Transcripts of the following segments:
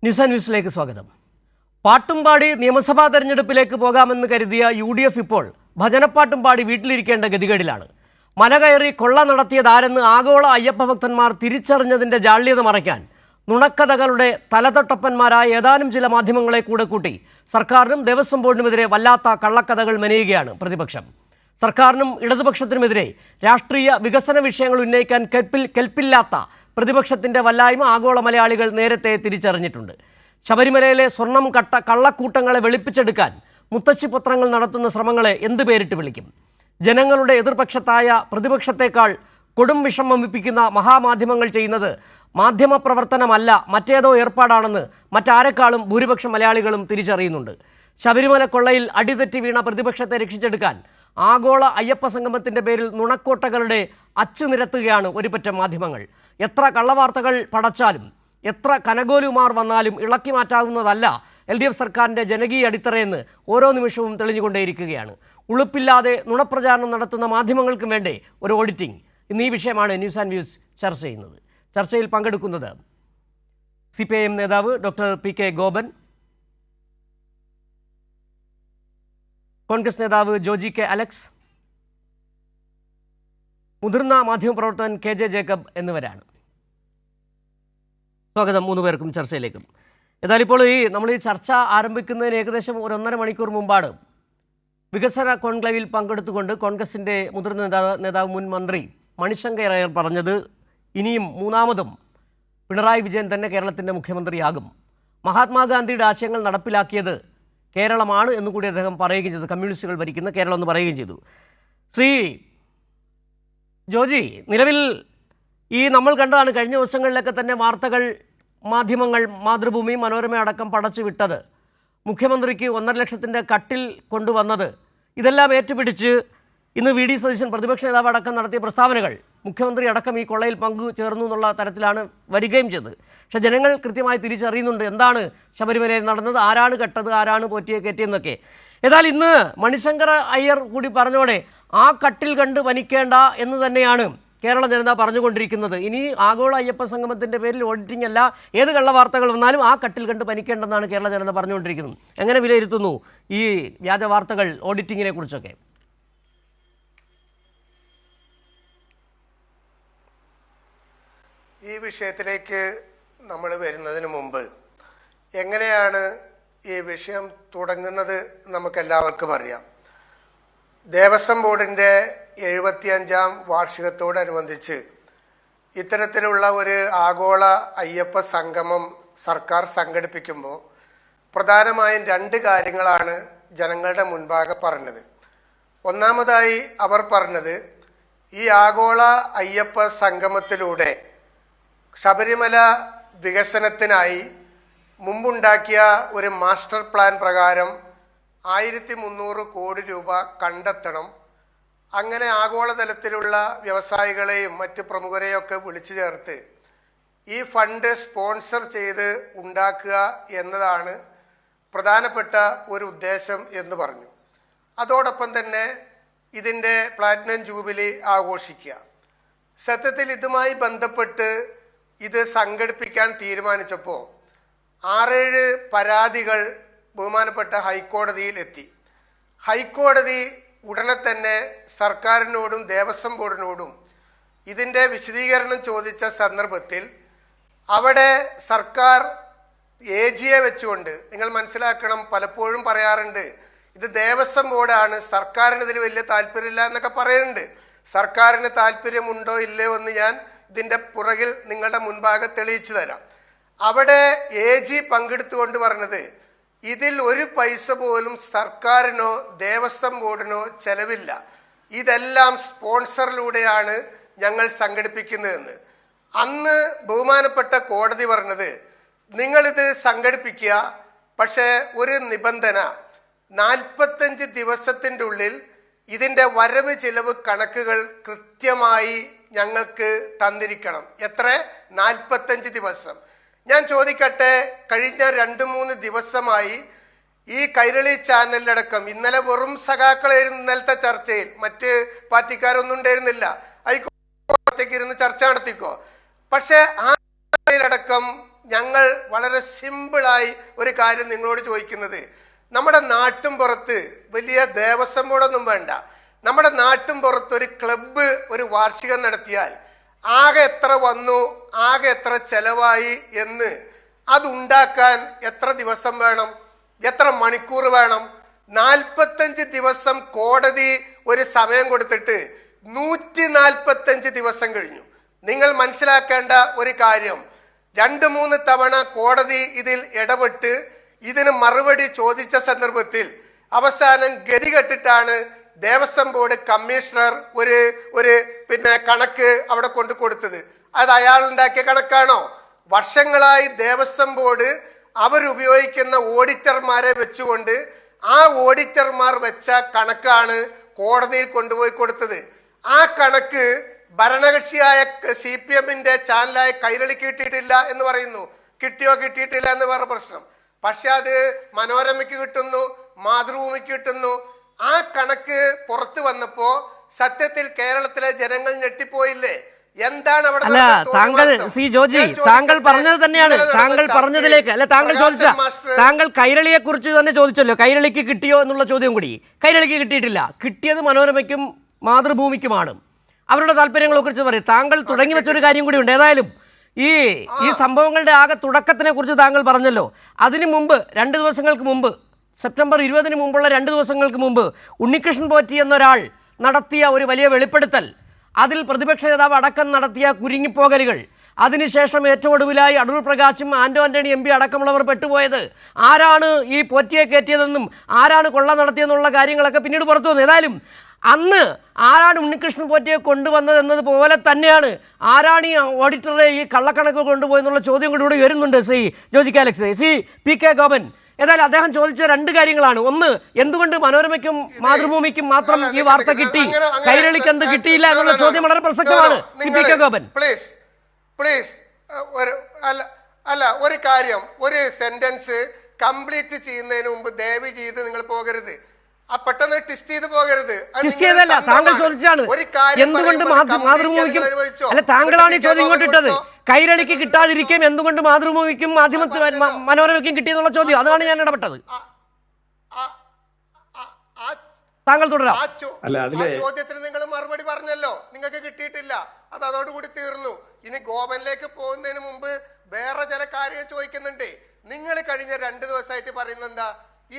News and ന്യൂസിലേക്ക് സ്വാഗതം. പാട്ടും പാടി നിയമസഭാ തെരഞ്ഞെടുപ്പിലേക്ക് പോകാമെന്ന് കരുതിയ UDF ഇപ്പോൾ ഭജനപ്പാട്ടും പാടി വീട്ടിലിരിക്കേണ്ട ഗതികേടിലാണ്. മല കയറി കൊള്ള നടത്തിയതാരെന്ന് ആഗോള അയ്യപ്പ ഭക്തന്മാർ തിരിച്ചറിഞ്ഞതിൻ്റെ ജാള്യത മറയ്ക്കാൻ നുണക്കഥകളുടെ തലതൊട്ടപ്പന്മാരായ ഏതാനും ചില മാധ്യമങ്ങളെ കൂടെ കൂട്ടി സർക്കാരിനും ദേവസ്വം ബോർഡിനുമെതിരെ വല്ലാത്ത കള്ളക്കഥകൾ മെനയുകയാണ് പ്രതിപക്ഷം. സർക്കാരിനും ഇടതുപക്ഷത്തിനുമെതിരെ രാഷ്ട്രീയ വികസന വിഷയങ്ങൾ ഉന്നയിക്കാൻ കെൽപ്പില്ലാത്ത പ്രതിപക്ഷത്തിൻ്റെ വല്ലായ്മ ആഗോള മലയാളികൾ നേരത്തെ തിരിച്ചറിഞ്ഞിട്ടുണ്ട്. ശബരിമലയിലെ സ്വർണം കള്ളക്കൂട്ടങ്ങളെ വെളുപ്പിച്ചെടുക്കാൻ മുത്തശ്ശിപത്രങ്ങൾ നടത്തുന്ന ശ്രമങ്ങളെ എന്ത് പേരിട്ട് വിളിക്കും? ജനങ്ങളുടെ എതിർപക്ഷത്തായ പ്രതിപക്ഷത്തേക്കാൾ കൊടും വിഷം വമിപ്പിക്കുന്ന മഹാമാധ്യമങ്ങൾ ചെയ്യുന്നത് മാധ്യമപ്രവർത്തനമല്ല, മറ്റേതോ ഏർപ്പാടാണെന്ന് മറ്റാരെക്കാളും ഭൂരിപക്ഷം മലയാളികളും തിരിച്ചറിയുന്നുണ്ട്. ശബരിമല കൊള്ളയിൽ അടിതെറ്റി വീണ പ്രതിപക്ഷത്തെ രക്ഷിച്ചെടുക്കാൻ ആഗോള അയ്യപ്പ സംഗമത്തിൻ്റെ പേരിൽ നുണക്കോട്ടകളുടെ അച്ചു നിരത്തുകയാണ് ഒരുപറ്റം മാധ്യമങ്ങൾ. എത്ര കള്ളവാർത്തകൾ പടച്ചാലും എത്ര കനകോലുമാർ വന്നാലും ഇളക്കി മാറ്റാവുന്നതല്ല LDF സർക്കാരിൻ്റെ ജനകീയ അടിത്തറയെന്ന് ഓരോ നിമിഷവും തെളിഞ്ഞുകൊണ്ടേയിരിക്കുകയാണ്. ഉളുപ്പില്ലാതെ നുണപ്രചാരണം നടത്തുന്ന മാധ്യമങ്ങൾക്കും വേണ്ടേ ഒരു ഓഡിറ്റിംഗ്? ഇന്ന് ഈ വിഷയമാണ് ന്യൂസ് ആൻഡ് വ്യൂസ് ചർച്ച ചെയ്യുന്നത്. ചർച്ചയിൽ പങ്കെടുക്കുന്നത് CPIM നേതാവ് ഡോക്ടർ PK ഗോപൻ, കോൺഗ്രസ് നേതാവ് ജോജി K അലക്സ്, മുതിർന്ന മാധ്യമപ്രവർത്തകൻ KJ ജേക്കബ് എന്നിവരാണ്. സ്വാഗതം മൂന്ന് പേർക്കും ചർച്ചയിലേക്കും. ഏതായാലും ഇപ്പോൾ നമ്മൾ ഈ ചർച്ച ആരംഭിക്കുന്നതിന് ഏകദേശം 1.5 മണിക്കൂർ മുമ്പാണ് വികസന കോൺക്ലേവിൽ പങ്കെടുത്തുകൊണ്ട് കോൺഗ്രസിൻ്റെ മുതിർന്ന നേതാവ് മുൻ മന്ത്രി മണിശങ്കർ അയ്യർ പറഞ്ഞത് ഇനിയും മൂന്നാമതും പിണറായി വിജയൻ തന്നെ കേരളത്തിൻ്റെ മുഖ്യമന്ത്രിയാകും. മഹാത്മാഗാന്ധിയുടെ ആശയങ്ങൾ നടപ്പിലാക്കിയത് കേരളമാണ് എന്നുകൂടി അദ്ദേഹം പറയുകയും ചെയ്തു. കമ്മ്യൂണിസ്റ്റുകൾ ഭരിക്കുന്ന കേരളം എന്ന് പറയുകയും ചെയ്തു. ശ്രീ ജോജി, നിലവിൽ നമ്മൾ കണ്ടതാണ് കഴിഞ്ഞ ദിവസങ്ങളിലൊക്കെ തന്നെ വാർത്തകൾ മാധ്യമങ്ങൾ മാതൃഭൂമി, മനോരമ അടക്കം പടച്ചു വിട്ടത് മുഖ്യമന്ത്രിക്ക് 1.5 ലക്ഷത്തിൻ്റെ കട്ടിൽ കൊണ്ടുവന്നത്. ഇതെല്ലാം ഏറ്റുപിടിച്ച് ഇന്ന് VD സതീശൻ പ്രതിപക്ഷ നേതാവ് അടക്കം നടത്തിയ പ്രസ്താവനകൾ മുഖ്യമന്ത്രി അടക്കം ഈ കൊള്ളയിൽ പങ്കു ചേർന്നു എന്നുള്ള തരത്തിലാണ് വരികയും ചെയ്തത്. പക്ഷേ ജനങ്ങൾ കൃത്യമായി തിരിച്ചറിയുന്നുണ്ട് എന്താണ് ശബരിമലയിൽ നടന്നത്, ആരാണ് കെട്ടത്, ആരാണ് പോറ്റിയെ കയറ്റിയെന്നൊക്കെ. ഏതായാലും ഇന്ന് മണിശങ്കർ അയ്യർ കൂടി പറഞ്ഞോടെ ആ കട്ടിൽ കണ്ട് പനിക്കേണ്ട എന്ന് തന്നെയാണ് കേരള ജനത പറഞ്ഞുകൊണ്ടിരിക്കുന്നത്. ഇനി ആഗോള അയ്യപ്പ സംഗമത്തിൻ്റെ പേരിൽ ഓഡിറ്റിംഗ് അല്ല, ഏത് കള്ളവാർത്തകൾ വന്നാലും ആ കട്ടിൽ കണ്ട് പനിക്കേണ്ടെന്നാണ് കേരള ജനത പറഞ്ഞുകൊണ്ടിരിക്കുന്നത്. എങ്ങനെ വിലയിരുത്തുന്നു ഈ വ്യാജ വാർത്തകൾ, ഓഡിറ്റിങ്ങിനെ കുറിച്ചൊക്കെ? ഈ വിഷയത്തിലേക്ക് നമ്മൾ വരുന്നതിന് മുമ്പ് എങ്ങനെയാണ് ഈ വിഷയം തുടങ്ങുന്നത് നമുക്കെല്ലാവർക്കും അറിയാം. ദേവസ്വം ബോർഡിൻ്റെ 75ാം വാർഷികത്തോടനുബന്ധിച്ച് ഇത്തരത്തിലുള്ള ഒരു ആഗോള അയ്യപ്പ സംഗമം സർക്കാർ സംഘടിപ്പിക്കുമ്പോൾ പ്രധാനമായും 2 കാര്യങ്ങളാണ് ജനങ്ങളുടെ മുൻപാകെ പറഞ്ഞത്. ഒന്നാമതായി അവർ പറഞ്ഞത് ഈ ആഗോള അയ്യപ്പ സംഗമത്തിലൂടെ ശബരിമല വികസനത്തിനായി മുമ്പുണ്ടാക്കിയ ഒരു മാസ്റ്റർ പ്ലാൻ പ്രകാരം 1300 കോടി രൂപ കണ്ടെത്തണം. അങ്ങനെ ആഗോളതലത്തിലുള്ള വ്യവസായികളെയും മറ്റ് പ്രമുഖരെയൊക്കെ വിളിച്ചു ചേർത്ത് ഈ ഫണ്ട് സ്പോൺസർ ചെയ്ത് ഉണ്ടാക്കുക എന്നതാണ് പ്രധാനപ്പെട്ട ഒരു ഉദ്ദേശം എന്ന് പറഞ്ഞു. അതോടൊപ്പം തന്നെ ഇതിൻ്റെ പ്ലാറ്റിനം ജൂബിലി ആഘോഷിക്കുക. സത്യത്തിൽ ഇതുമായി ബന്ധപ്പെട്ട് ഇത് സംഘടിപ്പിക്കാൻ തീരുമാനിച്ചപ്പോൾ 6-7 പരാതികൾ ബഹുമാനപ്പെട്ട ഹൈക്കോടതിയിൽ എത്തി. ഹൈക്കോടതി ഉടനെ തന്നെ സർക്കാരിനോടും ദേവസ്വം ബോർഡിനോടും ഇതിൻ്റെ വിശദീകരണം ചോദിച്ച സന്ദർഭത്തിൽ അവിടെ സർക്കാർ AGയെ വെച്ചുകൊണ്ട്, നിങ്ങൾ മനസ്സിലാക്കണം, പലപ്പോഴും പറയാറുണ്ട് ഇത് ദേവസ്വം ബോർഡാണ്, സർക്കാരിന് ഇതിൽ വലിയ താല്പര്യമില്ല എന്നൊക്കെ പറയുന്നുണ്ട്. സർക്കാരിന് താല്പര്യമുണ്ടോ ഇല്ലയോ എന്ന് ഞാൻ ഇതിൻ്റെ പുറകിൽ നിങ്ങളുടെ മുൻപാകെ തെളിയിച്ചു തരാം. അവിടെ AG പങ്കെടുത്തുകൊണ്ട് പറഞ്ഞത് ഇതിൽ ഒരു പൈസ പോലും സർക്കാരിനോ ദേവസ്വം ബോർഡിനോ ചെലവില്ല, ഇതെല്ലാം സ്പോൺസറിലൂടെയാണ് ഞങ്ങൾ സംഘടിപ്പിക്കുന്നതെന്ന്. അന്ന് ബഹുമാനപ്പെട്ട കോടതി പറഞ്ഞത് നിങ്ങളിത് സംഘടിപ്പിക്കുക, പക്ഷേ ഒരു നിബന്ധന, 45 ദിവസത്തിൻ്റെ ഉള്ളിൽ ഇതിൻ്റെ വരവ് ചിലവ് കണക്കുകൾ കൃത്യമായി ഞങ്ങൾക്ക് തന്നിരിക്കണം. എത്ര? 45 ദിവസം. ഞാൻ ചോദിക്കട്ടെ, കഴിഞ്ഞ 2-3 ദിവസമായി ഈ കൈരളി ചാനലിലടക്കം, ഇന്നലെ വെറും സഖാക്കളായിരുന്നു ഇന്നലത്തെ ചർച്ചയിൽ, മറ്റ് പാർട്ടിക്കാരൊന്നും ഉണ്ടായിരുന്നില്ല, ആയിക്കോട്ടേക്ക് ഇരുന്ന് ചർച്ച നടത്തിക്കോ, പക്ഷേ ആ അടക്കം ഞങ്ങൾ വളരെ സിമ്പിളായി ഒരു കാര്യം നിങ്ങളോട് ചോദിക്കുന്നത്, നമ്മുടെ നാട്ടും പുറത്ത് വലിയ ദേവസ്വം ബോർഡൊന്നും വേണ്ട, നമ്മുടെ നാട്ടും പുറത്ത് ഒരു ക്ലബ്ബ് ഒരു വാർഷികം നടത്തിയാൽ ആകെ എത്ര വന്നു, ആകെ എത്ര ചെലവായി എന്ന് അതുണ്ടാക്കാൻ എത്ര ദിവസം വേണം, എത്ര മണിക്കൂർ വേണം? 45 ദിവസം കോടതി ഒരു സമയം കൊടുത്തിട്ട് 145 ദിവസം കഴിഞ്ഞു. നിങ്ങൾ മനസ്സിലാക്കേണ്ട ഒരു കാര്യം, 2-3 തവണ കോടതി ഇതിൽ ഇടപെട്ട് ഇതിന് മറുപടി ചോദിച്ച സന്ദർഭത്തിൽ അവസാനം ഗതികെട്ടിട്ടാണ് ദേവസ്വം ബോർഡ് കമ്മീഷണർ ഒരു കണക്ക് അവിടെ കൊണ്ടു കൊടുത്തത്. അത് അയാൾ ഉണ്ടാക്കിയ കണക്കാണോ? വർഷങ്ങളായി ദേവസ്വം ബോർഡ് അവരുപയോഗിക്കുന്ന ഓഡിറ്റർമാരെ വെച്ചുകൊണ്ട് ആ ഓഡിറ്റർമാർ വെച്ച കണക്കാണ് കോടതിയിൽ കൊണ്ടുപോയി കൊടുത്തത്. ആ കണക്ക് ഭരണകക്ഷിയായ CPM-ന്റെ ചാനലായ കൈരളിക്ക് കിട്ടിയിട്ടില്ല എന്ന് പറയുന്നു. കിട്ടിയോ കിട്ടിയിട്ടില്ല എന്ന് വേറെ പ്രശ്നം. പക്ഷെ അത് മനോരമയ്ക്ക് കിട്ടുന്നു, മാതൃഭൂമിക്ക് കിട്ടുന്നു. ആ കണക്ക് പുറത്തു വന്നപ്പോ സത്യത്തിൽ കേരളത്തിലെ ജനങ്ങൾ ഞെട്ടിപ്പോയില്ലേ? എന്താണ് അവിടെ? അല്ല, താങ്കൾ സി ജോജി താങ്കൾ പറഞ്ഞത് തന്നെയാണ്. താങ്കൾ പറഞ്ഞതിലേക്ക് അല്ല, താങ്കൾ കൈരളിയെ കുറിച്ച് തന്നെ ചോദിച്ചല്ലോ. കൈരളിക്ക് കിട്ടിയോ എന്നുള്ള ചോദ്യം കൂടി. കൈരളിക്ക് കിട്ടിയിട്ടില്ല. കിട്ടിയത് മനോരമയ്ക്കും മാതൃഭൂമിക്കുമാണ്. അവരുടെ താല്പര്യങ്ങളെ കുറിച്ച് പറയും. താങ്കൾ തുടങ്ങി വെച്ചൊരു കാര്യം കൂടി ഉണ്ട്. ഏതായാലും ഈ സംഭവങ്ങളുടെ ആകെ തുടക്കത്തിനെ കുറിച്ച് താങ്കൾ പറഞ്ഞല്ലോ. അതിനു മുമ്പ് 2 ദിവസങ്ങൾക്ക് മുമ്പ്, സെപ്റ്റംബർ 20-ന് മുമ്പുള്ള 2 ദിവസങ്ങൾക്ക് മുമ്പ് ഉണ്ണികൃഷ്ണൻ പോറ്റി എന്നൊരാൾ നടത്തിയ ഒരു വലിയ വെളിപ്പെടുത്തൽ, അതിൽ പ്രതിപക്ഷ നേതാവ് അടക്കം നടത്തിയ കുരുങ്ങിപ്പോകലുകൾ, അതിനുശേഷം ഏറ്റവും ഒടുവിലായി അടൂർ പ്രകാശും ആന്റോ ആന്റണി MP അടക്കമുള്ളവർ പെട്ടുപോയത്, ആരാണ് ഈ പോറ്റിയെ കയറ്റിയതെന്നും ആരാണ് കൊള്ള നടത്തിയെന്നുള്ള കാര്യങ്ങളൊക്കെ പിന്നീട് പുറത്തു വന്നു. ഏതായാലും അന്ന് ആരാണ് ഉണ്ണികൃഷ്ണൻ പോറ്റിയെ കൊണ്ടുവന്നത് എന്നതുപോലെ തന്നെയാണ് ആരാണ് ഈ ഓഡിറ്ററെ ഈ കള്ളക്കണക്ക് കൊണ്ടുപോയെന്നുള്ള ചോദ്യം കൂടി ഇവിടെ വരുന്നുണ്ട്. ശ്രീ ജോജി കാലക്സ്, ശ്രീ PK ഗോപൻ, ഏതായാലും അദ്ദേഹം ചോദിച്ച 2 കാര്യങ്ങളാണ്. ഒന്ന്, എന്തുകൊണ്ട് മനോരമയ്ക്കും മാതൃഭൂമിക്കും മാത്രം ഈ വാർത്ത കിട്ടി, കൈരളിക്ക് എന്ത് കിട്ടിയില്ല എന്നുള്ള ചോദ്യം വളരെ പ്രസക്തമാണ്. ശ്രീ PK ഗോപൻ, പ്ലീസ് അല്ല ഒരു കാര്യം, ഒരു സെന്റൻസ് കംപ്ലീറ്റ് ചെയ്യുന്നതിന് മുമ്പ് ദയവ് ചെയ്ത് നിങ്ങൾ പോകരുത്. പെട്ടെന്ന് ട്വിസ്റ്റ് ചെയ്ത് പോകരുത്. താങ്കൾ ചോദിച്ചാണ് എന്തുകൊണ്ട് മാതൃഭൂമിക്കും, അല്ല താങ്കളാണ് ഈ ചോദ്യം ഇങ്ങോട്ട് ഇട്ടത്. കൈരളിക്ക് കിട്ടാതിരിക്കും എന്തുകൊണ്ട് മാതൃഭൂമിക്കും മനോരമയ്ക്കും കിട്ടിയെന്നുള്ള ചോദ്യം, അതാണ് ഞാൻ ഇടപെട്ടത്. താങ്കൾ തുടരാം. ചോദ്യത്തിന് നിങ്ങൾ മറുപടി പറഞ്ഞല്ലോ, നിങ്ങൾക്ക് കിട്ടിയിട്ടില്ല, അത് അതോടുകൂടി തീർന്നു. ഇനി ഗോപനിലേക്ക് പോകുന്നതിന് മുമ്പ് വേറെ ചില കാര്യങ്ങൾ ചോദിക്കുന്നുണ്ട്. നിങ്ങൾ കഴിഞ്ഞ 2 ദിവസമായിട്ട് പറയുന്നത് എന്താ?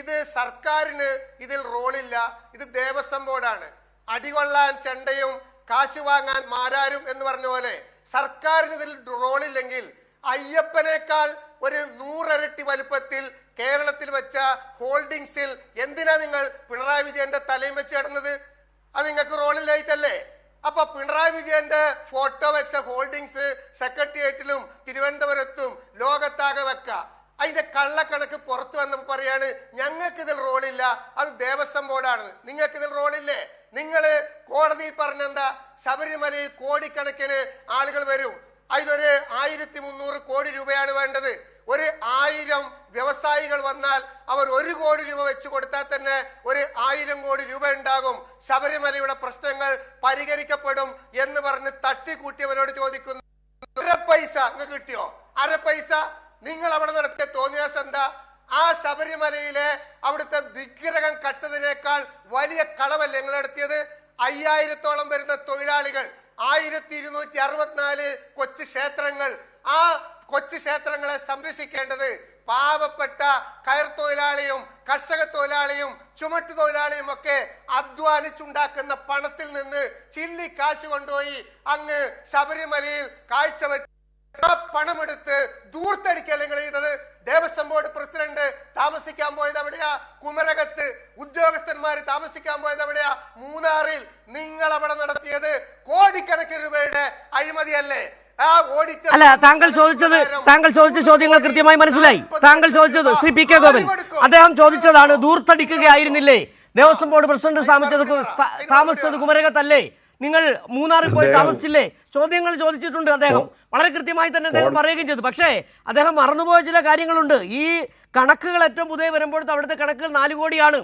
ഇത് സർക്കാരിന് ഇതിൽ റോളില്ല, ഇത് ദേവസ്വം ബോർഡാണ്. അടികൊള്ളാൻ ചെണ്ടയും കാശ് വാങ്ങാൻ മാരാരും എന്ന് പറഞ്ഞ പോലെ സർക്കാരിന് ഇതിൽ റോളില്ലെങ്കിൽ അയ്യപ്പനേക്കാൾ ഒരു 100 ഇരട്ടി വലുപ്പത്തിൽ കേരളത്തിൽ വെച്ച ഹോൾഡിങ്സിൽ എന്തിനാ നിങ്ങൾ പിണറായി വിജയന്റെ തലയും വെച്ച് കിടന്നത്? അത് നിങ്ങൾക്ക് റോളില്ലായിട്ടല്ലേ? അപ്പൊ പിണറായി വിജയന്റെ ഫോട്ടോ വെച്ച ഹോൾഡിങ്സ് സെക്രട്ടേറിയറ്റിലും തിരുവനന്തപുരത്തും ലോകത്താകെ വെക്ക. അതിന്റെ കള്ളക്കണക്ക് പുറത്തു വന്നപ്പോൾ പറയാണ് ഞങ്ങൾക്ക് ഇതിൽ റോളില്ല, അത് ദേവസ്വം ബോർഡാണ്. നിങ്ങൾക്ക് ഇതിൽ റോളില്ലേ? നിങ്ങള് കോടതിയിൽ പറഞ്ഞെന്താ? ശബരിമലയിൽ കോടിക്കണക്കിന് ആളുകൾ വരും, അതിലൊരു 1300 കോടി രൂപയാണ് വേണ്ടത്. ഒരു 1000 വ്യവസായികൾ വന്നാൽ അവർ 1 കോടി രൂപ വെച്ച് കൊടുത്താൽ തന്നെ ഒരു 1000 കോടി രൂപ ഉണ്ടാകും. ശബരിമലയുടെ പ്രശ്നങ്ങൾ പരിഹരിക്കപ്പെടും എന്ന് പറഞ്ഞ് തട്ടിക്കൂട്ടിയവരോട് ചോദിക്കുന്നു, 1 പൈസ നിങ്ങൾക്ക് കിട്ടിയോ? 1 പൈസ നിങ്ങൾ അവിടെ നടത്തിയ തോന്നിയാസം എന്താ? ആ ശബരിമലയിലെ അവിടുത്തെ വിഗ്രഹം കട്ടതിനേക്കാൾ വലിയ കളവല്ലേ നിങ്ങൾ നടത്തിയത്? 5000-ഓളം വരുന്ന തൊഴിലാളികൾ, 1264 കൊച്ചു ക്ഷേത്രങ്ങൾ. ആ കൊച്ചു ക്ഷേത്രങ്ങളെ സംരക്ഷിക്കേണ്ടത് പാവപ്പെട്ട കയർ തൊഴിലാളിയും കർഷക തൊഴിലാളിയും ചുമട്ടു തൊഴിലാളിയും ഒക്കെ അധ്വാനിച്ചുണ്ടാക്കുന്ന പണത്തിൽ നിന്ന് ചില്ലി കാശ് കൊണ്ടുപോയി അങ്ങ് ശബരിമലയിൽ കാഴ്ചവെച്ച് പണമെടുത്ത് ദൂർത്തടിക്കല്ലേ നിങ്ങൾ ചെയ്തത്? ദേവസ്വം ബോർഡ് പ്രസിഡന്റ് താമസിക്കാൻ പോയത് എവിടെയാ? കുമരകത്ത്. ഉദ്യോഗസ്ഥന്മാര് താമസിക്കാൻ പോയത് എവിടെയാ? മൂന്നാറിൽ. നിങ്ങൾ അവിടെ നടത്തിയത് കോടിക്കണക്കിന് രൂപയുടെ അഴിമതിയല്ലേ? അല്ല, താങ്കൾ ചോദിച്ച ചോദ്യങ്ങൾ കൃത്യമായി മനസ്സിലായി. താങ്കൾ ചോദിച്ചത് ശ്രീ PK ഗോപൻ അദ്ദേഹം ചോദിച്ചതാണ്, ദൂർത്തടിക്കുകയായിരുന്നില്ലേ? ദേവസ്വം ബോർഡ് പ്രസിഡന്റ് താമസിച്ചത് കുമരകത്തല്ലേ? നിങ്ങൾ മൂന്നാറിൽ പോയി താമസിച്ചില്ലേ? ചോദ്യങ്ങൾ ചോദിച്ചിട്ടുണ്ട് അദ്ദേഹം. വളരെ കൃത്യമായി തന്നെ അദ്ദേഹം പറയുകയും ചെയ്തു. പക്ഷേ അദ്ദേഹം മറന്നുപോയ ചില കാര്യങ്ങളുണ്ട്. ഈ കണക്കുകൾ ഏറ്റവും പുതിയ വരുമ്പോഴത്തെ അവിടുത്തെ കണക്കുകൾ 4 കോടിയാണ്.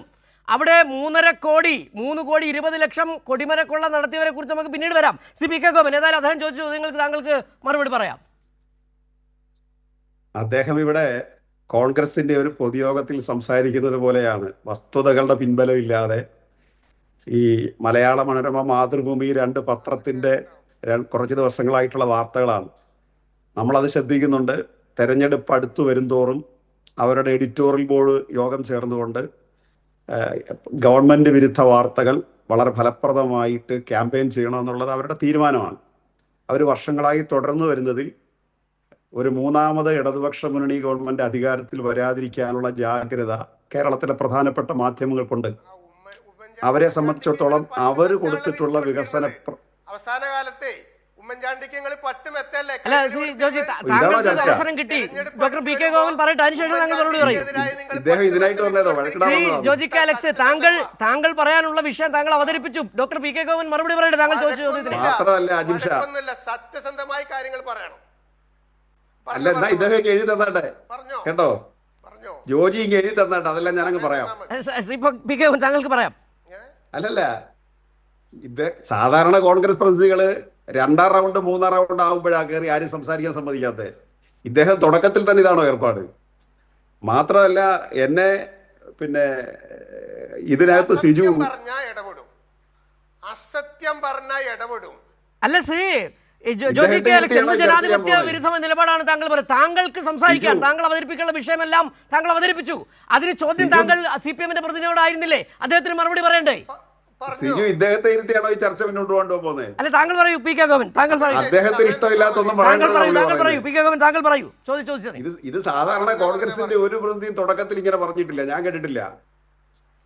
അവിടെ 3.5 കോടി 3 കോടി 20 ലക്ഷം കൊടിമരക്കൊള്ള നടത്തിയവരെ കുറിച്ച് നമുക്ക് പിന്നീട് വരാം. ശ്രീ PK ഗോപൻ, ഏതായാലും അദ്ദേഹം ചോദിച്ച ചോദ്യങ്ങൾക്ക് താങ്കൾക്ക് മറുപടി പറയാം. അദ്ദേഹം ഇവിടെ കോൺഗ്രസിന്റെ ഒരു പൊതുയോഗത്തിൽ സംസാരിക്കുന്നത് പോലെയാണ്. വസ്തുതകളുടെ പിൻബലമില്ലാതെ ഈ മലയാള മനോരമ, മാതൃഭൂമി രണ്ട് പത്രത്തിന്റെ കുറച്ച് ദിവസങ്ങളായിട്ടുള്ള വാർത്തകളാണ്. നമ്മളത് ശ്രദ്ധിക്കുന്നുണ്ട്. തെരഞ്ഞെടുപ്പ് അടുത്തു വരുംതോറും അവരുടെ എഡിറ്റോറിയൽ ബോർഡ് യോഗം ചേർന്നുകൊണ്ട് ഗവൺമെന്റ് വിരുദ്ധ വാർത്തകൾ വളരെ ഫലപ്രദമായിട്ട് ക്യാമ്പയിൻ ചെയ്യണമെന്നുള്ളത് അവരുടെ തീരുമാനമാണ്. അവർ വർഷങ്ങളായി തുടർന്നു വരുന്നതിൽ ഒരു മൂന്നാമത് ഇടതുപക്ഷ മുന്നണി ഗവൺമെന്റ് അധികാരത്തിൽ വരാതിരിക്കാനുള്ള ജാഗ്രത കേരളത്തിലെ പ്രധാനപ്പെട്ട മാധ്യമങ്ങൾക്കുണ്ട്. അവരെ സംബന്ധിച്ചിടത്തോളം അവർ കൊടുത്തിട്ടുള്ള വികസന അവസാന കാലത്തെ ഉമ്മൻചാണ്ടിക്ക് നിങ്ങൾ പട്ടുമെത്തല്ലേ? അല്ല ശ്രീ ജോജി, താങ്കൾക്ക് അവസരം കിട്ടി. ഡോക്ടർ പി കെ ഗോവൻ പറയട്ടെ, അതിനുശേഷം താങ്കൾ മറുപടി പറയും. ഇദ്ദേഹം ഇതിനായിട്ട് വന്നതോ? ശ്രീ ജോജി അലക്സ്, താങ്കൾ പറയാനുള്ള വിഷയം താങ്കൾ അവതരിപ്പിച്ചു. ഡോക്ടർ പി കെ ഗോവൻ മറുപടി പറയട്ടെ താങ്കൾ ചോദിച്ച ചോദ്യത്തിന്. മാത്രമല്ല അജിംഷ, സത്യസന്ധമായി കാര്യങ്ങൾ പറയണം. അല്ല എന്നാ ഇദ്ദേഹം എഴുതി തന്നാട്ടെ കേട്ടോ. ജോജി ഇങ്ങ് എഴുതി തന്നാട്ടെ, അതെല്ലാം ഞാനങ്ങ് പറയാം. ശ്രീ പി കെ ഗോവൻ താങ്കൾക്ക് പറയാം. അല്ലല്ല, ഇത് സാധാരണ കോൺഗ്രസ് പ്രതിനിധികള് 2ാം റൗണ്ട് 3ാം റൗണ്ട് ആകുമ്പോഴാണ് കയറി ആരും സംസാരിക്കാൻ സമ്മതിക്കാത്തത്. ഇദ്ദേഹം തുടക്കത്തിൽ തന്നെ ഇതാണോ ഏർപ്പാട്? മാത്രമല്ല എന്നെ പിന്നെ ഇതിനകത്ത് സിജു അസത്യം പറഞ്ഞ ഇടപെടും. അല്ല ശ്രീ ജോജി കെ അലക്സ്, എന്ത് ജനാധിപത്യ വിരുദ്ധ നിലപാടാണ് താങ്കൾ പറയുന്നത്? താങ്കൾക്ക് സംസാരിക്കാൻ, താങ്കൾ അവതരിപ്പിക്കാനുള്ള വിഷയമെല്ലാം താങ്കൾ അവതരിപ്പിച്ചു. അതിന് ചോദ്യം താങ്കൾ CPM-ന്റെ പ്രതിനിധിയോടായിരുന്നില്ലേ? അദ്ദേഹത്തിന് മറുപടി പറയണ്ടേ? സിജു ഇദ്ദേഹത്തെ ഇരുത്തിയാണോ ഈ ചർച്ച മുന്നോട്ട് കൊണ്ടുപോകുന്നത്? അല്ല താങ്കൾ പറയൂ പി കെ ഗോവൻ, താങ്കൾ പറയൂ. അദ്ദേഹത്തിന് ഇഷ്ടമില്ലാത്തൊന്നും പറയൂ പി കെ ഗോവൻ, താങ്കൾ പറയൂ. ചോദിച്ചത് ഇത് സാധാരണ കോൺഗ്രസിന്റെ ഒരു പ്രതിനിധിയും തുടക്കത്തിൽ ഇങ്ങനെ പറഞ്ഞിട്ടില്ല, ഞാൻ കേട്ടിട്ടില്ല.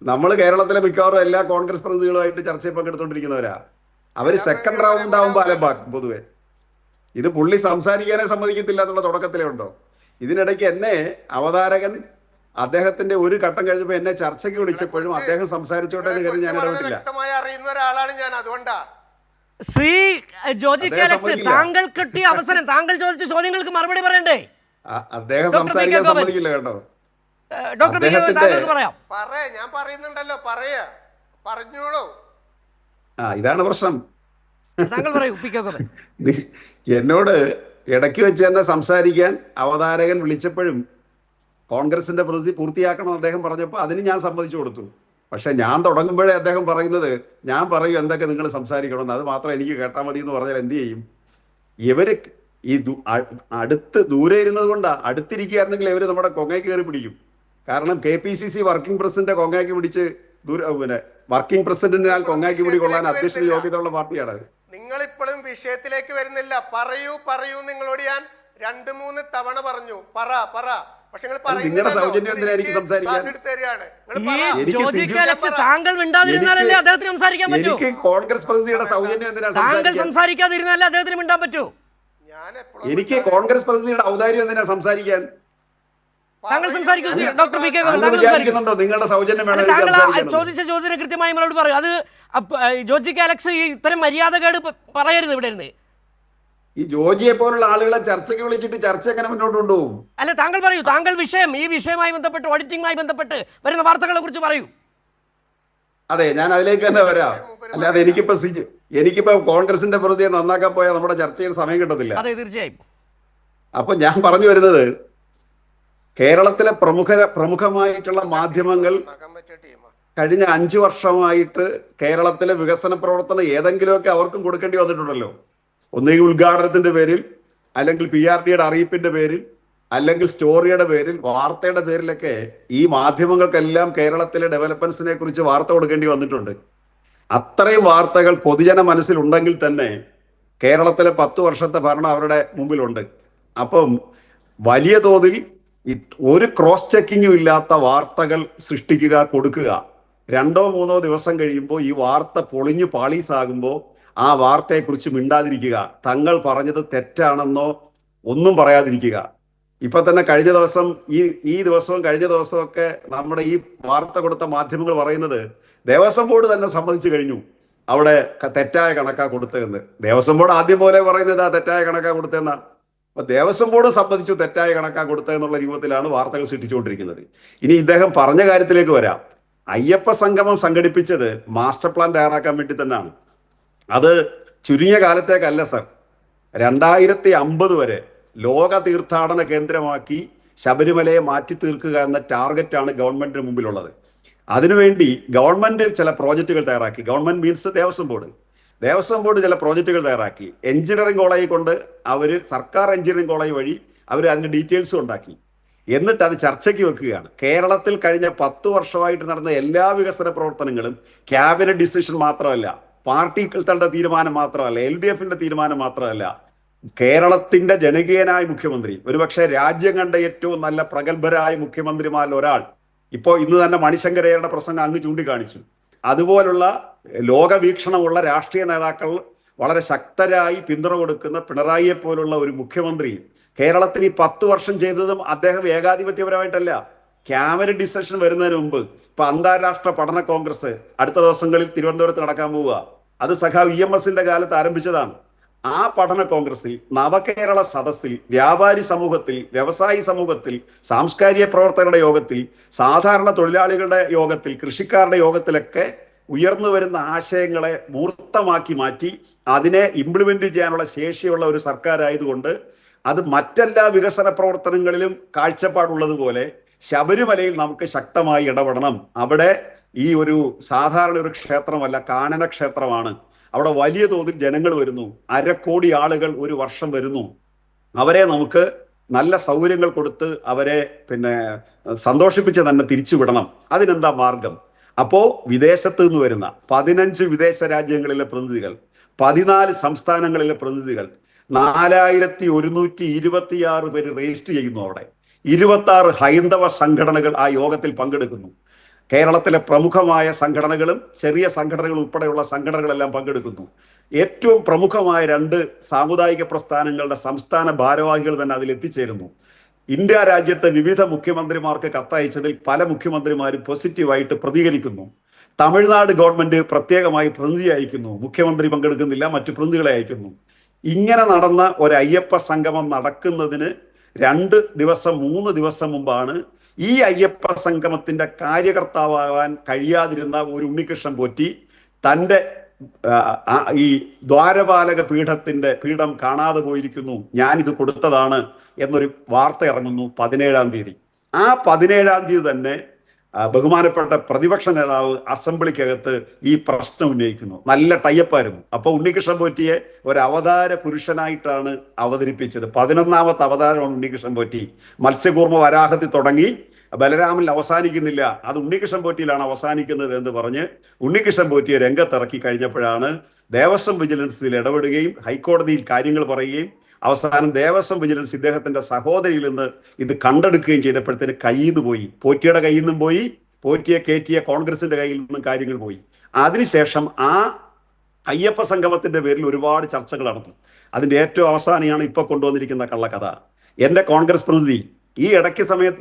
നമ്മൾ കേരളത്തിലെ മിക്കവാറും എല്ലാ കോൺഗ്രസ് പ്രതിനിധികളുമായിട്ട് ചർച്ചയിൽ പങ്കെടുത്തോണ്ടിരിക്കുന്നവരാ. അവര് സെക്കൻഡ് റൗണ്ട് ആവുമ്പോൾ അലമ്പാക്കും പൊതുവെ. ഇത് പുള്ളി സംസാരിക്കാനേ സമ്മതിക്കത്തില്ല എന്നുള്ള തുടക്കത്തിലേ ഉണ്ടോ? ഇതിനിടയ്ക്ക് എന്നെ അവതാരകൻ അദ്ദേഹത്തിന്റെ ഒരു ഘട്ടം കഴിഞ്ഞപ്പോ എന്നെ ചർച്ചയ്ക്ക് വിളിച്ചപ്പോഴും അദ്ദേഹം സംസാരിച്ചോട്ടെ എന്ന് കരുതി ഞാൻ ഇടപെട്ടില്ല. അറിയുന്ന ഒരാളാണ് ഞാൻ, അതുകൊണ്ടാ. ശ്രീ ജോജി കെ അലക്സ്, താങ്കൾ കിട്ടിയ അവസരം, താങ്കൾ ചോദിച്ച ചോദ്യങ്ങൾക്ക് മറുപടി പറയണ്ടേ? അദ്ദേഹം സംസാരിക്കാൻ സമ്മതിക്കില്ല കേട്ടോ. ഡോക്ടർ പി കെ ഗോവൻ താങ്കൾക്ക് പറയാം. ഞാൻ പറയുന്നുണ്ടല്ലോ, പറഞ്ഞോളൂ. ഇതാണ് പ്രശ്നം. താങ്കൾ പറയൂ പി കെ ഗോവൻ. എന്നോട് ഇടയ്ക്ക് വെച്ച് തന്നെ സംസാരിക്കാൻ അവതാരകൻ വിളിച്ചപ്പോഴും കോൺഗ്രസിന്റെ പ്രതി പൂർത്തിയാക്കണം അദ്ദേഹം പറഞ്ഞപ്പോൾ അതിന് ഞാൻ സമ്മതിച്ചു കൊടുത്തു. പക്ഷെ ഞാൻ തുടങ്ങുമ്പോഴേ അദ്ദേഹം പറയുന്നത് ഞാൻ പറയൂ എന്തൊക്കെ നിങ്ങൾ സംസാരിക്കണമെന്ന്, അത് മാത്രം എനിക്ക് കേട്ടാൽ മതി എന്ന് പറഞ്ഞാൽ എന്ത് ചെയ്യും? ഇവര് ഈ ദൂരെ ഇരുന്നത് കൊണ്ടാ. അടുത്തിരിക്കുകയായിരുന്നെങ്കിൽ ഇവര് നമ്മുടെ കൊങ്ങയ്ക്ക് കയറി പിടിക്കും. കാരണം KPCC വർക്കിംഗ് പ്രസിഡന്റ് കൊങ്ങയ്ക്ക് പിടിച്ച് പിന്നെ വർക്കിംഗ് പ്രസിഡന്റിനാൽ കൊങ്ങയ്ക്ക് പിടി കൊള്ളാൻ അധ്യക്ഷ യോഗ്യതയുള്ള പാർട്ടിയാണ്. നിങ്ങൾ ഇപ്പോഴും വിഷയത്തിലേക്ക് വരുന്നില്ല. പറയൂ നിങ്ങളോട് ഞാൻ 2-3 തവണ പറഞ്ഞു പറ. പക്ഷെ നിങ്ങളുടെ സൗജന്യം എന്തിനായിരിക്കും സംസാരിക്കാൻ? താങ്കൾ മിണ്ടാതിരുന്നാലല്ലേ അദ്ദേഹത്തിന് സംസാരിക്കാൻ പറ്റൂ. എനിക്ക് കോൺഗ്രസ് പ്രതിനിധിയുടെ സൗജന്യം എന്തിനാ? താങ്കൾ സംസാരിക്കാതിരുന്നാലേ അദ്ദേഹത്തിന് മിണ്ടാൻ പറ്റൂ. എനിക്ക് കോൺഗ്രസ് പ്രതിനിധിയുടെ ഔദാര്യം എന്തിനാ സംസാരിക്കാൻ? താങ്കൾ സംസാരിക്കുന്നു ഡോക്ടർ പി കെ ഗോവൻ. വിചാരിക്കുന്നുണ്ടോ നിങ്ങളുടെ സൗജന്യം വേണം? താങ്കൾ ചോദിച്ച ചോദ്യത്തിന് കൃത്യമായി മറുപടി പറയൂ. അത് ജോജി കെ അലക്സ് ഇത്തരം മര്യാദകേട് പറയരുത് ഇവിടെ ഇരുന്ന്. ഈ ജോജിയെ പോലുള്ള ആളുകളെ ചർച്ചയ്ക്ക് വിളിച്ചിട്ട് ചർച്ച എങ്ങനെ മുന്നോട്ട് കൊണ്ടുപോകും? അല്ല താങ്കൾ പറയൂ. താങ്കൾ ഈ വിഷയവുമായി ബന്ധപ്പെട്ട്, ഓഡിറ്റിംഗുമായി ബന്ധപ്പെട്ട് വരുന്ന വാർത്തകളെ കുറിച്ച് പറയൂ. അതെ, ഞാൻ അതിലേക്ക് തന്നെ വരാം. അല്ലാതെ എനിക്കിപ്പോ കോൺഗ്രസിന്റെ പ്രതിയെ നന്നാക്കാൻ പോയാൽ നമ്മുടെ ചർച്ചയുടെ സമയം കിട്ടത്തില്ല. അതെ, തീർച്ചയായും. അപ്പൊ ഞാൻ പറഞ്ഞു വരുന്നത്, കേരളത്തിലെ പ്രമുഖമായിട്ടുള്ള മാധ്യമങ്ങൾ കഴിഞ്ഞ 5 വർഷമായിട്ട് കേരളത്തിലെ വികസന പ്രവർത്തനം ഏതെങ്കിലുമൊക്കെ അവർക്കും കൊടുക്കേണ്ടി വന്നിട്ടുണ്ടല്ലോ. ഒന്നുകിൽ ഉദ്ഘാടനത്തിന്റെ പേരിൽ, അല്ലെങ്കിൽ PRDയുടെ അറിയിപ്പിന്റെ പേരിൽ, അല്ലെങ്കിൽ സ്റ്റോറിയുടെ പേരിൽ, വാർത്തയുടെ പേരിലൊക്കെ ഈ മാധ്യമങ്ങൾക്കെല്ലാം കേരളത്തിലെ ഡെവലപ്മെന്റ്സിനെ കുറിച്ച് വാർത്ത കൊടുക്കേണ്ടി വന്നിട്ടുണ്ട്. അത്രയും വാർത്തകൾ പൊതുജന മനസ്സിലുണ്ടെങ്കിൽ തന്നെ കേരളത്തിലെ 10 വർഷത്തെ ഭരണം അവരുടെ മുമ്പിലുണ്ട്. അപ്പം വലിയ തോതിൽ ഒരു ക്രോസ് ചെക്കിങ്ങും ഇല്ലാത്ത വാർത്തകൾ സൃഷ്ടിക്കുക, കൊടുക്കുക. 2-3 ദിവസം കഴിയുമ്പോൾ ഈ വാർത്ത പൊളിഞ്ഞു പാളീസാകുമ്പോൾ ആ വാർത്തയെക്കുറിച്ച് മിണ്ടാതിരിക്കുക. തങ്ങൾ പറഞ്ഞത് തെറ്റാണെന്നോ ഒന്നും പറയാതിരിക്കുക. ഇപ്പൊ തന്നെ കഴിഞ്ഞ ദിവസം ഈ ദിവസവും കഴിഞ്ഞ ദിവസമൊക്കെ നമ്മുടെ ഈ വാർത്ത കൊടുത്ത മാധ്യമങ്ങൾ പറയുന്നത് ദേവസ്വം ബോർഡ് തന്നെ സമ്മതിച്ചു കഴിഞ്ഞു അവിടെ തെറ്റായ കണക്കാ കൊടുത്തതെന്ന്. ദേവസ്വം ബോർഡ് ആദ്യം പോലെ പറയുന്നത് ആ തെറ്റായ കണക്കാ കൊടുത്തതെന്നാ. അപ്പൊ ദേവസ്വം ബോർഡ് സമ്മതിച്ചു തെറ്റായ കണക്കാ കൊടുത്തതെന്നുള്ള രൂപത്തിലാണ് വാർത്തകൾ സൃഷ്ടിച്ചുകൊണ്ടിരിക്കുന്നത്. ഇനി ഇദ്ദേഹം പറഞ്ഞ കാര്യത്തിലേക്ക് വരാം. അയ്യപ്പ സംഗമം സംഘടിപ്പിച്ചത് മാസ്റ്റർ പ്ലാൻ തയ്യാറാക്കാൻ വേണ്ടി തന്നെയാണ്. അത് ചുരുങ്ങിയ കാലത്തേക്കല്ല സർ, 2050 വരെ ലോക തീർത്ഥാടന കേന്ദ്രമാക്കി ശബരിമലയെ മാറ്റി തീർക്കുക എന്ന ടാർഗറ്റാണ് ഗവൺമെന്റിന് മുമ്പിലുള്ളത്. അതിനുവേണ്ടി ഗവൺമെന്റ് ചില പ്രോജക്റ്റുകൾ തയ്യാറാക്കി. ഗവൺമെന്റ് മീൻസ് ദേവസ്വം ബോർഡ് ചില പ്രോജക്റ്റുകൾ തയ്യാറാക്കി. എഞ്ചിനീയറിംഗ് കോളേജ് കൊണ്ട് സർക്കാർ എഞ്ചിനീയറിംഗ് കോളേജ് വഴി അവർ അതിന്റെ ഡീറ്റെയിൽസും ഉണ്ടാക്കി. എന്നിട്ട് അത് ചർച്ചയ്ക്ക് വെക്കുകയാണ്. കേരളത്തിൽ കഴിഞ്ഞ 10 വർഷമായിട്ട് നടന്ന എല്ലാ വികസന പ്രവർത്തനങ്ങളും ക്യാബിനറ്റ് ഡിസിഷൻ മാത്രമല്ല, പാർട്ടികളുടെ തീരുമാനം മാത്രമല്ല, LDFന്റെ തീരുമാനം മാത്രമല്ല, കേരളത്തിന്റെ ജനകീയനായ മുഖ്യമന്ത്രി, ഒരുപക്ഷെ രാജ്യം കണ്ട ഏറ്റവും നല്ല പ്രഗത്ഭരായ മുഖ്യമന്ത്രിമാരിൽ ഒരാൾ, ഇന്ന് തന്നെ മണിശങ്കരയുടെ പ്രസംഗം അങ്ങ് ചൂണ്ടിക്കാണിച്ചു. അതുപോലുള്ള ലോകവീക്ഷണമുള്ള രാഷ്ട്രീയ നേതാക്കൾ വളരെ ശക്തരായി പിന്തുണ കൊടുക്കുന്ന പിണറായിയെ പോലുള്ള ഒരു മുഖ്യമന്ത്രി കേരളത്തിൽ ഈ 10 വർഷം ചെയ്തതും അദ്ദേഹം ഏകാധിപത്യപരമായിട്ടല്ല, ക്യാബിനറ്റ് ഡിസിഷൻ വരുന്നതിന് മുമ്പ്. ഇപ്പൊ അന്താരാഷ്ട്ര പഠന കോൺഗ്രസ് അടുത്ത ദിവസങ്ങളിൽ തിരുവനന്തപുരത്ത് നടക്കാൻ പോവുക. അത് സഖാവ് EMSന്റെ കാലത്ത് ആരംഭിച്ചതാണ്. ആ പഠന കോൺഗ്രസിൽ, നവകേരള സദസ്സിൽ, വ്യാപാരി സമൂഹത്തിൽ, വ്യവസായി സമൂഹത്തിൽ, സാംസ്കാരിക പ്രവർത്തകരുടെ യോഗത്തിൽ, സാധാരണ തൊഴിലാളികളുടെ യോഗത്തിൽ, കൃഷിക്കാരുടെ യോഗത്തിലൊക്കെ ഉയർന്നു വരുന്ന ആശയങ്ങളെ മൂർത്തമാക്കി മാറ്റി അതിനെ ഇംപ്ലിമെന്റ് ചെയ്യാനുള്ള ശേഷിയുള്ള ഒരു സർക്കാരായതുകൊണ്ട് അത് മറ്റെല്ലാ വികസന പ്രവർത്തനങ്ങളിലും കാഴ്ചപ്പാടുള്ളതുപോലെ ശബരിമലയിൽ നമുക്ക് ശക്തമായി ഇടപെടണം. അവിടെ ഈ ഒരു സാധാരണ ഒരു ക്ഷേത്രമല്ല, കാനന ക്ഷേത്രമാണ്. അവിടെ വലിയ തോതിൽ ജനങ്ങൾ വരുന്നു, 1/2 കോടി ആളുകൾ ഒരു വർഷം വരുന്നു. അവരെ നമുക്ക് നല്ല സൗകര്യങ്ങൾ കൊടുത്ത് അവരെ സന്തോഷിപ്പിച്ച് തന്നെ തിരിച്ചു വിടണം. അതിനെന്താ മാർഗം? അപ്പോ വിദേശത്ത് നിന്ന് വരുന്ന 15 വിദേശ രാജ്യങ്ങളിലെ പ്രതിനിധികൾ, 14 സംസ്ഥാനങ്ങളിലെ പ്രതിനിധികൾ, 4126 പേര് രജിസ്റ്റർ ചെയ്യുന്നു. അവിടെ 26 ഹൈന്ദവ സംഘടനകൾ ആ യോഗത്തിൽ പങ്കെടുക്കുന്നു. കേരളത്തിലെ പ്രമുഖമായ സംഘടനകളും ചെറിയ സംഘടനകൾ ഉൾപ്പെടെയുള്ള സംഘടനകളെല്ലാം പങ്കെടുക്കുന്നു. ഏറ്റവും പ്രമുഖമായ 2 സാമുദായിക പ്രസ്ഥാനങ്ങളുടെ സംസ്ഥാന ഭാരവാഹികൾ തന്നെ അതിൽ എത്തിച്ചേരുന്നു. ഇന്ത്യ രാജ്യത്തെ വിവിധ മുഖ്യമന്ത്രിമാർക്ക് കത്തയച്ചതിൽ പല മുഖ്യമന്ത്രിമാരും പോസിറ്റീവായിട്ട് പ്രതികരിക്കുന്നു. തമിഴ്നാട് ഗവൺമെന്റ് പ്രത്യേകമായി പ്രതിനിധി അയക്കുന്നു, മുഖ്യമന്ത്രി പങ്കെടുക്കുന്നില്ല, മറ്റു പ്രതിനിധികളെ അയക്കുന്നു. ഇങ്ങനെ നടന്ന ഒരു അയ്യപ്പ സംഗമം നടക്കുന്നതിന് 2 ദിവസം 3 ദിവസം മുമ്പാണ് ഈ അയ്യപ്പ സംഗമത്തിന്റെ കാര്യകർത്താവാകാൻ കഴിയാതിരുന്ന ഒരു ഉണ്ണികൃഷ്ണൻ പോറ്റി തൻ്റെ ഈ ദ്വാരപാലക പീഠം കാണാതെ പോയിരിക്കുന്നു, ഞാനിത് കൊടുത്തതാണ് എന്നൊരു വാർത്ത ഇറങ്ങുന്നു 17-ാം തീയതി. ആ 17-ാം തീയതി തന്നെ ബഹുമാനപ്പെട്ട പ്രതിപക്ഷ നേതാവ് അസംബ്ലിക്കകത്ത് ഈ പ്രശ്നം ഉന്നയിക്കുന്നു. നല്ല ടൈപ്പായിരുന്നു. അപ്പൊ ഉണ്ണികൃഷ്ണൻ പോറ്റിയെ ഒരു അവതാര പുരുഷനായിട്ടാണ് അവതരിപ്പിച്ചത്. 11ാമത്തെ അവതാരമാണ് ഉണ്ണികൃഷ്ണൻ പോറ്റി. മത്സ്യകൂർമ്മ വരാഹത്തിൽ തുടങ്ങി ബലരാമനിൽ അവസാനിക്കുന്നില്ല, അത് ഉണ്ണികൃഷ്ണൻ പോറ്റിയിലാണ് അവസാനിക്കുന്നത് എന്ന് പറഞ്ഞ് ഉണ്ണികൃഷ്ണൻ പോറ്റിയെ രംഗത്തിറക്കി കഴിഞ്ഞപ്പോഴാണ് ദേവസ്വം വിജിലൻസ് ഇതിൽ ഇടപെടുകയും ഹൈക്കോടതിയിൽ കാര്യങ്ങൾ പറയുകയും അവസാനം ദേവസ്വം വിജിലൻസ് ഇദ്ദേഹത്തിന്റെ സഹോദരിയിൽ നിന്ന് ഇത് കണ്ടെടുക്കുകയും ചെയ്തപ്പോഴത്തേന് കയ്യിൽ നിന്ന് പോയി, പോറ്റിയുടെ കയ്യിൽ നിന്നും പോയി, പോറ്റിയെ കയറ്റിയ കോൺഗ്രസിന്റെ കയ്യിൽ നിന്നും കാര്യങ്ങൾ പോയി. അതിനുശേഷം ആ അയ്യപ്പ സംഗമത്തിന്റെ പേരിൽ ഒരുപാട് ചർച്ചകൾ നടന്നു. അതിന്റെ ഏറ്റവും അവസാനിയാണ് ഇപ്പൊ കൊണ്ടുവന്നിരിക്കുന്ന കള്ളക്കഥ. എന്റെ കോൺഗ്രസ് പ്രതിനിധി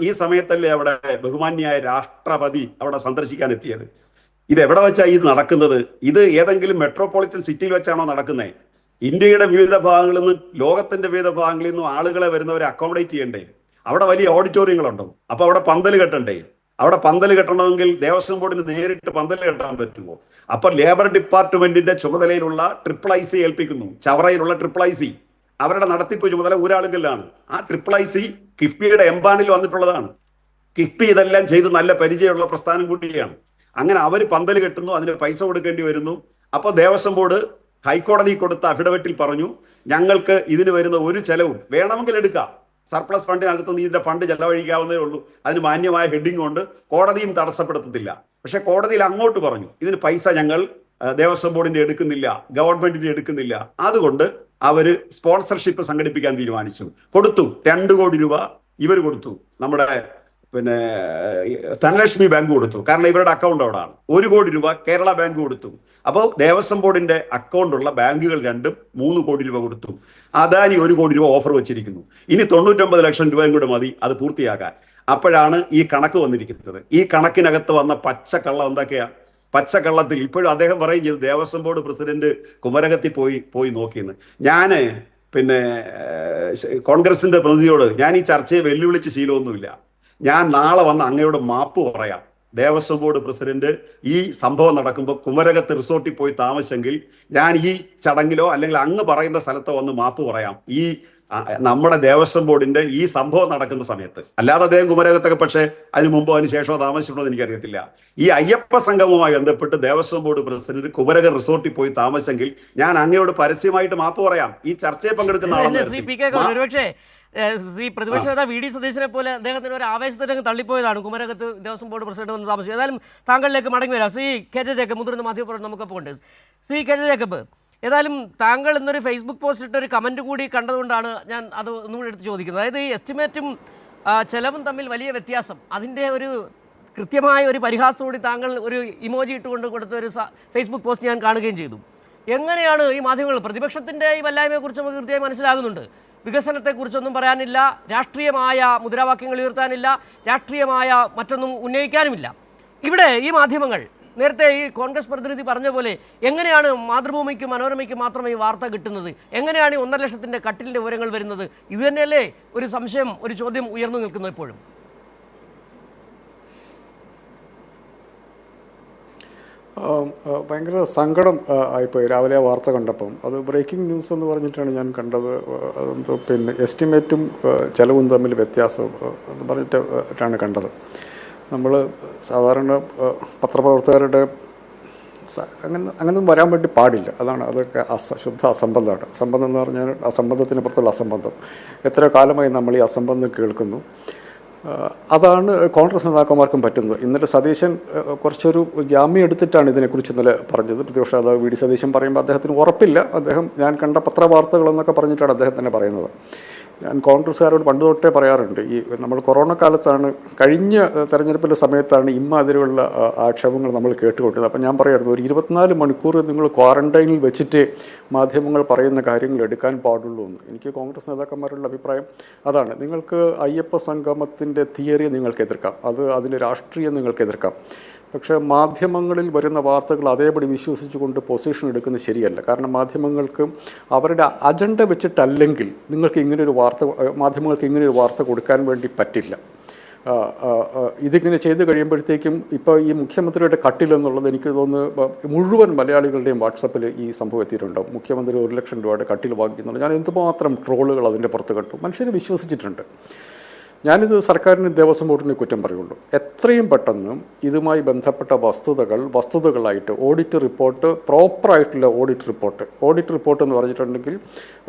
ഈ സമയത്തല്ലേ അവിടെ ബഹുമാന്യായ രാഷ്ട്രപതി അവിടെ സന്ദർശിക്കാൻ എത്തിയത്. ഇത് എവിടെ വെച്ചാണ് ഇത് നടക്കുന്നത്? ഇത് ഏതെങ്കിലും മെട്രോപൊളിറ്റൻ സിറ്റിയിൽ വെച്ചാണോ നടക്കുന്നത്? ഇന്ത്യയുടെ വിവിധ ഭാഗങ്ങളിൽ നിന്നും ലോകത്തിന്റെ വിവിധ ഭാഗങ്ങളിൽ നിന്നും ആളുകളെ വരുന്നവരെ അക്കോമഡേറ്റ് ചെയ്യണ്ടേ? അവിടെ വലിയ ഓഡിറ്റോറിയങ്ങളുണ്ടോ? അപ്പൊ അവിടെ പന്തൽ കെട്ടണ്ടേ? അവിടെ പന്തൽ കെട്ടണമെങ്കിൽ ദേവസ്വം ബോർഡിന് നേരിട്ട് പന്തൽ കെട്ടാൻ പറ്റുമോ? അപ്പൊ ലേബർ ഡിപ്പാർട്ട്മെന്റിന്റെ ചുമതലയിലുള്ള IIIC ഏൽപ്പിക്കുന്നു. ചവറയിലുള്ള IIIC അവരുടെ നടത്തിപ്പ് ചുമതല ഊരാളുകളിലാണ്. ആ IIIC കിഫ്ബിയുടെ എംപാനിൽ വന്നിട്ടുള്ളതാണ്. കിഫ്ബി ഇതെല്ലാം ചെയ്ത് നല്ല പരിചയമുള്ള പ്രസ്ഥാനം കൂടിയാണ്. അങ്ങനെ അവർ പന്തൽ കെട്ടുന്നു, അതിന് പൈസ കൊടുക്കേണ്ടി വരുന്നു. അപ്പോൾ ദേവസ്വം ബോർഡ് ഹൈക്കോടതി കൊടുത്ത അഫിഡവിറ്റിൽ പറഞ്ഞു, ഞങ്ങൾക്ക് ഇതിന് വരുന്ന ഒരു ചെലവും വേണമെങ്കിൽ എടുക്കാം, സർപ്ലസ് ഫണ്ടിനകത്ത് നിന്ന് ഇതിന്റെ ഫണ്ട് ചെലവഴിക്കാവുന്നതേ ഉള്ളൂ, അതിന് മാന്യമായ ഹെഡിങ് കൊണ്ട് കോടതിയും തടസ്സപ്പെടുത്തത്തില്ല. പക്ഷെ കോടതിയിൽ അങ്ങോട്ട് പറഞ്ഞു, ഇതിന് പൈസ ഞങ്ങൾ ദേവസ്വം ബോർഡിന്റെ എടുക്കുന്നില്ല, ഗവൺമെന്റിന്റെ എടുക്കുന്നില്ല, അതുകൊണ്ട് അവര് സ്പോൺസർഷിപ്പ് സംഘടിപ്പിക്കാൻ തീരുമാനിച്ചു. കൊടുത്തു 2 കോടി രൂപ ഇവർ കൊടുത്തു. നമ്മുടെ ധനലക്ഷ്മി ബാങ്ക് കൊടുത്തു, കാരണം ഇവരുടെ അക്കൗണ്ട് അവിടെയാണ്. 1 കോടി രൂപ കേരള ബാങ്ക് കൊടുത്തു. അപ്പോൾ ദേവസ്വം ബോർഡിന്റെ അക്കൗണ്ടുള്ള ബാങ്കുകൾ 3 കോടി രൂപ കൊടുത്തു. അദാനി 1 കോടി രൂപ ഓഫർ വെച്ചിരിക്കുന്നു. ഇനി 99 ലക്ഷം രൂപയും കൂടെ മതി അത് പൂർത്തിയാക്കാൻ. അപ്പോഴാണ് ഈ കണക്ക് വന്നിരിക്കുന്നത്. ഈ കണക്കിനകത്ത് വന്ന പച്ചക്കള്ളം എന്തൊക്കെയാ? പച്ചക്കള്ളത്തിൽ ഇപ്പോഴും അദ്ദേഹം പറയും ചെയ്തു, ദേവസ്വം ബോർഡ് പ്രസിഡന്റ് കുമരകത്തിൽ പോയി നോക്കിയെന്ന്. ഞാന് കോൺഗ്രസിന്റെ പ്രതിനിധിയോട് ഞാൻ ഈ ചർച്ചയെ വെല്ലുവിളിച്ച് ശീലമൊന്നുമില്ല. ഞാൻ നാളെ വന്ന് അങ്ങയോട് മാപ്പ് പറയാം. ദേവസ്വം ബോർഡ് പ്രസിഡന്റ് ഈ സംഭവം നടക്കുമ്പോൾ കുമരകത്ത് റിസോർട്ടിൽ പോയി താമസിച്ചെങ്കിൽ ഞാൻ ഈ ചടങ്ങിലോ അല്ലെങ്കിൽ അങ്ങ് പറയുന്ന സ്ഥലത്തോ വന്ന് മാപ്പ് പറയാം ഈ നമ്മുടെ ദേവസ്വം ബോർഡിന്റെ ഈ സംഭവം നടക്കുന്ന സമയത്ത്. അല്ലാതെ അദ്ദേഹം കുമരകത്തൊക്കെ പക്ഷേ അതിന് മുമ്പോ അതിന് ശേഷമോ താമസിച്ചിട്ടുണ്ടോ എന്ന് എനിക്കറിയത്തില്ല. ഈ അയ്യപ്പ സംഗമവുമായി ബന്ധപ്പെട്ട് ദേവസ്വം ബോർഡ് പ്രസിഡന്റ് കുമരകം റിസോർട്ടിൽ പോയി താമസിച്ചെങ്കിൽ ഞാൻ അങ്ങയോട് പരസ്യമായിട്ട് മാപ്പ് പറയാം. ഈ ചർച്ചയിൽ പങ്കെടുക്കുന്ന ഒരുപക്ഷേ ശ്രീ പ്രതിപക്ഷ നേതാവ് വി ഡി സതീശനെ പോലെ അദ്ദേഹത്തിന് ഒരു ആവേശത്തിലേക്ക് തള്ളിപ്പോയതാണ് കുമരകത്ത് ദേവസ്വം ബോർഡ് പ്രസിഡന്റ് വന്ന് താമസിച്ചത്. ഏതായാലും താങ്കളിലേക്ക് മടങ്ങി വരാം. ശ്രീ കെ ജെ ജേക്കബ്, മുതിർന്ന മാധ്യമപ്രവർത്തകർ നമുക്കൊപ്പം ഉണ്ട്. ശ്രീ കെ ജെ ജേക്കബ്, ഏതായാലും താങ്കൾ ഇന്നൊരു ഫേസ്ബുക്ക് പോസ്റ്റിലിട്ടൊരു കമൻറ്റ് കൂടി കണ്ടതുകൊണ്ടാണ് ഞാൻ അത് ഒന്നുകൂടി എടുത്ത് ചോദിക്കുന്നത്. അതായത് ഈ എസ്റ്റിമേറ്റും ചെലവും തമ്മിൽ വലിയ വ്യത്യാസം, അതിൻ്റെ ഒരു കൃത്യമായ ഒരു പരിഹാസത്തോടെ താങ്കൾ ഒരു ഇമോജി ഇട്ടുകൊണ്ട് കൊടുത്ത ഒരു ഫേസ്ബുക്ക് പോസ്റ്റ് ഞാൻ കാണുകയും ചെയ്തു. എങ്ങനെയാണ് ഈ മാധ്യമങ്ങൾ, പ്രതിപക്ഷത്തിൻ്റെ ഈ വല്ലായ്മയെക്കുറിച്ച് നമുക്ക് കൃത്യമായി മനസ്സിലാകുന്നുണ്ട്, വികസനത്തെക്കുറിച്ചൊന്നും പറയാനില്ല, രാഷ്ട്രീയമായ മുദ്രാവാക്യങ്ങൾ ഉയർത്താനില്ല, രാഷ്ട്രീയമായ മറ്റൊന്നും ഉന്നയിക്കാനുമില്ല. ഇവിടെ ഈ മാധ്യമങ്ങൾ നേരത്തെ ഈ കോൺഗ്രസ് പ്രതിനിധി പറഞ്ഞ പോലെ എങ്ങനെയാണ് മാതൃഭൂമിക്കും മനോരമയ്ക്കും മാത്രം ഈ വാർത്ത കിട്ടുന്നത്? എങ്ങനെയാണ് ഈ 1.5 ലക്ഷത്തിൻ്റെ കട്ടിലിൻ്റെ വിവരങ്ങൾ വരുന്നത്? ഇത് തന്നെയല്ലേ ഒരു സംശയം, ഒരു ചോദ്യം ഉയർന്നു നിൽക്കുന്നത് ഇപ്പോഴും? ഭയങ്കര സങ്കടം ആയിപ്പോയി രാവിലെ ആ വാർത്ത കണ്ടപ്പം. അത് ബ്രേക്കിംഗ് ന്യൂസ് എന്ന് പറഞ്ഞിട്ടാണ് ഞാൻ കണ്ടത്. അതെന്തോ പിന്നെ എസ്റ്റിമേറ്റും ചെലവും തമ്മിൽ വ്യത്യാസം എന്ന് പറഞ്ഞിട്ടാണ് കണ്ടത്. നമ്മൾ സാധാരണ പത്രപ്രവർത്തകരുടെ അങ്ങനൊന്നും വരാൻ വേണ്ടി പാടില്ല. അതൊക്കെ ശുദ്ധ അസംബന്ധമാണ്. അസംബന്ധം എന്ന് പറഞ്ഞാൽ അസംബന്ധത്തിന് പുറത്തുള്ള അസംബന്ധം. എത്ര കാലമായി നമ്മൾ ഈ അസംബന്ധം കേൾക്കുന്നു. അതാണ് കോൺഗ്രസ് നേതാക്കന്മാർക്കും പറ്റുന്നത്. ഇന്നലെ സതീശൻ കുറച്ചൊരു ജാമ്യം എടുത്തിട്ടാണ് ഇതിനെക്കുറിച്ച് ഇന്നലെ പറഞ്ഞത്. പ്രതിപക്ഷ നേതാവ് വി ഡി സതീശൻ പറയുമ്പോൾ അദ്ദേഹത്തിന് ഉറപ്പില്ല. അദ്ദേഹം ഞാൻ കണ്ട പത്രവാർത്തകളെന്നൊക്കെ പറഞ്ഞിട്ടാണ് അദ്ദേഹം തന്നെ പറയുന്നത്. ഞാൻ കോൺഗ്രസ്സുകാരോട് പണ്ട് തൊട്ടേ പറയാറുണ്ട്, ഈ നമ്മൾ കൊറോണ കാലത്താണ്, കഴിഞ്ഞ തെരഞ്ഞെടുപ്പിൻ്റെ സമയത്താണ് ഇമ്മാതിരിയുള്ള ആക്ഷേപങ്ങൾ നമ്മൾ കേട്ടുകൊണ്ടിരുന്നത്. അപ്പം ഞാൻ പറയായിരുന്നു, ഒരു 24 മണിക്കൂർ നിങ്ങൾ ക്വാറന്റൈനിൽ വെച്ചിട്ട് മാധ്യമങ്ങൾ പറയുന്ന കാര്യങ്ങൾ എടുക്കാൻ പാടുള്ളൂ എന്ന്. എനിക്ക് കോൺഗ്രസ് നേതാക്കന്മാരുടെ അഭിപ്രായം അതാണ്. നിങ്ങൾക്ക് അയ്യപ്പ സംഗമത്തിൻ്റെ തിയറി നിങ്ങൾക്ക് എതിർക്കാം, അതിലെ രാഷ്ട്രീയം നിങ്ങൾക്ക് എതിർക്കാം. പക്ഷേ മാധ്യമങ്ങളിൽ വരുന്ന വാർത്തകൾ അതേപടി വിശ്വസിച്ചുകൊണ്ട് പൊസിഷൻ എടുക്കുന്നത് ശരിയല്ല. കാരണം മാധ്യമങ്ങൾക്ക് അവരുടെ അജണ്ട വെച്ചിട്ടല്ലെങ്കിൽ മാധ്യമങ്ങൾക്ക് ഇങ്ങനൊരു വാർത്ത കൊടുക്കാൻ വേണ്ടി പറ്റില്ല. ഇതിങ്ങനെ ചെയ്ത് കഴിയുമ്പോഴത്തേക്കും ഇപ്പോൾ ഈ മുഖ്യമന്ത്രിയുടെ കട്ടിലെന്നുള്ളത് എനിക്ക് തോന്നുന്നു മുഴുവൻ മലയാളികളുടെയും വാട്സപ്പിൽ ഈ സംഭവം എത്തിയിട്ടുണ്ടാവും. മുഖ്യമന്ത്രി 1 ലക്ഷം രൂപയുടെ കട്ടിൽ വാങ്ങിക്കുന്നുണ്ട്. ഞാൻ എന്തുമാത്രം ട്രോളുകൾ അതിൻ്റെ പുറത്ത് കണ്ടു. മനുഷ്യർ വിശ്വസിച്ചിട്ടുണ്ട്. ഞാനിത് സർക്കാരിന് ദേവസ്വം ബോർഡിനെ കുറ്റം പറയുള്ളൂ. എത്രയും പെട്ടെന്ന് ഇതുമായി ബന്ധപ്പെട്ട വസ്തുതകളായിട്ട് ഓഡിറ്റ് റിപ്പോർട്ട്, പ്രോപ്പറായിട്ടുള്ള ഓഡിറ്റ് റിപ്പോർട്ട് എന്ന് പറഞ്ഞിട്ടുണ്ടെങ്കിൽ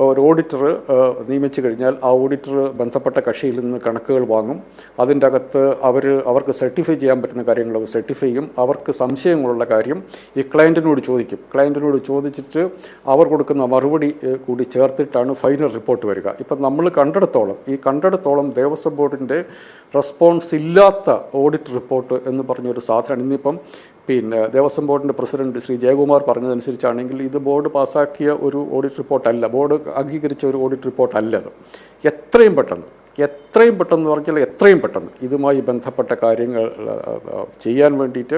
ഒരു ഓഡിറ്റർ നിയമിച്ചു കഴിഞ്ഞാൽ ആ ഓഡിറ്റർ ബന്ധപ്പെട്ട കക്ഷിയിൽ നിന്ന് കണക്കുകൾ വാങ്ങും. അതിൻ്റെ അകത്ത് അവർക്ക് സർട്ടിഫൈ ചെയ്യാൻ പറ്റുന്ന കാര്യങ്ങൾ അവർ സർട്ടിഫൈ ചെയ്യും. അവർക്ക് സംശയങ്ങളുള്ള കാര്യം ഈ ക്ലയൻറ്റിനോട് ചോദിക്കും. ക്ലയൻറ്റിനോട് ചോദിച്ചിട്ട് അവർ കൊടുക്കുന്ന മറുപടി കൂടി ചേർത്തിട്ടാണ് ഫൈനൽ റിപ്പോർട്ട് വരിക. ഇപ്പം നമ്മൾ കണ്ടെടുത്തോളം ദേവസ്വം ബോർഡിൻ്റെ റെസ്പോൺസ് ഇല്ലാത്ത ഓഡിറ്റ് റിപ്പോർട്ട് എന്ന് പറഞ്ഞൊരു സാധനം ഇന്നിപ്പം പിന്നെ ദേവസ്വം ബോർഡിൻ്റെ പ്രസിഡന്റ് ശ്രീ ജയകുമാർ പറഞ്ഞതനുസരിച്ചാണെങ്കിൽ ഇത് ബോർഡ് പാസ്സാക്കിയ ഒരു ഓഡിറ്റ് റിപ്പോർട്ടല്ല, ബോർഡ് അംഗീകരിച്ച ഒരു ഓഡിറ്റ് റിപ്പോർട്ടല്ല അത്. എത്രയും പെട്ടെന്ന് ഇതുമായി ബന്ധപ്പെട്ട കാര്യങ്ങൾ ചെയ്യാൻ വേണ്ടിയിട്ട്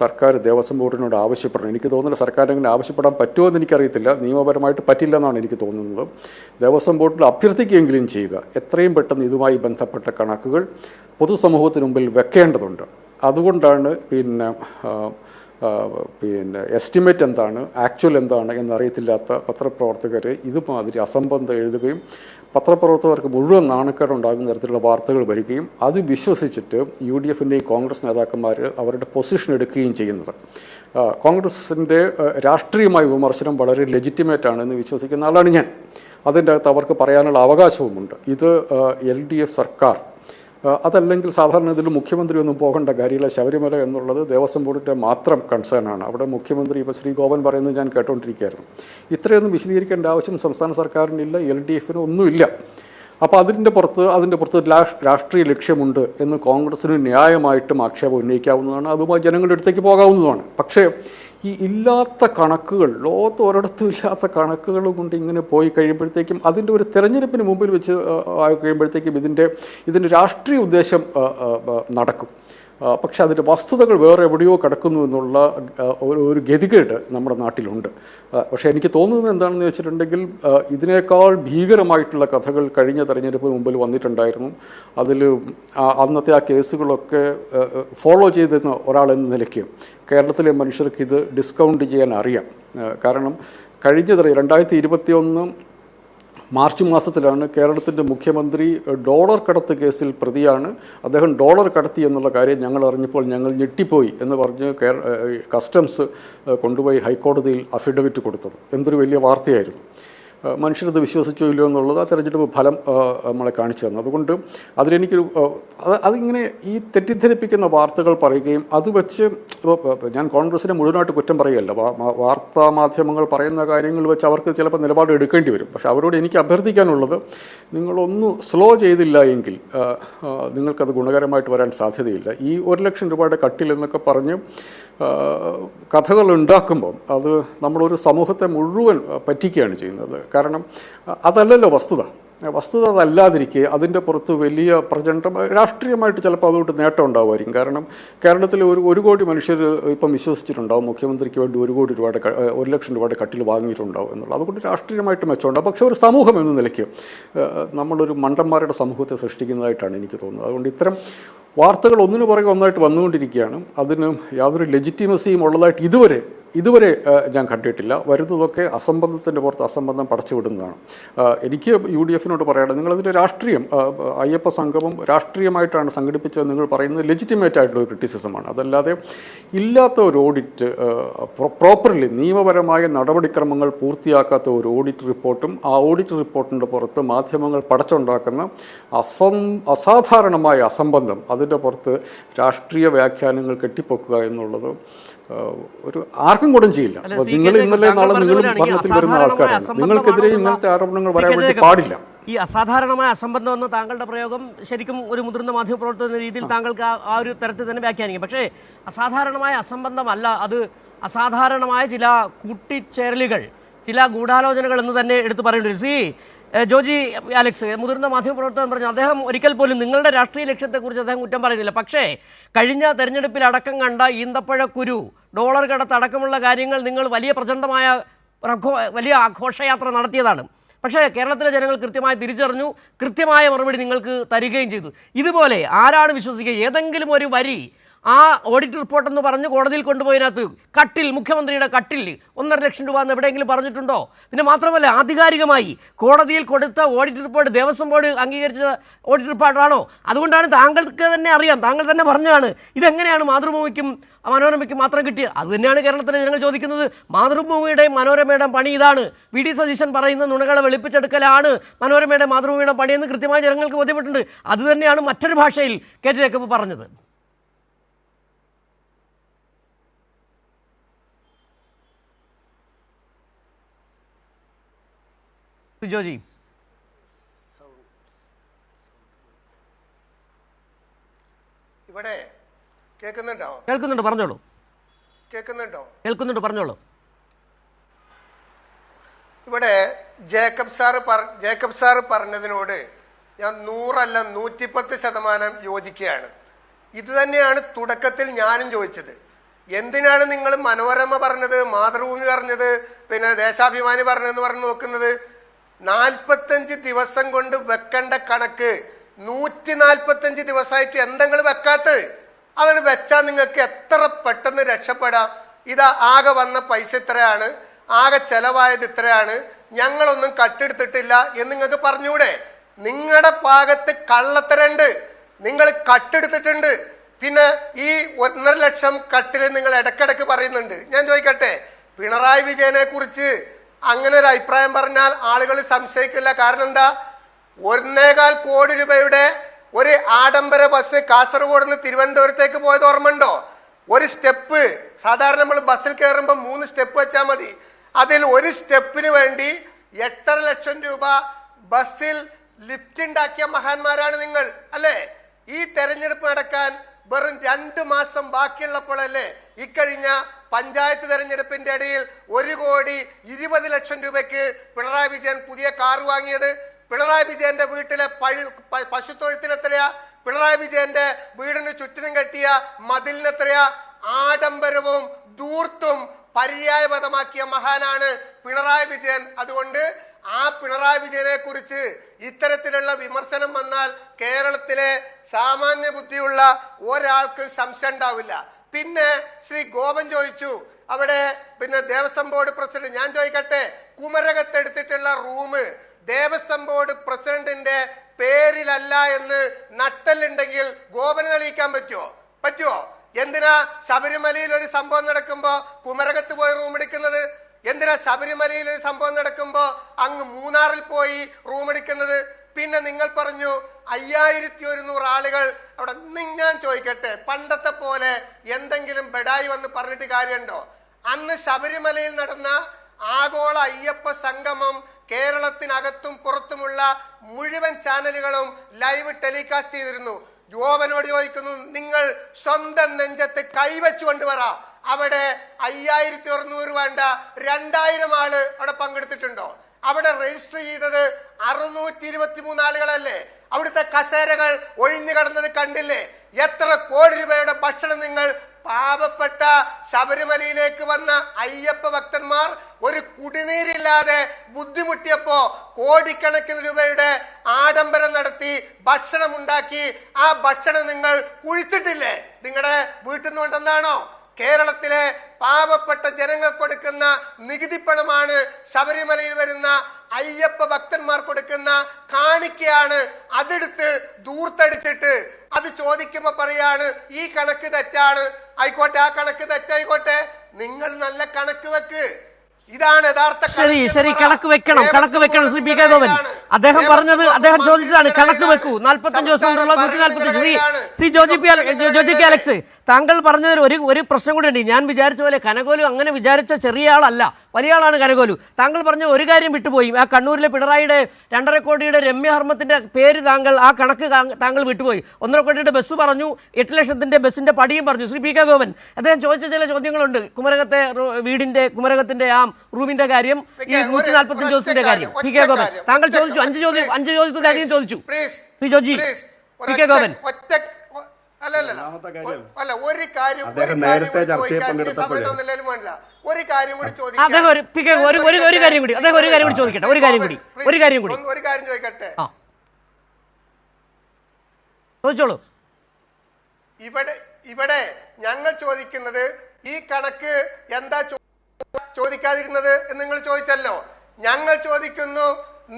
സർക്കാർ ദേവസ്വം ബോർഡിനോട് ആവശ്യപ്പെടണം. എനിക്ക് തോന്നുന്നില്ല സർക്കാർ അങ്ങനെ ആവശ്യപ്പെടാൻ പറ്റുമോ എന്ന് എനിക്കറിയത്തില്ല. നിയമപരമായിട്ട് പറ്റില്ല എന്നാണ് എനിക്ക് തോന്നുന്നത്. ദേവസ്വം ബോർഡിൽ അഭ്യർത്ഥിക്കുകയെങ്കിലും ചെയ്യുക. എത്രയും പെട്ടെന്ന് ഇതുമായി ബന്ധപ്പെട്ട കണക്കുകൾ പൊതുസമൂഹത്തിന് മുമ്പിൽ വെക്കേണ്ടതുണ്ട്. അതുകൊണ്ടാണ് പിന്നെ എസ്റ്റിമേറ്റ് എന്താണ്, ആക്ച്വൽ എന്താണ് എന്നറിയത്തില്ലാത്ത പത്രപ്രവർത്തകർ ഇതുമാതിരി അസംബന്ധം എഴുതുകയും പത്രപ്രവർത്തകർക്ക് മുഴുവൻ നാണക്കേടുണ്ടാകുന്ന തരത്തിലുള്ള വാർത്തകൾ വരികയും അത് വിശ്വസിച്ചിട്ട് UDFിൻ്റെയും കോൺഗ്രസ് നേതാക്കന്മാർ അവരുടെ പൊസിഷൻ എടുക്കുകയും ചെയ്യുന്നത്. കോൺഗ്രസിൻ്റെ രാഷ്ട്രീയമായ വിമർശനം വളരെ ലെജിറ്റിമേറ്റാണെന്ന് വിശ്വസിക്കുന്ന ആളാണ് ഞാൻ. അതിൻ്റെ അകത്ത് അവർക്ക് പറയാനുള്ള അവകാശവുമുണ്ട്. ഇത് LDF സർക്കാർ അതല്ലെങ്കിൽ സാധാരണ ഇതിൽ മുഖ്യമന്ത്രി ഒന്നും പോകേണ്ട കാര്യമില്ല. ശബരിമല എന്നുള്ളത് ദേവസ്വം ബോർഡിൻ്റെ മാത്രം കൺസേണാണ്. അവിടെ മുഖ്യമന്ത്രി ഇപ്പോൾ ശ്രീ ഗോപൻ പറയുന്നത് ഞാൻ കേട്ടുകൊണ്ടിരിക്കുകയായിരുന്നു. ഇത്രയൊന്നും വിശദീകരിക്കേണ്ട ആവശ്യം സംസ്ഥാന സർക്കാരിനില്ല, LDFിന് ഒന്നുമില്ല. അപ്പോൾ അതിൻ്റെ പുറത്ത് രാഷ്ട്രീയ ലക്ഷ്യമുണ്ട് എന്ന് കോൺഗ്രസ്സിന് ന്യായമായിട്ടും ആക്ഷേപം ഉന്നയിക്കാവുന്നതാണ്. അതുമായി ജനങ്ങളുടെ അടുത്തേക്ക് പോകാവുന്നതാണ്. പക്ഷേ ഈ ഇല്ലാത്ത കണക്കുകൾ, ലോകത്ത് ഒരിടത്തും ഇല്ലാത്ത കണക്കുകൾ കൊണ്ട് ഇങ്ങനെ പോയി കഴിയുമ്പോഴത്തേക്കും അതിൻ്റെ ഒരു തെരഞ്ഞെടുപ്പിന് മുമ്പിൽ വെച്ച് കഴിയുമ്പോഴത്തേക്കും ഇതിൻ്റെ രാഷ്ട്രീയ ഉദ്ദേശം നടക്കും. പക്ഷേ അതിൻ്റെ വസ്തുതകൾ വേറെ എവിടെയോ കിടക്കുന്നു എന്നുള്ള ഒരു ഗതികേട് നമ്മുടെ നാട്ടിലുണ്ട്. പക്ഷേ എനിക്ക് തോന്നുന്നത് എന്താണെന്ന് വെച്ചിട്ടുണ്ടെങ്കിൽ ഇതിനേക്കാൾ ഭീകരമായിട്ടുള്ള കഥകൾ കഴിഞ്ഞ തെരഞ്ഞെടുപ്പിന് മുമ്പിൽ വന്നിട്ടുണ്ടായിരുന്നു. അതിൽ അന്നത്തെ ആ കേസുകളൊക്കെ ഫോളോ ചെയ്തിരുന്ന ഒരാളെന്ന നിലയ്ക്ക് കേരളത്തിലെ മനുഷ്യർക്ക് ഇത് ഡിസ്കൗണ്ട് ചെയ്യാൻ അറിയാം. കാരണം കഴിഞ്ഞ 2021 മാർച്ച് മാസത്തിലാണ് കേരളത്തിൻ്റെ മുഖ്യമന്ത്രി ഡോളർ കടത്ത് കേസിൽ പ്രതിയാണ്, അദ്ദേഹം ഡോളർ കടത്തി എന്നുള്ള കാര്യം ഞങ്ങൾ അറിഞ്ഞപ്പോൾ ഞങ്ങൾ ഞെട്ടിപ്പോയി എന്ന് പറഞ്ഞ് കസ്റ്റംസ് കൊണ്ടുപോയി ഹൈക്കോടതിയിൽ അഫിഡവിറ്റ് കൊടുത്തത്. എന്തൊരു വലിയ വാർത്തയായിരുന്നു. മനുഷ്യരത് വിശ്വസിച്ചോ ഇല്ലയോ എന്നുള്ളത് ആ തെരഞ്ഞെടുപ്പ് ഫലം നമ്മളെ കാണിച്ചു തന്നു. അതുകൊണ്ട് അതിലെനിക്കൊരു അതിങ്ങനെ ഈ തെറ്റിദ്ധരിപ്പിക്കുന്ന വാർത്തകൾ പറയുകയും അത് വെച്ച് ഞാൻ കോൺഗ്രസിനെ മുഴുവനായിട്ട് കുറ്റം പറയുകയല്ല, വാർത്താ മാധ്യമങ്ങൾ പറയുന്ന കാര്യങ്ങൾ വെച്ച് അവർക്ക് ചിലപ്പോൾ നിലപാട് എടുക്കേണ്ടി വരും. പക്ഷേ അവരോട് എനിക്ക് അഭ്യർത്ഥിക്കാനുള്ളത്, നിങ്ങളൊന്ന് സ്ലോ ചെയ്തില്ല എങ്കിൽ നിങ്ങൾക്കത് ഗുണകരമായിട്ട് വരാൻ സാധ്യതയില്ല. ഈ 1 ലക്ഷം രൂപയുടെ കട്ടിൽ എന്നൊക്കെ പറഞ്ഞ് കഥകൾ ഉണ്ടാക്കുമ്പം അത് നമ്മളൊരു സമൂഹത്തെ മുഴുവൻ പറ്റിക്കുകയാണ് ചെയ്യുന്നത്. കാരണം അതല്ലല്ലോ വസ്തുത. വസ്തുത അതല്ലാതിരിക്കെ അതിൻ്റെ പുറത്ത് വലിയ പ്രചണ്ഡം രാഷ്ട്രീയമായിട്ട് ചിലപ്പോൾ അതുകൊണ്ട് നേട്ടം ഉണ്ടാവുമായിരിക്കും. കാരണം കേരളത്തിൽ 1 കോടി മനുഷ്യർ ഇപ്പം വിശ്വസിച്ചിട്ടുണ്ടാവും മുഖ്യമന്ത്രിക്ക് വേണ്ടി 1 കോടി രൂപയുടെ 1 ലക്ഷം രൂപയുടെ കട്ടിൽ വാങ്ങിയിട്ടുണ്ടാവും എന്നുള്ളത്. അതുകൊണ്ട് രാഷ്ട്രീയമായിട്ട് മെച്ചമുണ്ടാവും. പക്ഷേ ഒരു സമൂഹം എന്ന നിലയ്ക്ക് നമ്മളൊരു മണ്ടന്മാരുടെ സമൂഹത്തെ സൃഷ്ടിക്കുന്നതായിട്ടാണ് എനിക്ക് തോന്നുന്നത്. അതുകൊണ്ട് ഇത്തരം വാർത്തകൾ ഒന്നിനു പുറകെ ഒന്നായിട്ട് വന്നുകൊണ്ടിരിക്കുകയാണ്. അതിന് യാതൊരു ലെജിറ്റിമസിയും ഉള്ളതായിട്ട് ഇതുവരെ ഞാൻ കണ്ടിട്ടില്ല. വരുന്നതൊക്കെ അസംബന്ധത്തിൻ്റെ പുറത്ത് അസംബന്ധം പടച്ചുവിടുന്നതാണ്. എനിക്ക് UDF-നോട് പറയണം, നിങ്ങളതിൻ്റെ രാഷ്ട്രീയം അയ്യപ്പ സംഗമം രാഷ്ട്രീയമായിട്ടാണ് സംഘടിപ്പിച്ചത് നിങ്ങൾ പറയുന്നത് ലെജിറ്റിമേറ്റ് ആയിട്ടുള്ള ഒരു ക്രിറ്റിസിസമാണ്. അതല്ലാതെ ഇല്ലാത്ത ഒരു ഓഡിറ്റ്, പ്രോപ്പർലി നിയമപരമായ നടപടിക്രമങ്ങൾ പൂർത്തിയാക്കാത്ത ഒരു ഓഡിറ്റ് റിപ്പോർട്ടും ആ ഓഡിറ്റ് റിപ്പോർട്ടിൻ്റെ പുറത്ത് മാധ്യമങ്ങൾ പടച്ചുണ്ടാക്കുന്ന അസാധാരണമായ അസംബന്ധം, അതിൻ്റെ പുറത്ത് രാഷ്ട്രീയ വ്യാഖ്യാനങ്ങൾ കെട്ടിപ്പൊക്കുക എന്നുള്ളത് ഒരു ആർക്കും ഗുണം ചെയ്യില്ല. നിങ്ങൾ ഇന്നലെ നാളെ നിങ്ങളും ഭരണത്തിൽ വരുന്ന ആൾക്കാരാണ്. നിങ്ങൾക്കെതിരെ ഇങ്ങനത്തെ ആരോപണങ്ങൾ വരാൻ വേണ്ടി പാടില്ല. ഈ അസാധാരണമായ അസംബന്ധം എന്ന താങ്കളുടെ പ്രയോഗം ശരിക്കും ഒരു മുതിർന്ന മാധ്യമപ്രവർത്തക എന്ന രീതിയിൽ താങ്കൾക്ക് ആ ഒരു തരത്തിൽ തന്നെ വ്യാഖ്യാനിക്കും. പക്ഷേ അസാധാരണമായ അസംബന്ധമല്ല, അത് അസാധാരണമായ ചില കൂട്ടിച്ചേരലുകൾ, ചില ഗൂഢാലോചനകൾ എന്ന് തന്നെ എടുത്തു പറയേണ്ടി വരും. ജോജി അലക്സ്, മുതിർന്ന മാധ്യമപ്രവർത്തകൻ പറഞ്ഞു, അദ്ദേഹം ഒരിക്കൽ പോലും നിങ്ങളുടെ രാഷ്ട്രീയ ലക്ഷ്യത്തെക്കുറിച്ച് അദ്ദേഹം കുറ്റം പറയുന്നില്ല. പക്ഷേ കഴിഞ്ഞ തെരഞ്ഞെടുപ്പിൽ അടക്കം കണ്ട ഈന്തപ്പഴക്കുരു, ഡോളർ കടത്ത് അടക്കമുള്ള കാര്യങ്ങൾ നിങ്ങൾ വലിയ പ്രചണ്ഡമായ വലിയ ആഘോഷയാത്ര നടത്തിയതാണ്. പക്ഷേ കേരളത്തിലെ ജനങ്ങൾ കൃത്യമായി തിരിച്ചറിഞ്ഞു, കൃത്യമായ മറുപടി നിങ്ങൾക്ക് തരികയും ചെയ്തു. ഇതുപോലെ ആരാണ് വിശ്വസിക്കുക? ഏതെങ്കിലും ഒരു വരി ആ ഓഡിറ്റ് റിപ്പോർട്ടെന്ന് പറഞ്ഞ് കോടതിയിൽ കൊണ്ടുപോയതിനകത്ത് കട്ടിൽ, മുഖ്യമന്ത്രിയുടെ കട്ടിൽ 1.5 ലക്ഷം രൂപ എന്ന് എവിടെയെങ്കിലും പറഞ്ഞിട്ടുണ്ടോ? പിന്നെ മാത്രമല്ല, ആധികാരികമായി കോടതിയിൽ കൊടുത്ത ഓഡിറ്റ് റിപ്പോർട്ട് ദേവസ്വം ബോർഡ് അംഗീകരിച്ച ഓഡിറ്റ് റിപ്പോർട്ടാണോ? അതുകൊണ്ടാണ് താങ്കൾക്ക് തന്നെ അറിയാം, താങ്കൾ തന്നെ പറഞ്ഞതാണ് ഇതെങ്ങനെയാണ് മാതൃഭൂമിക്കും മനോരമയ്ക്കും മാത്രം കിട്ടിയത്. അത് തന്നെയാണ് കേരളത്തിലെ ജനങ്ങൾ ചോദിക്കുന്നത്. മാതൃഭൂമിയുടെയും മനോരമയുടെയും പണി ഇതാണ്. VD സതീശൻ പറയുന്ന നുണകളെ വെളുപ്പിച്ചെടുക്കലാണ് മനോരമയുടെ മാതൃഭൂമിയുടെ പണിയെന്ന് കൃത്യമായി ജനങ്ങൾക്ക് ബോധ്യപ്പെട്ടിട്ടുണ്ട്. അതുതന്നെയാണ് മറ്റൊരു ഭാഷയിൽ KJ ജേക്കബ് പറഞ്ഞത്. ജോജി, ഇവിടെ കേൾക്കുന്നുണ്ടോ? കേൾക്കുന്നുണ്ട്, പറഞ്ഞോളൂ. കേൾക്കുന്നുണ്ടോ? പറഞ്ഞോളൂ. ഇവിടെ ജേക്കബ് സാറ് പറഞ്ഞതിനോട് ഞാൻ 100 അല്ല 110% യോജിക്കുകയാണ്. ഇത് തന്നെയാണ് തുടക്കത്തിൽ ഞാനും ചോദിച്ചത്. എന്തിനാണ് നിങ്ങൾ മനോരമ പറഞ്ഞത്, മാതൃഭൂമി പറഞ്ഞത്, പിന്നെ ദേശാഭിമാനി പറഞ്ഞതെന്ന് പറഞ്ഞ് നോക്കുന്നത്? 45 ദിവസം കൊണ്ട് വെക്കേണ്ട കണക്ക് 145 ദിവസമായിട്ട് എന്തെങ്കിലും വെക്കാത്തത്? അതാണ് വെച്ചാൽ നിങ്ങൾക്ക് എത്ര പെട്ടെന്ന് രക്ഷപ്പെടാം. ഇതാ ആകെ വന്ന പൈസ ഇത്രയാണ്, ആകെ ചെലവായത് ഇത്രയാണ്, ഞങ്ങളൊന്നും കട്ടെടുത്തിട്ടില്ല എന്ന് നിങ്ങൾക്ക് പറഞ്ഞൂടെ? നിങ്ങളുടെ ഭാഗത്ത് കള്ളത്തരണ്ട്, നിങ്ങൾ കട്ടെടുത്തിട്ടുണ്ട്. പിന്നെ ഈ 1.5 ലക്ഷം കട്ടിൽ നിങ്ങൾ ഇടക്കിടക്ക് പറയുന്നുണ്ട്. ഞാൻ ചോദിക്കട്ടെ, പിണറായി വിജയനെ കുറിച്ച് അങ്ങനെ ഒരു അഭിപ്രായം പറഞ്ഞാൽ ആളുകൾ സംശയിക്കില്ല. കാരണം എന്താ? 1.25 കോടി രൂപയുടെ ഒരു ആഡംബര ബസ് കാസർഗോഡ് നിന്ന് തിരുവനന്തപുരത്തേക്ക് പോയത് ഓർമ്മയുണ്ടോ? ഒരു സ്റ്റെപ്പ്, സാധാരണ നമ്മൾ ബസ്സിൽ കയറുമ്പോൾ 3 സ്റ്റെപ്പ് വെച്ചാൽ മതി. അതിൽ ഒരു സ്റ്റെപ്പിന് വേണ്ടി 8.5 ലക്ഷം രൂപ ബസ്സിൽ ലിഫ്റ്റ് ഉണ്ടാക്കിയ മഹാന്മാരാണ് നിങ്ങൾ, അല്ലേ? ഈ തെരഞ്ഞെടുപ്പ് നടക്കാൻ വെറും 2 മാസം ബാക്കിയുള്ളപ്പോഴല്ലേ ഇക്കഴിഞ്ഞ പഞ്ചായത്ത് തെരഞ്ഞെടുപ്പിന്റെ ഇടയിൽ 1,20,00,000 രൂപയ്ക്ക് പിണറായി വിജയൻ പുതിയ കാർ വാങ്ങിയത്? പിണറായി വിജയന്റെ വീട്ടിലെ പശുത്തൊഴുത്തിന് എത്രയാ? പിണറായി വിജയന്റെ വീടിന് ചുറ്റിനും കെട്ടിയ മതിലിനെത്രയാ ആഡംബരവും ധൂർത്തും പര്യായപദമാക്കിയ മഹാനാണ് പിണറായി വിജയൻ. അതുകൊണ്ട് ആ പിണറായി വിജയനെ കുറിച്ച് ഇത്തരത്തിലുള്ള വിമർശനം വന്നാൽ കേരളത്തിലെ സാമാന്യ ബുദ്ധിയുള്ള ഒരാൾക്ക് സംശയം ഉണ്ടാവില്ല. പിന്നെ ശ്രീ ഗോപൻ ചോദിച്ചു അവിടെ പിന്നെ ദേവസ്വം ബോർഡ് പ്രസിഡന്റ്, ഞാൻ ചോദിക്കട്ടെ, കുമരകത്ത് എടുത്തിട്ടുള്ള റൂം ദേവസ്വം ബോർഡ് പ്രസിഡന്റിന്റെ പേരിലല്ല എന്ന് നട്ടലുണ്ടെങ്കിൽ ഗോപന് തെളിയിക്കാൻ പറ്റുമോ? എന്തിനാ ശബരിമലയിൽ ഒരു സംഭവം നടക്കുമ്പോ കുമരകത്ത് പോയി റൂം എടുക്കുന്നത്? എന്തിനാ ശബരിമലയിൽ ഒരു സംഭവം നടക്കുമ്പോ അങ്ങ് മൂന്നാറിൽ പോയി റൂം എടുക്കുന്നത്? പിന്നെ നിങ്ങൾ പറഞ്ഞു 5100 ആളുകൾ അവിടെ. ഞാൻ ചോദിക്കട്ടെ, പണ്ടത്തെ പോലെ എന്തെങ്കിലും ബെഡായി വന്ന് പറഞ്ഞിട്ട് കാര്യമുണ്ടോ? അന്ന് ശബരിമലയിൽ നടന്ന ആഗോള അയ്യപ്പ സംഗമം കേരളത്തിനകത്തും പുറത്തുമുള്ള മുഴുവൻ ചാനലുകളും ലൈവ് ടെലികാസ്റ്റ് ചെയ്തിരുന്നു. ജോവനോട് ചോദിക്കുന്നു, നിങ്ങൾ സ്വന്തം നെഞ്ചത്ത് കൈവച്ചുകൊണ്ട് പറ, അവിടെ 5100 വേണ്ട 2000 ആള് അവിടെ പങ്കെടുത്തിട്ടുണ്ടോ? അവിടെ രജിസ്റ്റർ ചെയ്തത് 623 ആളുകളല്ലേ? അവിടുത്തെ കസേരകൾ ഒഴിഞ്ഞു കടന്നത് കണ്ടില്ലേ? എത്ര കോടി രൂപയുടെ ഭക്ഷണം നിങ്ങൾ പാവപ്പെട്ട ശബരിമലയിലേക്ക് വന്ന അയ്യപ്പ ഭക്തന്മാർ ഒരു കുടിനീരില്ലാതെ ബുദ്ധിമുട്ടിയപ്പോ കോടിക്കണക്കിന് രൂപയുടെ ആഡംബരം നടത്തി ഭക്ഷണം ഉണ്ടാക്കി. ആ ഭക്ഷണം നിങ്ങൾ കുഴിച്ചിട്ടില്ലേ? നിങ്ങളുടെ വീട്ടിൽ നിന്ന് കൊണ്ടെന്നാണോ? കേരളത്തിലെ പാവപ്പെട്ട ജനങ്ങൾ കൊടുക്കുന്ന നികുതിപ്പണമാണ് ശബരിമലയിൽ വരുന്ന അയ്യപ്പ ഭക്തന്മാർ കൊടുക്കുന്ന കാണിക്കയാണ്. അതെടുത്ത് ദൂർത്തടിച്ചിട്ട് അത് ചോദിക്കുമ്പോ പറയാണ് ഈ കണക്ക് തെറ്റാണ്. ആയിക്കോട്ടെ, ആ കണക്ക് തെറ്റായിക്കോട്ടെ, നിങ്ങൾ നല്ല കണക്ക് വെക്ക്. ഇതാണ് യഥാർത്ഥ. ശരി, കണക്ക് വെക്കണം ശ്രീ പി കെ ഗോപൻ. അദ്ദേഹം പറഞ്ഞത്, അദ്ദേഹം ചോദിച്ചതാണ് കണക്ക് വെക്കൂ. 45 ദിവസം കൊണ്ടുള്ള 145. ശ്രീ ജോജി കെ അലക്സ്, താങ്കൾ പറഞ്ഞതിൽ ഒരു പ്രശ്നം കൂടി ഉണ്ട്. ഞാൻ വിചാരിച്ച പോലെ കനകോലു അങ്ങനെ വിചാരിച്ച ചെറിയ ആളല്ല, വലിയ ആളാണ് കനകോലു. താങ്കൾ പറഞ്ഞ ഒരു കാര്യം വിട്ടുപോയി. ആ കണ്ണൂരിലെ പിണറായിയുടെ 2.5 കോടിയുടെ രമ്യഹർമ്മത്തിന്റെ പേര് ആ കണക്ക് താങ്കൾ വിട്ടുപോയി. 1.5 കോടിയുടെ ബസ് പറഞ്ഞു, 8 ലക്ഷത്തിന്റെ ബസ്സിന്റെ പടിയും പറഞ്ഞു. ശ്രീ പി കെ ഗോപൻ, അദ്ദേഹം ചോദിച്ച ചില ചോദ്യങ്ങളുണ്ട്. കുമരകത്തിന്റെ ആ റൂമിന്റെ കാര്യം, ഈ 145 ദിവസത്തിന്റെ കാര്യം. പി കെ ഗോപൻ, താങ്കൾ ചോദിച്ചു 5 ചോദ്യത്തിന്റെ കാര്യം ചോദിച്ചു. ശ്രീ ജോജി പി കെ ഗോപൻ, ഒരു കാര്യം ചോദിക്കട്ടെ. ചോദിച്ചോളൂ. ഇവിടെ ഞങ്ങൾ ചോദിക്കുന്നത് ഈ കണക്ക് എന്താ ചോദിക്കാതിരുന്നത് എന്ന് നിങ്ങൾ ചോദിച്ചല്ലോ. ഞങ്ങൾ ചോദിക്കുന്നു,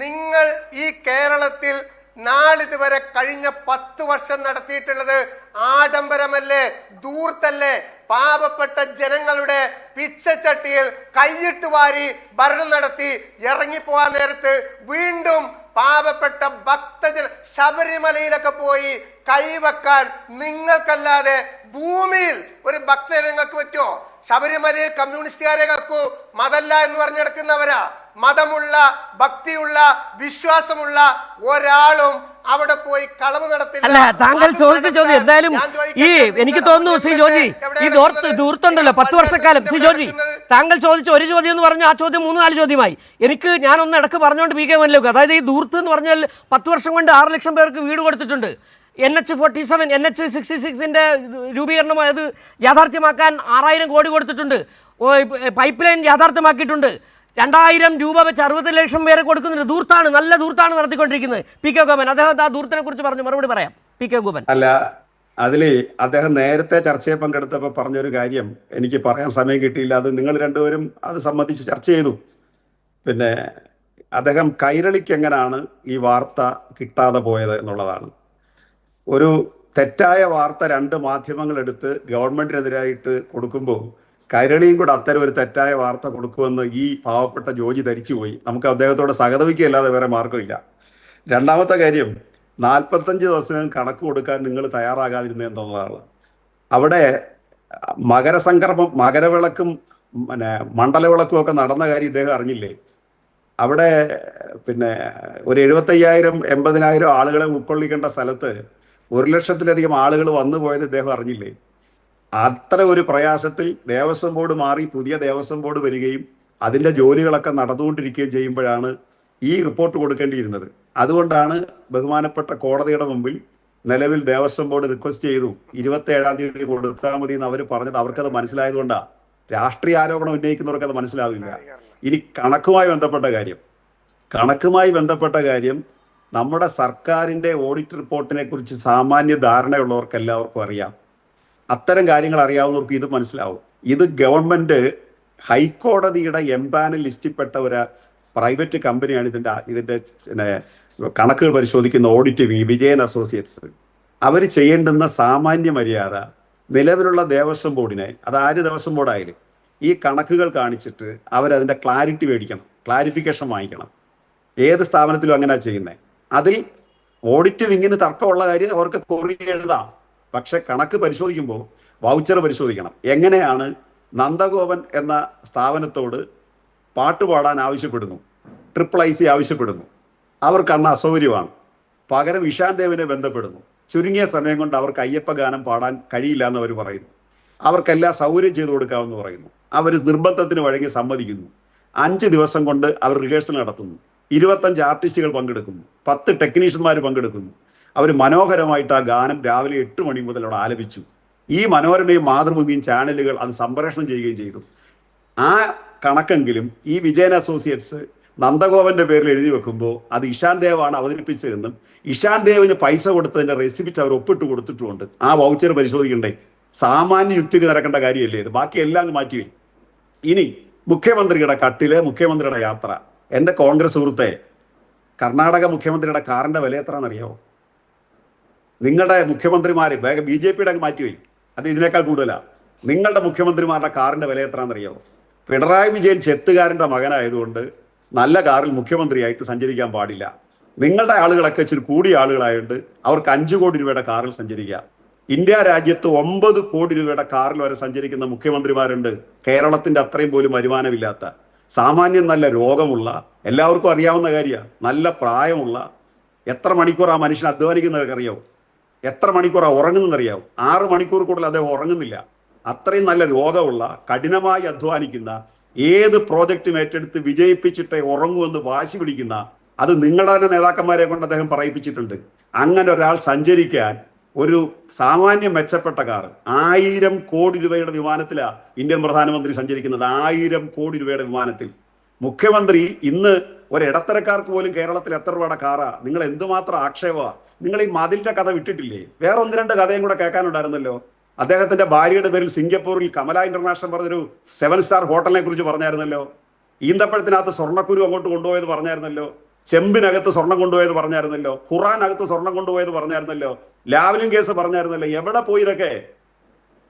നിങ്ങൾ ഈ കേരളത്തിൽ നാളിതുവരെ കഴിഞ്ഞ 10 വർഷം നടത്തിയിട്ടുള്ളത് ആഡംബരമല്ലേ, ധൂർത്തല്ലേ? പാവപ്പെട്ട ജനങ്ങളുടെ പിച്ചച്ചട്ടിയിൽ കൈയിട്ട് വാരി ഭരണം നടത്തി ഇറങ്ങിപ്പോവാൻ നേരത്ത് വീണ്ടും പാവപ്പെട്ട ഭക്തജന ശബരിമലയിലൊക്കെ പോയി കൈവെക്കാൻ നിങ്ങൾക്കല്ലാതെ ഭൂമിയിൽ ഒരു ഭക്തജനങ്ങൾക്ക് പറ്റുമോ? ശബരിമലയിൽ കമ്മ്യൂണിസ്റ്റുകാരെ കക്കൂ, മതല്ല എന്ന് പറഞ്ഞെടുക്കുന്നവരാ. മതമുള്ള, ഭക്തിയുള്ള, വിശ്വാസമുള്ള ഒരാളും അവിടെ പോയി കളവ് നടത്തില്ല. അല്ല, താങ്കൾ ചോദിച്ച ചോദ്യം എന്തായാലും ഈ എനിക്ക് തോന്നുന്നു ശ്രീ ജോജി, ഈ ദൂർത്തുണ്ടല്ലോ 10 വർഷക്കാലം. ശ്രീ ജോജി, താങ്കൾ ചോദിച്ച ഒരു ചോദ്യം എന്ന് പറഞ്ഞാൽ ആ ചോദ്യം 3-4 ചോദ്യമായി. ഞാനൊന്ന് ഇടക്ക് പറഞ്ഞുകൊണ്ട് പി കെ ഗോപനിലേക്ക്, അതായത് ഈ ദൂർത്ത് എന്ന് പറഞ്ഞാൽ 10 വർഷം കൊണ്ട് 6 ലക്ഷം പേർക്ക് വീട് കൊടുത്തിട്ടുണ്ട്. NH47 NH66 രൂപീകരണം അത് യാഥാർത്ഥ്യമാക്കാൻ 6000 കോടി കൊടുത്തിട്ടുണ്ട്. Pipe line യാഥാർത്ഥ്യമാക്കിയിട്ടുണ്ട്. 2000 രൂപ വെച്ച് 60 ലക്ഷം പേരെ കൊടുക്കുന്നുണ്ട്. ധൂർത്താണ്, നല്ല ധൂർത്താണ് നടത്തിക്കൊണ്ടിരിക്കുന്നത്. പി കെ ഗോപൻ, അദ്ദേഹം ആ ധൂർത്തിനെ കുറിച്ച് പറഞ്ഞു മറുപടി പറയാം. P K Gopan. അല്ല, അതില് അദ്ദേഹം നേരത്തെ ചർച്ചയിൽ പങ്കെടുത്തപ്പോൾ പറഞ്ഞൊരു കാര്യം എനിക്ക് പറയാൻ സമയം കിട്ടിയില്ല. അത് നിങ്ങൾ രണ്ടുപേരും അത് സംബന്ധിച്ച് ചർച്ച ചെയ്തു. പിന്നെ അദ്ദേഹം കൈരളിക്ക് എങ്ങനെയാണ് ഈ വാർത്ത കിട്ടാതെ പോയത് എന്നുള്ളതാണ്. ഒരു തെറ്റായ വാർത്ത 2 മാധ്യമങ്ങൾ എടുത്ത് ഗവൺമെന്റിനെതിരായിട്ട് കൊടുക്കുമ്പോൾ കൈരളിയും കൂടെ അത്തരം ഒരു തെറ്റായ വാർത്ത കൊടുക്കുമെന്ന് ഈ പാവപ്പെട്ട ജോജി ധരിച്ചുപോയി. നമുക്ക് അദ്ദേഹത്തോട് സഹതപിക്കുകയല്ലാതെ വേറെ മാർഗമില്ല. രണ്ടാമത്തെ കാര്യം, 45 ദിവസം കണക്ക് കൊടുക്കാൻ നിങ്ങൾ തയ്യാറാകാതിരുന്നത് എന്നുള്ളതാണ്. അവിടെ മകരസംക്രമം, മകരവിളക്കും പിന്നെ മണ്ഡലവിളക്കും ഒക്കെ നടന്ന കാര്യം ഇദ്ദേഹം അറിഞ്ഞില്ലേ? അവിടെ പിന്നെ ഒരു 75,000-80,000 ആളുകളെ ഉൾക്കൊള്ളിക്കേണ്ട സ്ഥലത്ത് 1 ലക്ഷത്തിലധികം ആളുകൾ വന്നു പോയത് ഇദ്ദേഹം അറിഞ്ഞില്ലേ? അത്ര ഒരു പ്രയാസത്തിൽ ദേവസ്വം ബോർഡ് മാറി പുതിയ ദേവസ്വം ബോർഡ് വരികയും അതിൻ്റെ ജോലികളൊക്കെ നടന്നുകൊണ്ടിരിക്കുകയും ചെയ്യുമ്പോഴാണ് ഈ റിപ്പോർട്ട് കൊടുക്കേണ്ടിയിരുന്നത്. അതുകൊണ്ടാണ് ബഹുമാനപ്പെട്ട കോടതിയുടെ മുമ്പിൽ നിലവിൽ ദേവസ്വം ബോർഡ് റിക്വസ്റ്റ് ചെയ്തു 27-ാം തീയതി കൊടുത്താൽ മതി എന്ന് അവർ പറഞ്ഞത് അവർക്കത് മനസ്സിലായതുകൊണ്ടാണ്. രാഷ്ട്രീയ ആരോപണം ഉന്നയിക്കുന്നവർക്ക് അത് മനസ്സിലാവില്ല. ഇനി കണക്കുമായി ബന്ധപ്പെട്ട കാര്യം നമ്മുടെ സർക്കാരിന്റെ ഓഡിറ്റ് റിപ്പോർട്ടിനെ കുറിച്ച് സാമാന്യ ധാരണയുള്ളവർക്ക് എല്ലാവർക്കും അറിയാം. അത്തരം കാര്യങ്ങൾ അറിയാവുന്നവർക്ക് ഇത് മനസ്സിലാവും. ഇത് ഗവൺമെന്റ് ഹൈക്കോടതിയുടെ എംപാനൽ ലിസ്റ്റിൽപ്പെട്ട ഒരു പ്രൈവറ്റ് കമ്പനിയാണ് ഇതിന്റെ കണക്കുകൾ പരിശോധിക്കുന്ന ഓഡിറ്റ് വിജയൻ അസോസിയേറ്റ്സ്. അവർ ചെയ്യേണ്ടുന്ന സാമാന്യ മര്യാദ നിലവിലുള്ള ദേവസ്വം ബോർഡിനെ, അത് ആര് ദേവസ്വം ബോർഡായാലും, ഈ കണക്കുകൾ കാണിച്ചിട്ട് അവരതിൻ്റെ ക്ലാരിഫിക്കേഷൻ വാങ്ങിക്കണം. ഏത് സ്ഥാപനത്തിലും അങ്ങനെ ചെയ്യുന്നത്. അതിൽ ഓഡിറ്റ് വിങ്ങിന് തർക്കമുള്ള കാര്യം അവർക്ക് കുറി എഴുതാം. പക്ഷെ കണക്ക് പരിശോധിക്കുമ്പോൾ വൗച്ചർ പരിശോധിക്കണം. എങ്ങനെയാണ് നന്ദഗോപൻ എന്ന സ്ഥാപനത്തോട് പാട്ടുപാടാൻ ആവശ്യപ്പെടുന്നു, IIIC ആവശ്യപ്പെടുന്നു, അവർക്ക് അന്ന് അസൗകര്യമാണ്, പകരം ഇഷാൻ ദേവിനെ ബന്ധപ്പെടുന്നു, ചുരുങ്ങിയ സമയം കൊണ്ട് അവർക്ക് അയ്യപ്പ ഗാനം പാടാൻ കഴിയില്ല എന്ന് അവർ പറയുന്നു, അവർക്കെല്ലാം സൗകര്യം ചെയ്തു കൊടുക്കാമെന്ന് പറയുന്നു. അവർ നിർബന്ധത്തിന് വഴങ്ങി സമ്മതിക്കുന്നു. 5 ദിവസം കൊണ്ട് അവർ റിഹേഴ്സൽ നടത്തുന്നു. 25 ആർട്ടിസ്റ്റുകൾ പങ്കെടുക്കുന്നു, 10 ടെക്നീഷ്യന്മാർ പങ്കെടുക്കുന്നു. അവർ മനോഹരമായിട്ട് ആ ഗാനം രാവിലെ 8 മണി മുതൽ അവിടെ ആലപിച്ചു. ഈ മനോരമയും മാതൃഭൂമിയും ചാനലുകൾ അത് സംപ്രേഷണം ചെയ്യുകയും ചെയ്തു. ആ കണക്കെങ്കിലും ഈ വിജയൻ അസോസിയേറ്റ്സ് നന്ദഗോപന്റെ പേരിൽ എഴുതി വെക്കുമ്പോൾ അത് ഇഷാൻ ദേവാണ് അവതരിപ്പിച്ചതെന്നും ഇഷാൻ ദേവിന് പൈസ കൊടുത്തതിന്റെ റെസിപ്റ്റ് അവർ ഒപ്പിട്ട് കൊടുത്തിട്ടുമുണ്ട്. ആ വൗച്ചർ പരിശോധിക്കണ്ടേ? സാമാന്യ യുക്തിക്ക് നിരക്കേണ്ട കാര്യമല്ലേ ഇത്? ബാക്കി എല്ലാം മാറ്റിവേ. ഇനി മുഖ്യമന്ത്രിയുടെ കട്ടില്, മുഖ്യമന്ത്രിയുടെ യാത്ര. എൻ്റെ കോൺഗ്രസ് സുഹൃത്തെ, കർണാടക മുഖ്യമന്ത്രിയുടെ കാറിന്റെ വില എത്രയാണെന്നറിയാമോ? നിങ്ങളുടെ മുഖ്യമന്ത്രിമാര് BJPയുടെ അങ്ങ് മാറ്റിവേ, അത് ഇതിനേക്കാൾ കൂടുതലാണ്. നിങ്ങളുടെ മുഖ്യമന്ത്രിമാരുടെ കാറിന്റെ വില എത്രയാണെന്നറിയാമോ? പിണറായി വിജയൻ ചെത്തുകാരൻ്റെ മകനായതുകൊണ്ട് നല്ല കാറിൽ മുഖ്യമന്ത്രിയായിട്ട് സഞ്ചരിക്കാൻ പാടില്ല. നിങ്ങളുടെ ആളുകളൊക്കെ ഇച്ചിരി കൂടിയ ആളുകളായതുകൊണ്ട് അവർക്ക് 5 കോടി രൂപയുടെ കാറിൽ സഞ്ചരിക്കാം. ഇന്ത്യ രാജ്യത്ത് 9 കോടി രൂപയുടെ കാറിൽ വരെ സഞ്ചരിക്കുന്ന മുഖ്യമന്ത്രിമാരുണ്ട്. കേരളത്തിന്റെ അത്രയും പോലും വരുമാനമില്ലാത്ത, സാമാന്യം നല്ല രോഗമുള്ള, എല്ലാവർക്കും അറിയാവുന്ന കാര്യമാണ്, നല്ല പ്രായമുള്ള, എത്ര മണിക്കൂർ ആ മനുഷ്യൻ അധ്വാനിക്കുന്നവർക്ക് അറിയാവും, എത്ര മണിക്കൂറാണ് ഉറങ്ങുന്നതെന്നറിയാവും. 6 മണിക്കൂർ കൂടുതൽ അദ്ദേഹം ഉറങ്ങുന്നില്ല. അത്രയും നല്ല രോഗമുള്ള, കഠിനമായി അധ്വാനിക്കുന്ന, ഏത് പ്രോജക്റ്റും ഏറ്റെടുത്ത് വിജയിപ്പിച്ചിട്ടേ ഉറങ്ങുമെന്ന് വാശി പിടിക്കുന്ന, അത് നിങ്ങളുടെ തന്നെ നേതാക്കന്മാരെ കൊണ്ട് അദ്ദേഹം പറയിപ്പിച്ചിട്ടുണ്ട്. അങ്ങനെ ഒരാൾ സഞ്ചരിക്കാൻ ഒരു സാമാന്യം മെച്ചപ്പെട്ട കാർ 1000 കോടി രൂപയുടെ വിമാനത്തിലാണ് ഇന്ത്യൻ പ്രധാനമന്ത്രി സഞ്ചരിക്കുന്നത്. 1000 കോടി രൂപയുടെ വിമാനത്തിൽ മുഖ്യമന്ത്രി ഇന്ന് ഒരിടത്തരക്കാർക്ക് പോലും കേരളത്തിൽ എത്ര രൂപയുടെ കാറാ? നിങ്ങൾ എന്തുമാത്രം ആക്ഷേപമാണ്! നിങ്ങൾ ഈ മതിലിന്റെ കഥ വിട്ടിട്ടില്ലേ? വേറെ 1-2 കഥയും കൂടെ കേൾക്കാനുണ്ടായിരുന്നല്ലോ. അദ്ദേഹത്തിന്റെ ഭാര്യയുടെ പേരിൽ സിംഗപ്പൂരിൽ കമല ഇന്റർനാഷണൽ പറഞ്ഞൊരു 7 സ്റ്റാർ ഹോട്ടലിനെ കുറിച്ച് പറഞ്ഞായിരുന്നല്ലോ. ഈന്തപ്പഴത്തിനകത്ത് സ്വർണ്ണക്കുരു അങ്ങോട്ട് കൊണ്ടുപോയത് പറഞ്ഞായിരുന്നല്ലോ. ചെമ്പിനകത്ത് സ്വർണം കൊണ്ടുപോയത് പറഞ്ഞായിരുന്നല്ലോ. ഖുറാനകത്ത് സ്വർണം കൊണ്ടുപോയത് പറഞ്ഞായിരുന്നല്ലോ. Lavalin case പറഞ്ഞായിരുന്നല്ലോ. എവിടെ പോയി ഇതൊക്കെ?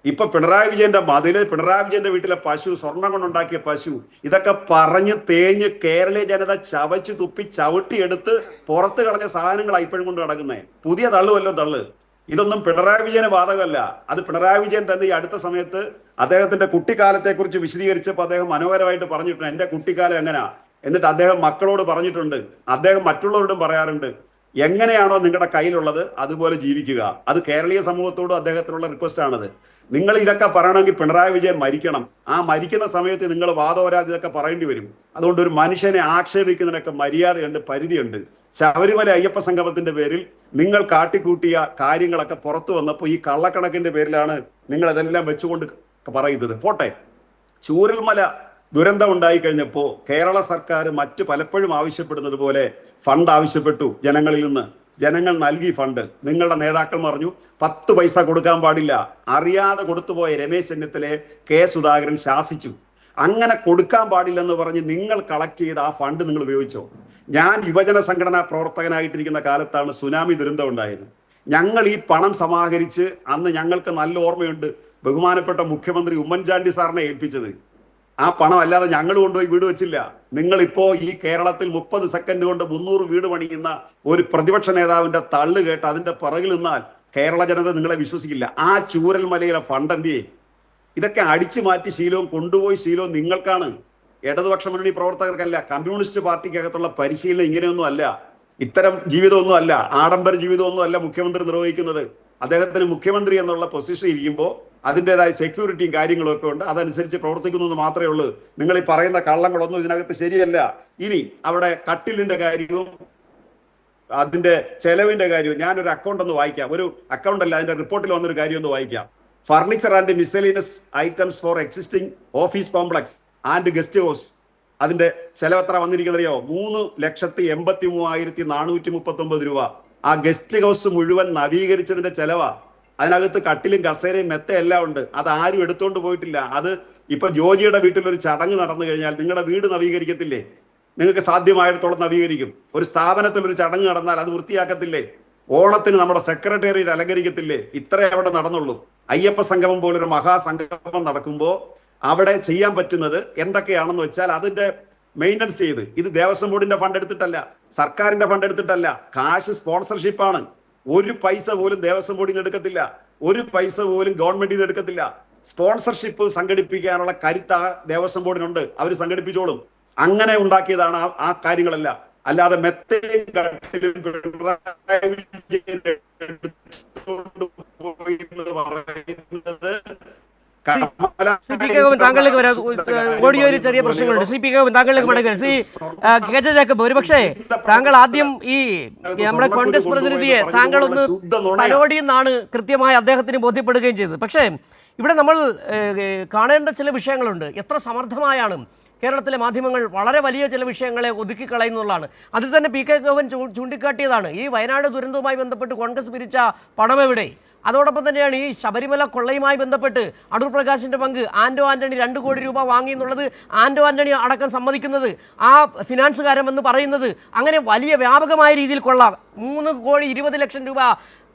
ഇപ്പൊ പിണറായി വിജയന്റെ മതില്, പിണറായി വിജയന്റെ വീട്ടിലെ പശു, സ്വർണം കൊണ്ടുണ്ടാക്കിയ പശു, ഇതൊക്കെ പറഞ്ഞ് തേഞ്ഞ് കേരളീയ ജനത ചവച്ച് തുപ്പി ചവിട്ടിയെടുത്ത് പുറത്ത് കളഞ്ഞ സാധനങ്ങളാണ് ഇപ്പോഴും കൊണ്ട് നടക്കുന്നേ. പുതിയ തള്ളുവല്ലോ തള്ളു. ഇതൊന്നും പിണറായി വിജയന് ബാധകമല്ല. അത് പിണറായി വിജയൻ തന്നെ ഈ അടുത്ത സമയത്ത് അദ്ദേഹത്തിന്റെ കുട്ടിക്കാലത്തെ കുറിച്ച് വിശദീകരിച്ചപ്പോൾ അദ്ദേഹം മനോഹരമായിട്ട് പറഞ്ഞിട്ടുണ്ട്, എന്റെ കുട്ടിക്കാലം എങ്ങനെയാ. എന്നിട്ട് അദ്ദേഹം മക്കളോട് പറഞ്ഞിട്ടുണ്ട്, അദ്ദേഹം മറ്റുള്ളവരോടും പറയാറുണ്ട്, എങ്ങനെയാണോ നിങ്ങളുടെ കയ്യിലുള്ളത് അതുപോലെ ജീവിക്കുക. അത് കേരളീയ സമൂഹത്തോടും അദ്ദേഹത്തിനുള്ള റിക്വസ്റ്റ് ആണത്. നിങ്ങൾ ഇതൊക്കെ പറയണമെങ്കിൽ പിണറായി വിജയൻ മരിക്കണം. ആ മരിക്കുന്ന സമയത്ത് നിങ്ങൾ വാദോരാതി ഇതൊക്കെ പറയേണ്ടി വരും. അതുകൊണ്ട് ഒരു മനുഷ്യനെ ആക്ഷേപിക്കുന്നതിനൊക്കെ മര്യാദയുണ്ട്, പരിധിയുണ്ട്. ശബരിമല അയ്യപ്പ സംഗമത്തിന്റെ പേരിൽ നിങ്ങൾ കാട്ടിക്കൂട്ടിയ കാര്യങ്ങളൊക്കെ പുറത്തു വന്നപ്പോൾ ഈ കള്ളക്കണക്കിന്റെ പേരിലാണ് നിങ്ങൾ ഇതെല്ലാം വെച്ചുകൊണ്ട് പറയുന്നത്. പോട്ടെ, ചൂരൽമല ദുരന്തം ഉണ്ടായി കഴിഞ്ഞപ്പോൾ കേരള സർക്കാർ മറ്റ് പലപ്പോഴും ആവശ്യപ്പെടുന്നത് പോലെ ഫണ്ട് ആവശ്യപ്പെട്ടു ജനങ്ങളിൽ നിന്ന്. ജനങ്ങൾ നൽകി ഫണ്ട്. നിങ്ങളുടെ നേതാക്കൾ പറഞ്ഞു 10 പൈസ കൊടുക്കാൻ പാടില്ല. അറിയാതെ കൊടുത്തുപോയ രമേശ് ചെന്നിത്തലയെ കെ സുധാകരൻ ശാസിച്ചു. അങ്ങനെ കൊടുക്കാൻ പാടില്ലെന്ന് പറഞ്ഞ് നിങ്ങൾ കളക്ട് ചെയ്ത ആ ഫണ്ട് നിങ്ങൾ ഉപയോഗിച്ചോ? ഞാൻ യുവജന സംഘടനാ പ്രവർത്തകനായിട്ടിരിക്കുന്ന കാലത്താണ് സുനാമി ദുരന്തം ഉണ്ടായത്. ഞങ്ങൾ ഈ പണം സമാഹരിച്ച് അന്ന് ഞങ്ങൾക്ക് നല്ല ഓർമ്മയുണ്ട്, ബഹുമാനപ്പെട്ട മുഖ്യമന്ത്രി ഉമ്മൻചാണ്ടി സാറിനെ ഏൽപ്പിച്ചത്. ആ പണം അല്ലാതെ ഞങ്ങൾ കൊണ്ടുപോയി വീട് വെച്ചില്ല. നിങ്ങളിപ്പോ ഈ കേരളത്തിൽ 30 സെക്കൻഡ് കൊണ്ട് 300 വീട് പണിയുന്ന ഒരു പ്രതിപക്ഷ നേതാവിന്റെ തള്ളു കേട്ട് അതിന്റെ പിറകിൽ നിന്നാൽ കേരള ജനത നിങ്ങളെ വിശ്വസിക്കില്ല. ആ ചൂരൽമലയിലെ ഫണ്ട് എന്തിയേ? ഇതൊക്കെ അടിച്ചു മാറ്റി ശീലവും കൊണ്ടുപോയി ശീലവും നിങ്ങൾക്കാണ്. ഇടതുപക്ഷ മുന്നണി പ്രവർത്തകർക്കല്ല. കമ്മ്യൂണിസ്റ്റ് പാർട്ടിക്കകത്തുള്ള പരിശീലനം ഇങ്ങനെയൊന്നും അല്ല. ഇത്തരം ജീവിതമൊന്നും അല്ല, ആഡംബര ജീവിതമൊന്നും അല്ല മുഖ്യമന്ത്രി നിർവഹിക്കുന്നത്. അദ്ദേഹത്തിന് മുഖ്യമന്ത്രി എന്നുള്ള പൊസിഷൻ ഇരിക്കുമ്പോൾ അതിൻ്റെതായ സെക്യൂരിറ്റിയും കാര്യങ്ങളും ഒക്കെ ഉണ്ട്. അതനുസരിച്ച് പ്രവർത്തിക്കുന്നു എന്ന് മാത്രമേ ഉള്ളൂ. നിങ്ങൾ ഈ പറയുന്ന കള്ളങ്ങളൊന്നും ഇതിനകത്ത് ശരിയല്ല. ഇനി അവിടെ കട്ടിലിന്റെ കാര്യവും അതിന്റെ ചെലവിന്റെ കാര്യം ഞാനൊരു അക്കൗണ്ട് ഒന്ന് വായിക്കാം. ഒരു അക്കൗണ്ട് അല്ല, അതിന്റെ റിപ്പോർട്ടിൽ വന്നൊരു കാര്യം ഒന്ന് വായിക്കാം. Furniture and miscellaneous items four existing office complex and guest house, അതിന്റെ ചെലവ് എത്ര വന്നിരിക്കുന്നറിയോ? 3,83,439 രൂപ. ആ ഗസ്റ്റ് ഹൗസ് മുഴുവൻ നവീകരിച്ചതിന്റെ ചെലവാ. അതിനകത്ത് കട്ടിലും കസേരയും മെത്തയെല്ലാം ഉണ്ട്. അത് ആരും എടുത്തോണ്ട് പോയിട്ടില്ല. അത് ഇപ്പൊ ജോജിയുടെ വീട്ടിലൊരു ചടങ്ങ് നടന്നു കഴിഞ്ഞാൽ നിങ്ങളുടെ വീട് നവീകരിക്കത്തില്ലേ? നിങ്ങൾക്ക് സാധ്യമായിടത്തോളം നവീകരിക്കും. ഒരു സ്ഥാപനത്തിൽ ഒരു ചടങ്ങ് നടന്നാൽ അത് വൃത്തിയാക്കത്തില്ലേ? ഓണത്തിന് നമ്മുടെ സെക്രട്ടേറിയറ്റ് അലങ്കരിക്കത്തില്ലേ? ഇത്രേ അവിടെ നടന്നുള്ളൂ. അയ്യപ്പ സംഗമം പോലൊരു മഹാസംഗമം നടക്കുമ്പോൾ അവിടെ ചെയ്യാൻ പറ്റുന്നത് എന്തൊക്കെയാണെന്ന് വെച്ചാൽ അതിന്റെ മെയിൻ്റനൻസ് ചെയ്ത്, ഇത് ദേവസ്വം ബോർഡിന്റെ ഫണ്ട് എടുത്തിട്ടല്ല, സർക്കാരിന്റെ ഫണ്ട് എടുത്തിട്ടല്ല, കാശ് സ്പോൺസർഷിപ്പാണ്. ഒരു പൈസ പോലും ദേവസ്വം ബോർഡിൽ നിന്ന് എടുക്കത്തില്ല, ഒരു പൈസ പോലും ഗവൺമെന്റിൽ നിന്ന് എടുക്കത്തില്ല. സ്പോൺസർഷിപ്പ് സംഘടിപ്പിക്കാനുള്ള കരുത്ത് ആ ദേവസ്വം ബോർഡിനുണ്ട്, അവർ സംഘടിപ്പിച്ചോളും. അങ്ങനെ ഉണ്ടാക്കിയതാണ് ആ കാര്യങ്ങളെല്ലാം. അല്ലാതെ മെത്തയും കട്ടിലും പിണറായി വിജയൻ എടുത്തുകൊണ്ട് പോയി എന്ന് പറയുന്നത് ശ്രീ പി. കെ. താങ്കളിലേക്ക് വരാം. ഓഡിയോയിൽ ചെറിയ പ്രശ്നങ്ങളുണ്ട്. ശ്രീ പി. കെ. താങ്കളിലേക്ക് മടങ്ങുക. ശ്രീ കെ. ജെ. ജേക്കബ്, ഒരുപക്ഷെ താങ്കൾ ആദ്യം ഈ നമ്മുടെ കോൺഗ്രസ് പ്രതിനിധിയെ താങ്കൾ ഒന്ന് തലോടിയെന്നാണ് കൃത്യമായി അദ്ദേഹത്തിന് ബോധ്യപ്പെടുകയും ചെയ്തത്. പക്ഷേ ഇവിടെ നമ്മൾ കാണേണ്ട ചില വിഷയങ്ങളുണ്ട്. എത്ര സമർത്ഥമായാണ് കേരളത്തിലെ മാധ്യമങ്ങൾ വളരെ വലിയ ചില വിഷയങ്ങളെ ഒതുക്കിക്കളയുന്നതാണ്. അതിൽ തന്നെ പി. കെ. ഗോവൻ ചൂണ്ടിക്കാട്ടിയതാണ് ഈ വയനാട് ദുരന്തവുമായി ബന്ധപ്പെട്ട് കോൺഗ്രസ് പിരിച്ച പണം എവിടെ. അതോടൊപ്പം തന്നെയാണ് ഈ ശബരിമല കൊള്ളയുമായി ബന്ധപ്പെട്ട് അടൂർ പ്രകാശിൻ്റെ പങ്ക് ആൻ്റോ ആൻ്റണി 2 കോടി രൂപ വാങ്ങി എന്നുള്ളത് ആൻ്റോ ആൻ്റണി അടക്കം സമ്മതിക്കുന്നത്, ആ ഫിനാൻസുകാരൻ എന്ന് പറയുന്നത്. അങ്ങനെ വലിയ വ്യാപകമായ രീതിയിൽ കൊള്ള 3,20,00,000 രൂപ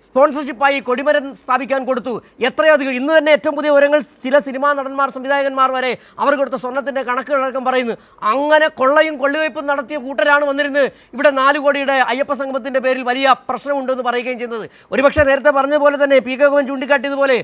സ്പോൺസർഷിപ്പായി കൊടിമരം സ്ഥാപിക്കാൻ കൊടുത്തു. എത്രയോ അധികം. ഇന്ന് തന്നെ ഏറ്റവും പുതിയ വിവരങ്ങൾ ചില സിനിമാ നടന്മാർ, സംവിധായകന്മാർ വരെ അവർ കൊടുത്ത സ്വർണ്ണത്തിൻ്റെ കണക്കുകളടക്കം പറയുന്നു. അങ്ങനെ കൊള്ളയും കൊള്ളിവയ്പും നടത്തിയ കൂട്ടരാണ് വന്നിരുന്നത് ഇവിടെ 4 കോടിയുടെ അയ്യപ്പ സംഗമത്തിൻ്റെ പേരിൽ വലിയ പ്രശ്നമുണ്ടെന്ന് പറയുകയും ചെയ്യുന്നത്. ഒരുപക്ഷെ നേരത്തെ പറഞ്ഞതുപോലെ തന്നെ പി. കെ. ഗോവൻ ചൂണ്ടിക്കാട്ടിയതുപോലെ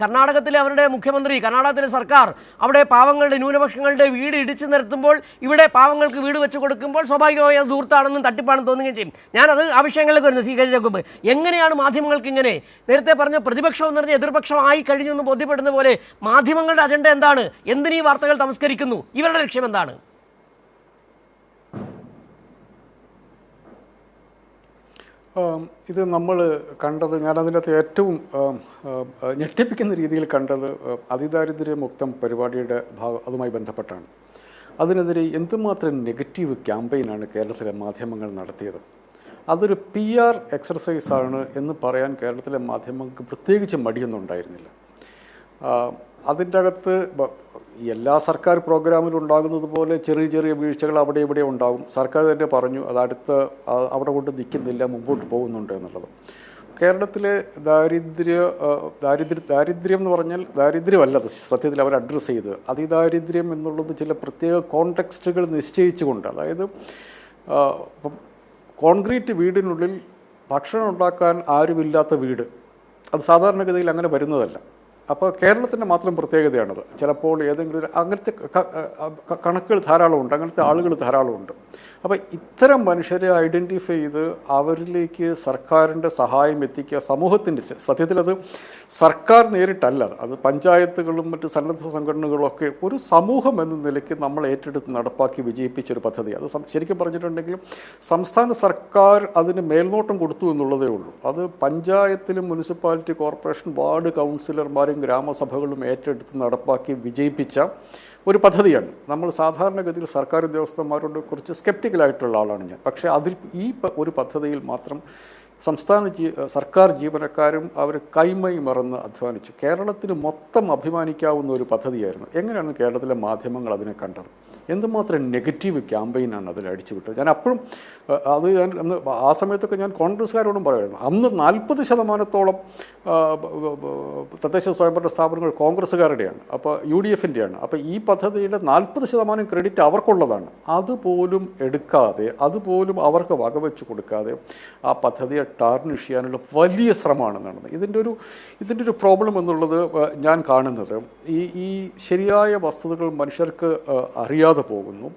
കർണാടകത്തിലെ അവരുടെ മുഖ്യമന്ത്രി, കർണാടകത്തിലെ സർക്കാർ അവിടെ പാവങ്ങളുടെ, ന്യൂനപക്ഷങ്ങളുടെ വീട് ഇടിച്ചു നിരത്തുമ്പോൾ ഇവിടെ പാവങ്ങൾക്ക് വീട് വെച്ച് കൊടുക്കുമ്പോൾ സ്വാഭാവികമായി അത് ദൂർത്താണെന്നും തട്ടിപ്പാണെന്ന് തോന്നുകയും ചെയ്യും. ഞാനത് ആ വിഷയങ്ങളിലേക്ക് വരുന്നു. ശ്രീ കെ. ജേക്കബ്, എങ്ങനെയാണ് മാധ്യമങ്ങൾക്ക് ഇങ്ങനെ നേരത്തെ പറഞ്ഞ പ്രതിപക്ഷം എന്ന് പറഞ്ഞ എതിർപക്ഷമായി കഴിഞ്ഞു എന്ന് ബോധ്യപ്പെടുന്ന പോലെ മാധ്യമങ്ങളുടെ അജണ്ട എന്താണ്? എന്തിനീ വാർത്തകൾ തമസ്കരിക്കുന്നു? ഇവരുടെ ലക്ഷ്യം എന്താണ്? ഇത് നമ്മൾ കണ്ടത്, ഞാനതിനകത്ത് ഏറ്റവും ഞെട്ടിപ്പിക്കുന്ന രീതിയിൽ കണ്ടത് അതിദാരിദ്ര്യമുക്തം പരിപാടിയുടെ അതുമായി ബന്ധപ്പെട്ടാണ്. അതിനെതിരെ എന്തുമാത്രം നെഗറ്റീവ് ക്യാമ്പയിനാണ് കേരളത്തിലെ മാധ്യമങ്ങൾ നടത്തിയത്. അതൊരു PR എക്സർസൈസാണ് എന്ന് പറയാൻ കേരളത്തിലെ മാധ്യമങ്ങൾക്ക് പ്രത്യേകിച്ച് മടിയൊന്നും ഉണ്ടായിരുന്നില്ല. അതിൻ്റെ അകത്ത് എല്ലാ സർക്കാർ പ്രോഗ്രാമിലും ഉണ്ടാകുന്നത് പോലെ ചെറിയ ചെറിയ വീഴ്ചകൾ അവിടെ ഇവിടെ ഉണ്ടാകും. സർക്കാർ തന്നെ പറഞ്ഞു അത് അവിടെ കൊണ്ട് നിൽക്കുന്നില്ല, മുമ്പോട്ട് പോകുന്നുണ്ട് എന്നുള്ളത്. കേരളത്തിലെ ദാരിദ്ര്യം എന്ന് പറഞ്ഞാൽ ദാരിദ്ര്യമല്ല സത്യത്തിൽ അവർ അഡ്രസ്സ് ചെയ്ത്. അതിദാരിദ്ര്യം എന്നുള്ളത് ചില പ്രത്യേക കോണ്ടെക്സ്റ്റുകൾ നിശ്ചയിച്ചുകൊണ്ട്, അതായത് കോൺക്രീറ്റ് വീടിനുള്ളിൽ ഭക്ഷണം ഉണ്ടാക്കാൻ ആരുമില്ലാത്ത വീട്, അത് സാധാരണഗതിയിൽ അങ്ങനെ വരുന്നതല്ല. അപ്പോൾ കേരളത്തിൻ്റെ മാത്രം പ്രത്യേകതയാണത്. ചിലപ്പോൾ ഏതെങ്കിലും അങ്ങനത്തെ കണക്കുകൾ ധാരാളമുണ്ട്, അങ്ങനത്തെ ആളുകൾ ധാരാളമുണ്ട്. അപ്പോൾ ഇത്തരം മനുഷ്യരെ ഐഡൻറ്റിഫൈ ചെയ്ത് അവരിലേക്ക് സർക്കാരിൻ്റെ സഹായം എത്തിക്കുക, സമൂഹത്തിൻ്റെ, സത്യത്തിൽ അത് സർക്കാർ നേരിട്ടല്ല, അത് പഞ്ചായത്തുകളും മറ്റ് സന്നദ്ധ സംഘടനകളൊക്കെ ഒരു സമൂഹം എന്ന നിലയ്ക്ക് നമ്മൾ ഏറ്റെടുത്ത് നടപ്പാക്കി വിജയിപ്പിച്ചൊരു പദ്ധതി. അത് ശരിക്കും പറഞ്ഞിട്ടുണ്ടെങ്കിലും സംസ്ഥാന സർക്കാർ അതിന് മേൽനോട്ടം കൊടുത്തു എന്നുള്ളതേ ഉള്ളൂ. അത് പഞ്ചായത്തിലും മുനിസിപ്പാലിറ്റി കോർപ്പറേഷൻ വാർഡ് കൗൺസിലർമാരും ഗ്രാമസഭകളും ഏറ്റെടുത്ത് നടപ്പാക്കി വിജയിപ്പിച്ച ഒരു പദ്ധതിയാണ്. നമ്മൾ സാധാരണഗതിയിൽ സർക്കാർ ഉദ്യോഗസ്ഥന്മാരോട് കുറച്ച് സ്കെപ്റ്റിക്കലായിട്ടുള്ള ആളാണ് ഞാൻ. പക്ഷേ അതിൽ ഈ ഒരു പദ്ധതിയിൽ മാത്രം സർക്കാർ ജീവനക്കാരും അവർ കൈമൈ മറന്ന് അധ്വാനിച്ചു. കേരളത്തിന് മൊത്തം അഭിമാനിക്കാവുന്ന ഒരു പദ്ധതിയായിരുന്നു. എങ്ങനെയാണ് കേരളത്തിലെ മാധ്യമങ്ങൾ അതിനെ കണ്ടത്? എന്തുമാത്രം നെഗറ്റീവ് ക്യാമ്പയിനാണ് അതിൽ അടിച്ചുവിട്ടത്. ഞാൻ അപ്പോഴും അന്ന് ആ സമയത്തൊക്കെ ഞാൻ കോൺഗ്രസ്സുകാരോടും പറയുമായിരുന്നു, അന്ന് 40% തദ്ദേശ സ്വയംഭരണ സ്ഥാപനങ്ങൾ കോൺഗ്രസ്സുകാരുടെയാണ്, അപ്പോൾ UDFൻ്റെയാണ്. അപ്പോൾ ഈ പദ്ധതിയുടെ 40% ക്രെഡിറ്റ് അവർക്കുള്ളതാണ്. അതുപോലും എടുക്കാതെ, അതുപോലും അവർക്ക് വകവെച്ച് കൊടുക്കാതെ ആ പദ്ധതിയെ ടാർണിഷ് ചെയ്യാനുള്ള വലിയ ശ്രമമാണ് നടന്നത്. ഇതിൻ്റെ ഒരു പ്രോബ്ലം എന്നുള്ളത് ഞാൻ കാണുന്നത് ഈ ശരിയായ വസ്തുതകൾ മനുഷ്യർക്ക് അറിയാതെ പോകുന്നു.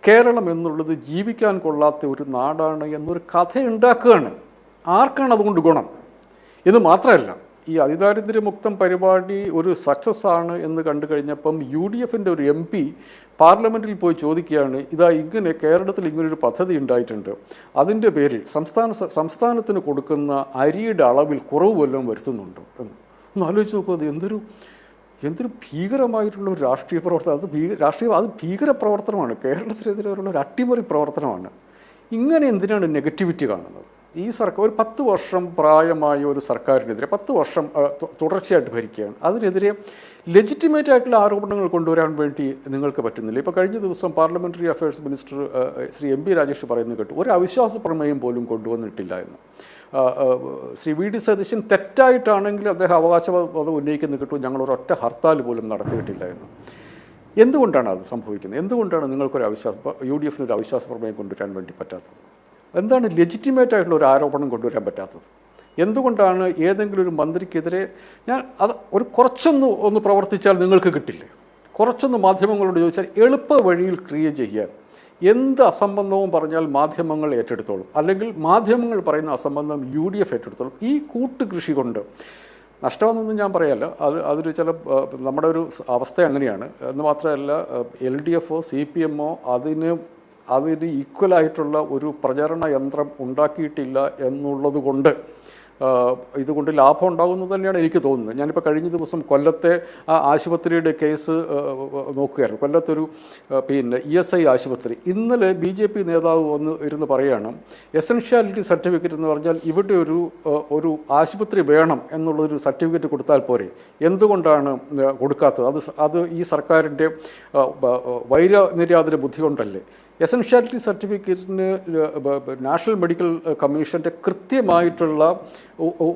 കേരളം എന്നുള്ളത് ജീവിക്കാൻ കൊള്ളാത്ത ഒരു നാടാണ് എന്നൊരു കഥ ഉണ്ടാക്കുകയാണ്. ആർക്കാണ് അതുകൊണ്ട് ഗുണം എന്ന് മാത്രമല്ല, ഈ അതിദാരിദ്ര്യമുക്തം പരിപാടി ഒരു സക്സസ് ആണ് എന്ന് കണ്ടു കഴിഞ്ഞപ്പം UDFൻ്റെ ഒരു MP പാർലമെൻറ്റിൽ പോയി ചോദിക്കുകയാണ്, ഇതാ ഇങ്ങനെ കേരളത്തിൽ ഇങ്ങനൊരു പദ്ധതി ഉണ്ടായിട്ടുണ്ട്, അതിൻ്റെ പേരിൽ സംസ്ഥാനത്തിന് കൊടുക്കുന്ന അരിയുടെ അളവിൽ കുറവ് വല്ലതും വരുത്തുന്നുണ്ടോ എന്ന്. ഒന്ന് ആലോചിച്ച് നോക്കുക, അത് എന്തൊരു ഭീകരമായിട്ടുള്ള ഒരു രാഷ്ട്രീയ പ്രവർത്തനം. അത് ഭീകര പ്രവർത്തനമാണ്, കേരളത്തിനെതിരെയുള്ള ഒരു അട്ടിമറി പ്രവർത്തനമാണ്. ഇങ്ങനെ എന്തിനാണ് നെഗറ്റിവിറ്റി കാണുന്നത്? ഈ സർക്കാർ ഒരു 10 വർഷം പ്രായമായ ഒരു സർക്കാരിനെതിരെ 10 വർഷം തുടർച്ചയായിട്ട് ഭരിക്കുകയാണ്, അതിനെതിരെ ലെജിറ്റിമേറ്റ് ആയിട്ടുള്ള ആരോപണങ്ങൾ കൊണ്ടുവരാൻ വേണ്ടി നിങ്ങൾക്ക് പറ്റുന്നില്ല. ഇപ്പോൾ കഴിഞ്ഞ ദിവസം parliamentary affairs minister Shri MP Rajesh പറയുന്നത് കേട്ടു, ഒരു അവിശ്വാസ പ്രമേയം പോലും കൊണ്ടുവന്നിട്ടില്ല എന്ന്. ശ്രീ VD സതീശൻ തെറ്റായിട്ടാണെങ്കിൽ അദ്ദേഹം അവകാശവാദം ഉന്നയിക്കുന്നത് കിട്ടും, ഞങ്ങൾ ഒരൊറ്റ ഹർത്താൽ പോലും നടത്തിയിട്ടില്ല എന്ന്. എന്തുകൊണ്ടാണ് അത് സംഭവിക്കുന്നത്? എന്തുകൊണ്ടാണ് നിങ്ങൾക്കൊരു UDFനൊരു അവിശ്വാസ പ്രമേയം കൊണ്ടുവരാൻ വേണ്ടി പറ്റാത്തത്? എന്താണ് ലെജിറ്റിമേറ്റ് ആയിട്ടുള്ള ഒരു ആരോപണം കൊണ്ടുവരാൻ പറ്റാത്തത്? എന്തുകൊണ്ടാണ് ഏതെങ്കിലും ഒരു മന്ത്രിക്കെതിരെ കുറച്ചൊന്ന് പ്രവർത്തിച്ചാൽ നിങ്ങൾക്ക് കിട്ടില്ലേ? കുറച്ചൊന്ന് മാധ്യമങ്ങളോട് ചോദിച്ചാൽ എളുപ്പ വഴിയിൽ ക്രിയേറ്റ് ചെയ്യാൻ എന്ത് അസംബന്ധവും പറഞ്ഞാൽ മാധ്യമങ്ങൾ ഏറ്റെടുത്തോളും, അല്ലെങ്കിൽ മാധ്യമങ്ങൾ പറയുന്ന അസംബന്ധം UDF ഏറ്റെടുത്തോളും. ഈ കൂട്ടുകൃഷി കൊണ്ട് നഷ്ടമെന്നൊന്നും ഞാൻ പറയല്ല, അതൊരു നമ്മുടെ ഒരു അവസ്ഥ അങ്ങനെയാണ് എന്ന് മാത്രമല്ല, LDFോ CPMോ അതിന് ഈക്വലായിട്ടുള്ള ഒരു പ്രചരണ യന്ത്രം ഉണ്ടാക്കിയിട്ടില്ല എന്നുള്ളത് കൊണ്ട് ഇതുകൊണ്ട് ലാഭം ഉണ്ടാകുന്നത് തന്നെയാണ് എനിക്ക് തോന്നുന്നത്. ഞാനിപ്പോൾ കഴിഞ്ഞ ദിവസം കൊല്ലത്തെ ആശുപത്രിയുടെ കേസ് നോക്കുകയായിരുന്നു. കൊല്ലത്തൊരു ESI ആശുപത്രി. ഇന്നലെ BJP നേതാവ് ഇരുന്ന് പറയുകയാണ്, എസൻഷ്യാലിറ്റി സർട്ടിഫിക്കറ്റ് എന്ന് പറഞ്ഞാൽ ഇവിടെ ഒരു ആശുപത്രി വേണം എന്നുള്ളൊരു സർട്ടിഫിക്കറ്റ് കൊടുത്താൽ പോരെ, എന്തുകൊണ്ടാണ് കൊടുക്കാത്തത്? അത് ഈ സർക്കാരിൻ്റെ വൈരനിര്യാതന ബുദ്ധി കൊണ്ടല്ലേ? എസൻഷ്യാലിറ്റി സർട്ടിഫിക്കറ്റിന് നാഷണൽ മെഡിക്കൽ കമ്മീഷൻ്റെ കൃത്യമായിട്ടുള്ള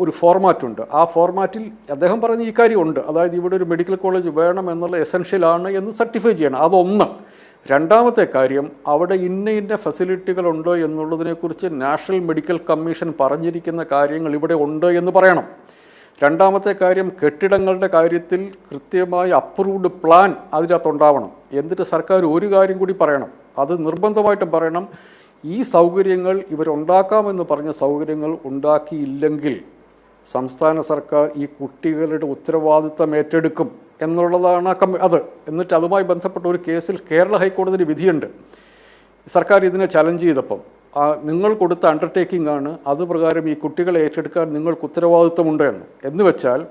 ഒരു ഫോർമാറ്റുണ്ട്. ആ ഫോർമാറ്റിൽ അദ്ദേഹം പറഞ്ഞ ഈ കാര്യമുണ്ട്, അതായത് ഇവിടെ ഒരു മെഡിക്കൽ കോളേജ് വേണം എന്നുള്ള എസൻഷ്യലാണ് എന്ന് സർട്ടിഫൈ ചെയ്യണം. അതൊന്ന്. രണ്ടാമത്തെ കാര്യം, അവിടെ ഇന്ന ഫെസിലിറ്റികളുണ്ടോ എന്നുള്ളതിനെക്കുറിച്ച് നാഷണൽ മെഡിക്കൽ കമ്മീഷൻ പറഞ്ഞിരിക്കുന്ന കാര്യങ്ങൾ ഇവിടെ ഉണ്ട് എന്ന് പറയണം. രണ്ടാമത്തെ കാര്യം, കെട്ടിടങ്ങളുടെ കാര്യത്തിൽ കൃത്യമായി അപ്രൂവ്ഡ് പ്ലാൻ അതിനകത്തുണ്ടാവണം. എന്നിട്ട് സർക്കാർ ഒരു കാര്യം കൂടി പറയണം, അത് നിർബന്ധമായിട്ടും പറയണം, ഈ സൗകര്യങ്ങൾ ഇവരുണ്ടാക്കാമെന്ന് പറഞ്ഞ സൗകര്യങ്ങൾ ഉണ്ടാക്കിയില്ലെങ്കിൽ സംസ്ഥാന സർക്കാർ ഈ കുട്ടികളുടെ ഉത്തരവാദിത്തം ഏറ്റെടുക്കും എന്നുള്ളതാണ് അത്. എന്നിട്ട് അതുമായി ബന്ധപ്പെട്ട ഒരു കേസിൽ കേരള ഹൈക്കോടതിയുടെ വിധിയുണ്ട്. സർക്കാർ ഇതിനെ ചലഞ്ച് ചെയ്തപ്പം നിങ്ങൾ കൊടുത്ത അണ്ടർടേക്കിംഗ് ആണ്, അതുപ്രകാരം ഈ കുട്ടികളെ ഏറ്റെടുക്കാൻ നിങ്ങൾക്ക് ഉത്തരവാദിത്തമുണ്ട് എന്ന് വെച്ചാൽ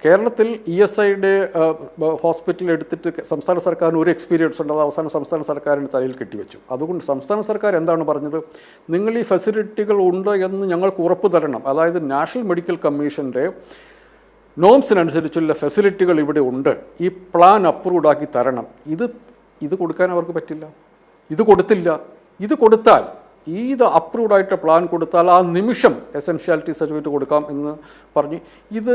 കേരളത്തിൽ ESIയുടെ ഹോസ്പിറ്റൽ എടുത്തിട്ട് സംസ്ഥാന സർക്കാരിന് ഒരു എക്സ്പീരിയൻസ് ഉണ്ട്, അത് അവസാനം സംസ്ഥാന സർക്കാരിൻ്റെ തലയിൽ കെട്ടിവെച്ചു. അതുകൊണ്ട് സംസ്ഥാന സർക്കാർ എന്താണ് പറഞ്ഞത്, നിങ്ങൾ ഈ ഫെസിലിറ്റികൾ ഉണ്ട് എന്ന് ഞങ്ങൾക്ക് ഉറപ്പ് തരണം, അതായത് നാഷണൽ മെഡിക്കൽ കമ്മീഷൻ്റെ നോംസിനനുസരിച്ചുള്ള ഫെസിലിറ്റികൾ ഇവിടെ ഉണ്ട്, ഈ പ്ലാൻ അപ്രൂവ്ഡ് ആക്കി തരണം. ഇത് കൊടുക്കാൻ അവർക്ക് പറ്റില്ല, ഇത് കൊടുത്തില്ല. ഇത് കൊടുത്താൽ ഇത് അപ്രൂവ്ഡ് ആയിട്ട് പ്ലാൻ കൊടുത്താൽ ആ നിമിഷം എസൻഷ്യാലിറ്റി സർട്ടിഫിക്കറ്റ് കൊടുക്കാം എന്ന് പറഞ്ഞ് ഇത്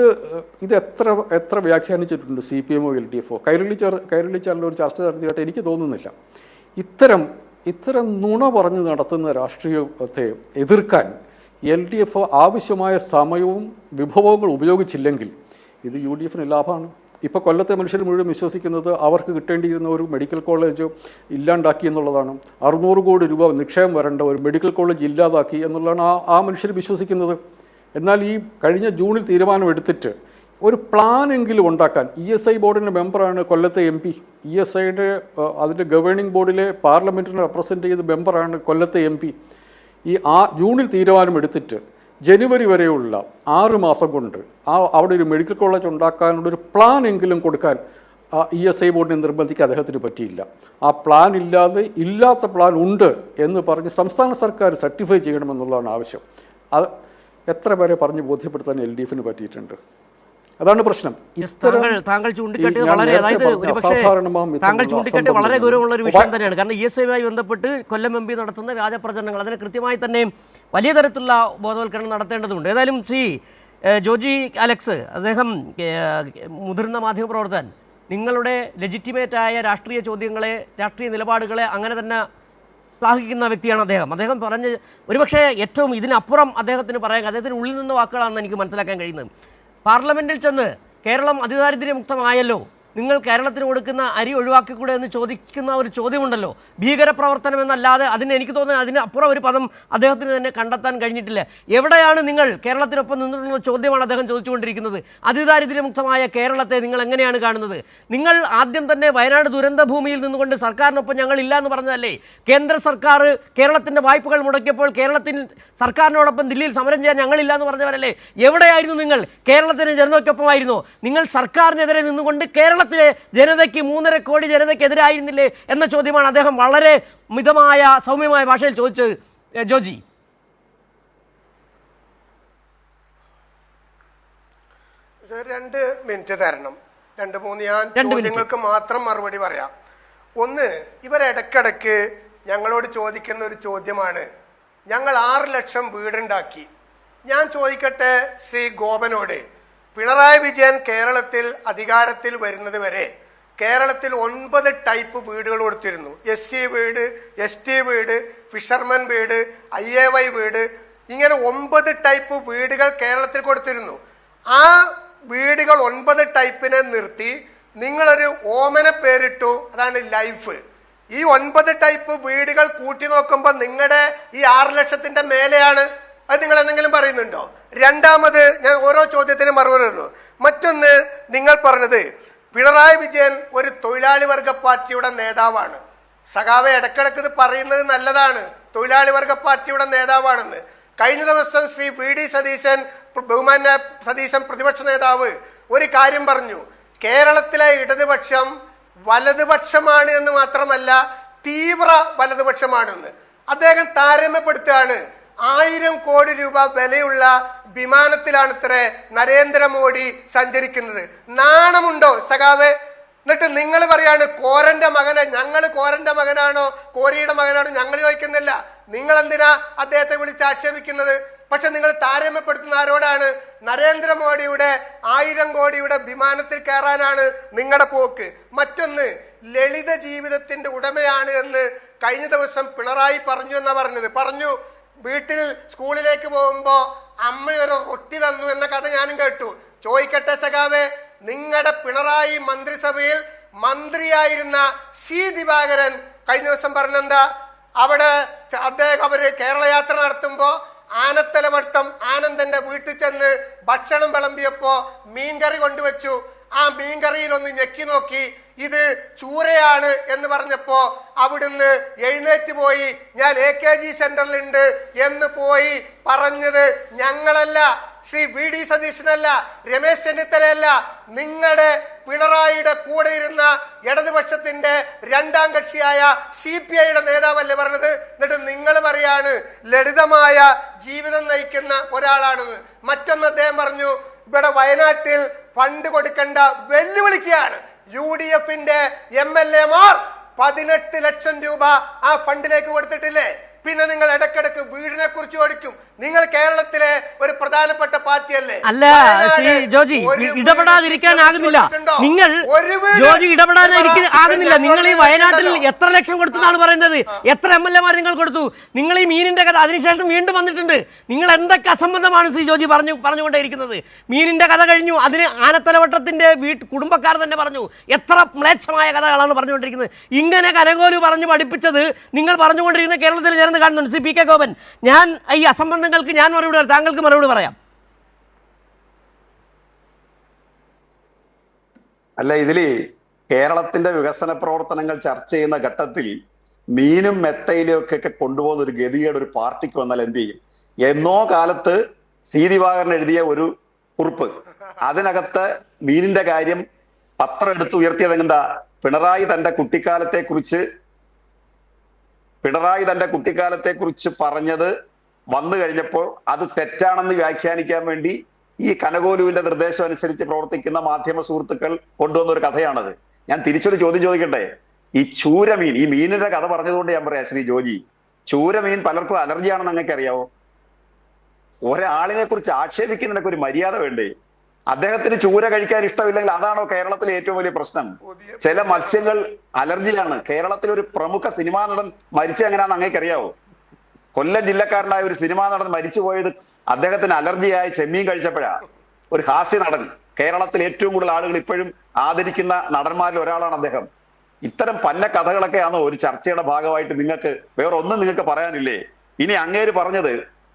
എത്ര വ്യാഖ്യാനിച്ചിട്ടുണ്ട് CPMോ LDFോ? കൈരളി ചാനൽ ഒരു ചർച്ച നടത്തിയിട്ട് എനിക്ക് തോന്നുന്നില്ല. ഇത്തരം നുണ പറഞ്ഞ് നടത്തുന്ന രാഷ്ട്രീയത്തെ എതിർക്കാൻ LDF ആവശ്യമായ സമയവും വിഭവങ്ങളും ഉപയോഗിച്ചില്ലെങ്കിൽ ഇത് UDFന് ലാഭമാണ്. ഇപ്പോൾ കൊല്ലത്തെ മനുഷ്യർ മുഴുവൻ വിശ്വസിക്കുന്നത് അവർക്ക് കിട്ടേണ്ടിയിരുന്ന ഒരു മെഡിക്കൽ കോളേജ് ഇല്ലാണ്ടാക്കി എന്നുള്ളതാണ്. 600 കോടി രൂപ നിക്ഷേപം വരേണ്ട ഒരു മെഡിക്കൽ കോളേജ് ഇല്ലാതാക്കി എന്നുള്ളതാണ് ആ മനുഷ്യർ വിശ്വസിക്കുന്നത്. എന്നാൽ ഈ കഴിഞ്ഞ ജൂണിൽ തീരുമാനമെടുത്തിട്ട് ഒരു പ്ലാനെങ്കിലും ഉണ്ടാക്കാൻ, ESI ബോർഡിൻ്റെ മെമ്പറാണ് കൊല്ലത്തെ MP, ESIയുടെ അതിൻ്റെ ഗവേണിംഗ് ബോർഡിലെ പാർലമെൻറ്റിനെ റെപ്രസെൻ്റ് ചെയ്ത മെമ്പറാണ് കൊല്ലത്തെ MP. ജൂണിൽ തീരുമാനമെടുത്തിട്ട് ജനുവരി വരെയുള്ള 6 മാസം കൊണ്ട് അവിടെ ഒരു മെഡിക്കൽ കോളേജ് ഉണ്ടാക്കാനുള്ളൊരു പ്ലാൻ എങ്കിലും കൊടുക്കാൻ ESI ബോർഡിനെ നിർബന്ധിക്കാൻ അദ്ദേഹത്തിന് പറ്റിയില്ല. ആ പ്ലാൻ ഇല്ലാത്ത പ്ലാൻ ഉണ്ട് എന്ന് പറഞ്ഞ് സംസ്ഥാന സർക്കാർ സർട്ടിഫൈ ചെയ്യണമെന്നുള്ളതാണ് ആവശ്യം. അത് എത്ര പേരെ പറഞ്ഞ് ബോധ്യപ്പെടുത്താൻ LDFന് പറ്റിയിട്ടുണ്ട്? അതാണ് പ്രശ്നം. താങ്കൾ ചൂണ്ടിക്കാട്ടിയത് വളരെ ഗൗരവമുള്ള ഒരു വിഷയം തന്നെയാണ്. കാരണം ESIയുമായി ബന്ധപ്പെട്ട് കൊല്ലം MP നടത്തുന്ന വ്യാജപ്രചരണങ്ങൾ, അതിന് കൃത്യമായി തന്നെ വലിയ തരത്തിലുള്ള ബോധവൽക്കരണം നടത്തേണ്ടതുണ്ട്. ഏതായാലും ശ്രീ ജോജി അലക്സ്, അദ്ദേഹം മുതിർന്ന മാധ്യമപ്രവർത്തകൻ, നിങ്ങളുടെ ലെജിറ്റിമേറ്റായ രാഷ്ട്രീയ ചോദ്യങ്ങളെ, രാഷ്ട്രീയ നിലപാടുകളെ അങ്ങനെ തന്നെ ശ്ലാഘിക്കുന്ന വ്യക്തിയാണ് അദ്ദേഹം പറഞ്ഞ് ഒരുപക്ഷെ ഏറ്റവും ഇതിനപ്പുറം അദ്ദേഹത്തിന് ഉള്ളിൽ നിന്ന് വാക്കുകളാണെന്ന് എനിക്ക് മനസ്സിലാക്കാൻ കഴിയുന്നത്. പാർലമെൻറ്റിൽ ചെന്ന് കേരളം അതിദാരിദ്ര്യമുക്തമായല്ലോ, നിങ്ങൾ കേരളത്തിന് കൊടുക്കുന്ന അരി ഒഴിവാക്കിക്കൂടെ എന്ന് ചോദിക്കുന്ന ഒരു ചോദ്യമുണ്ടല്ലോ. ഭീകരപ്രവർത്തനം എന്നല്ലാതെ അതിന് എനിക്ക് തോന്നുന്നത് അതിന് അപ്പുറം ഒരു പദം അദ്ദേഹത്തിന് തന്നെ കണ്ടെത്താൻ കഴിഞ്ഞിട്ടില്ല. എവിടെയാണ് നിങ്ങൾ കേരളത്തിനൊപ്പം നിന്നുള്ള ചോദ്യമാണ് അദ്ദേഹം ചോദിച്ചുകൊണ്ടിരിക്കുന്നത്. അതിദാരിദ്ര്യമുക്തമായ കേരളത്തെ നിങ്ങൾ എങ്ങനെയാണ് കാണുന്നത്? നിങ്ങൾ ആദ്യം തന്നെ വയനാട് ദുരന്ത ഭൂമിയിൽ നിന്നുകൊണ്ട് സർക്കാരിനൊപ്പം ഞങ്ങളില്ല എന്ന് പറഞ്ഞതല്ലേ? കേന്ദ്ര സർക്കാർ കേരളത്തിൻ്റെ വായ്പകൾ മുടക്കിയപ്പോൾ കേരളത്തിൽ സർക്കാരിനോടൊപ്പം ദില്ലിയിൽ സമരം ചെയ്യാൻ ഞങ്ങളില്ല എന്ന് പറഞ്ഞവരല്ലേ? എവിടെയായിരുന്നു നിങ്ങൾ? കേരളത്തിന് ജനതയ്ക്കൊപ്പമായിരുന്നോ? നിങ്ങൾ സർക്കാരിനെതിരെ നിന്നുകൊണ്ട് കേരളത്തിലെ ജനതയ്ക്ക് 3.5 കോടി ജനതയ്ക്കെതിരായിരുന്നില്ലേ എന്ന ചോദ്യമാണ് അദ്ദേഹം വളരെ മിതമായ സൗമ്യമായ ഭാഷയിൽ ചോദിച്ചത്. ജോജി, രണ്ട് മിനിറ്റ് തരണം. 2-3 ഞാൻ ചോദ്യങ്ങൾക്ക് മാത്രം മറുപടി പറയാം. ഒന്ന്, ഇവരിടക്കിടക്ക് ഞങ്ങളോട് ചോദിക്കുന്ന ഒരു ചോദ്യമാണ്, ഞങ്ങൾ 6 ലക്ഷം വീടുണ്ടാക്കി. ഞാൻ ചോദിക്കട്ടെ ശ്രീ ഗോപനോട്, പിണറായി വിജയൻ കേരളത്തിൽ അധികാരത്തിൽ വരുന്നത് വരെ കേരളത്തിൽ 9 ടൈപ്പ് വീടുകൾ കൊടുത്തിരുന്നു. SC വീട്, ST വീട്, ഫിഷർമാൻ വീട്, IAY വീട്, ഇങ്ങനെ 9 ടൈപ്പ് വീടുകൾ കേരളത്തിൽ കൊടുത്തിരുന്നു. ആ വീടുകൾ 9 ടൈപ്പിനെ നിർത്തി നിങ്ങളൊരു ഓമന പേരിട്ടു, അതാണ് ലൈഫ്. ഈ 9 ടൈപ്പ് വീടുകൾ കൂട്ടി നോക്കുമ്പോൾ നിങ്ങളുടെ ഈ 6 ലക്ഷത്തിന്റെ മേലെയാണ്. അത് നിങ്ങൾ എന്തെങ്കിലും പറയുന്നുണ്ടോ? രണ്ടാമത്, ഞാൻ ഓരോ ചോദ്യത്തിന് മറുപടി തരുന്നു. മറ്റൊന്ന്, നിങ്ങൾ പറഞ്ഞത് പിണറായി വിജയൻ ഒരു തൊഴിലാളി വർഗ പാർട്ടിയുടെ നേതാവാണ്. സഖാവെ, ഇടക്കിടക്ക് ഇത് പറയുന്നത് നല്ലതാണ്, തൊഴിലാളി വർഗ പാർട്ടിയുടെ നേതാവാണെന്ന്. കഴിഞ്ഞ ദിവസം ശ്രീ VD സതീശൻ, ബഹുമാന്യ സതീശൻ പ്രതിപക്ഷ നേതാവ്, ഒരു കാര്യം പറഞ്ഞു, കേരളത്തിലെ ഇടതുപക്ഷം വലതുപക്ഷമാണ് എന്ന് മാത്രമല്ല തീവ്ര വലതുപക്ഷമാണെന്ന് അദ്ദേഹം താരതമ്യപ്പെടുത്തുകയാണ്. 1000 കോടി രൂപ വിലയുള്ള വിമാനത്തിലാണ് ഇത്രേ നരേന്ദ്രമോദി സഞ്ചരിക്കുന്നത്. നാണമുണ്ടോ സഖാവേ? എന്നിട്ട് നിങ്ങൾ പറയാണ് കോരന്റെ മകനെ, ഞങ്ങൾ കോരന്റെ മകനാണോ കോരിയുടെ മകനാണോ ഞങ്ങൾ ചോദിക്കുന്നില്ല. നിങ്ങൾ എന്തിനാ അദ്ദേഹത്തെ വിളിച്ച് ആക്ഷേപിക്കുന്നത്? പക്ഷെ നിങ്ങൾ താരതമ്യപ്പെടുത്തുന്ന ആരോടാണ്? നരേന്ദ്രമോദിയുടെ 1000 കോടിയുടെ വിമാനത്തിൽ കയറാനാണ് നിങ്ങളുടെ പോക്ക്. മറ്റൊന്ന്, ലളിത ജീവിതത്തിന്റെ ഉടമയാണ് എന്ന് കഴിഞ്ഞ ദിവസം പിണറായി പറഞ്ഞു എന്നാ പറഞ്ഞു. വീട്ടിൽ സ്കൂളിലേക്ക് പോകുമ്പോ അമ്മയൊരു റൊട്ടി തന്നു എന്ന കഥ ഞാനും കേട്ടു. ചോദിക്കട്ടെ സഖാവേ, നിങ്ങളുടെ പിണറായി മന്ത്രിസഭയിൽ മന്ത്രിയായിരുന്ന C ദിവാകരൻ കഴിഞ്ഞ ദിവസം പറഞ്ഞെന്താ? അവര് കേരള യാത്ര നടത്തുമ്പോ ആനത്തലവട്ടം ആനന്ദന്റെ വീട്ടിൽ ചെന്ന് ഭക്ഷണം വിളമ്പിയപ്പോ മീൻകറി കൊണ്ടുവച്ചു. ആ മീൻകറിയിൽ ഒന്ന് ഞെക്കി നോക്കി, ഇത് ചൂരയാണ് എന്ന് പറഞ്ഞപ്പോ അവിടുന്ന് എഴുന്നേറ്റ് പോയി, ഞാൻ AKG സെന്ററിലുണ്ട് എന്ന് പോയി പറഞ്ഞത് ഞങ്ങളല്ല, ശ്രീ VD സതീശനല്ല, രമേശ് ചെന്നിത്തലയല്ല, നിങ്ങളുടെ പിണറായിയുടെ കൂടെ ഇരുന്ന ഇടതുപക്ഷത്തിന്റെ 2ാം കക്ഷിയായ CPIയുടെ നേതാവല്ലേ പറഞ്ഞത്? എന്നിട്ട് നിങ്ങൾ പറയാണ് ലളിതമായ ജീവിതം നയിക്കുന്ന ഒരാളാണെന്ന്. മറ്റൊന്ന് അദ്ദേഹം പറഞ്ഞു, ഇവിടെ വയനാട്ടിൽ ഫണ്ട് കൊടുക്കേണ്ട വെല്ലുവിളിക്കുകയാണ്. UDFന്റെ MLAമാർ 18 ലക്ഷം രൂപ ആ ഫണ്ടിലേക്ക് കൊടുത്തിട്ടില്ലേ? പിന്നെ നിങ്ങൾ ഇടക്കിടക്ക് വീടിനെ കുറിച്ച് ഓടിക്കും. നിങ്ങൾ കേരളത്തിലെ ഒരു പ്രധാനപ്പെട്ട പാർട്ടിയല്ലേ? അല്ല ശ്രീ ജോജി, ഇടപെടാതിരിക്കാനാകുന്നില്ല. നിങ്ങൾ ജോജി ഇടപെടാനാകുന്നില്ല. നിങ്ങൾ ഈ വയനാട്ടിൽ എത്ര ലക്ഷം കൊടുത്തെന്നാണ് പറയുന്നത്? എത്ര MLAമാർ നിങ്ങൾ കൊടുത്തു? നിങ്ങൾ ഈ മീനിന്റെ കഥ അതിനുശേഷം വീണ്ടും വന്നിട്ടുണ്ട്. നിങ്ങൾ എന്തൊക്കെ അസംബന്ധമാണ് ശ്രീ ജോജി പറഞ്ഞുകൊണ്ടേയിരിക്കുന്നത്? മീനിന്റെ കഥ കഴിഞ്ഞു, അതിന് ആനത്തലവട്ടത്തിന്റെ കുടുംബക്കാർ തന്നെ പറഞ്ഞു. എത്ര മ്ലേച്ഛമായ കഥകളാണ് പറഞ്ഞുകൊണ്ടിരിക്കുന്നത്. ഇങ്ങനെ കനകോലു പറഞ്ഞു പഠിപ്പിച്ചത് നിങ്ങൾ പറഞ്ഞുകൊണ്ടിരിക്കുന്ന കേരളത്തിൽ ചേർന്ന് കാണുന്നുണ്ട്. ശ്രീ PK ഗോപൻ, ഞാൻ ഈ അസംബന്ധങ്ങൾക്ക് ഞാൻ മറുപടി പറയാം, താങ്കൾക്ക് മറുപടി പറയാം. അല്ല, ഇതില് കേരളത്തിന്റെ വികസന പ്രവർത്തനങ്ങൾ ചർച്ച ചെയ്യുന്ന ഘട്ടത്തിൽ മീനും മെത്തയിലും ഒക്കെ കൊണ്ടുപോകുന്ന ഒരു ഗതികേട് ഒരു പാർട്ടിക്ക് വന്നാൽ എന്ത് ചെയ്യും? എന്നോ കാലത്ത് C ദിവാകരൻ എഴുതിയ ഒരു കുറിപ്പ്, അതിനകത്ത് മീനിന്റെ കാര്യം പത്രം എടുത്ത് ഉയർത്തിയത് എന്താ? പിണറായി തന്റെ കുട്ടിക്കാലത്തെ കുറിച്ച് പറഞ്ഞത് വന്നു കഴിഞ്ഞപ്പോൾ അത് തെറ്റാണെന്ന് വ്യാഖ്യാനിക്കാൻ വേണ്ടി ഈ കനകോലുവിന്റെ നിർദ്ദേശം അനുസരിച്ച് പ്രവർത്തിക്കുന്ന മാധ്യമ സുഹൃത്തുക്കൾ കൊണ്ടുവന്ന ഒരു കഥയാണത്. ഞാൻ തിരിച്ചൊരു ചോദ്യം ചോദിക്കട്ടെ? ഈ ചൂരമീൻ, ഈ മീനിന്റെ കഥ പറഞ്ഞതുകൊണ്ട് ഞാൻ പറയാം ശ്രീ ജോജി, ചൂരമീൻ പലർക്കും അലർജിയാണെന്ന് നിങ്ങൾക്ക് അറിയാവോ? ഒരാളിനെ കുറിച്ച് ആക്ഷേപിക്കുന്നതിനൊക്കെ ഒരു മര്യാദ വേണ്ടേ? അദ്ദേഹത്തിന് ചൂര കഴിക്കാൻ ഇഷ്ടമില്ലെങ്കിൽ അതാണോ കേരളത്തിലെ ഏറ്റവും വലിയ പ്രശ്നം? ചില മത്സ്യങ്ങൾ അലർജിയാണ്. കേരളത്തിലെ ഒരു പ്രമുഖ സിനിമാ നടൻ മരിച്ച എങ്ങനെയാണെന്ന് അങ്ങേക്ക് അറിയാവോ? കൊല്ലം ജില്ലക്കാരനായ ഒരു സിനിമാ നടൻ മരിച്ചുപോയത് അദ്ദേഹത്തിന് അലർജിയായി ചെമ്മീൻ കഴിച്ചപ്പോഴാ. ഒരു ഹാസ്യ നടൻ കേരളത്തിൽ ഏറ്റവും കൂടുതൽ ആളുകൾ ഇപ്പോഴും ആദരിക്കുന്ന നടന്മാരിൽ ഒരാളാണ് അദ്ദേഹം. ഇത്തരം പന്ന കഥകളൊക്കെയാണോ ഒരു ചർച്ചയുടെ ഭാഗമായിട്ട് നിങ്ങൾക്ക് വേറെ ഒന്നും നിങ്ങൾക്ക് പറയാനില്ലേ? ഇനി അങ്ങേര്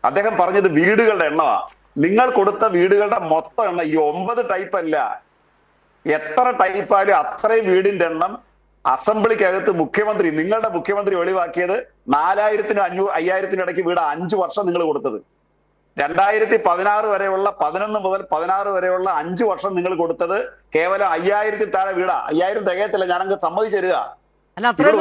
അദ്ദേഹം പറഞ്ഞത് വീടുകളുടെ എണ്ണമാ. നിങ്ങൾ കൊടുത്ത വീടുകളുടെ മൊത്തം എണ്ണം ഈ 9 ടൈപ്പ് അല്ല, എത്ര ടൈപ്പായാലും അത്രയും വീടിന്റെ എണ്ണം അസംബ്ലിക്കകത്ത് നിങ്ങളുടെ മുഖ്യമന്ത്രി വെളിവാക്കിയത് 4000-നും 5000-നും ഇടയ്ക്ക് വീട് 5 വർഷം നിങ്ങൾ കൊടുത്തത്. 2016 വരെയുള്ള 11 മുതൽ 16 വരെയുള്ള 5 വർഷം നിങ്ങൾ കൊടുത്തത് കേവലം 5000-ൽ താഴെ വീടാ. 5000 തികയത്തില്ല, ഞാനങ്ങ് സമ്മതിച്ചു തരിക. അല്ല, അത്രയും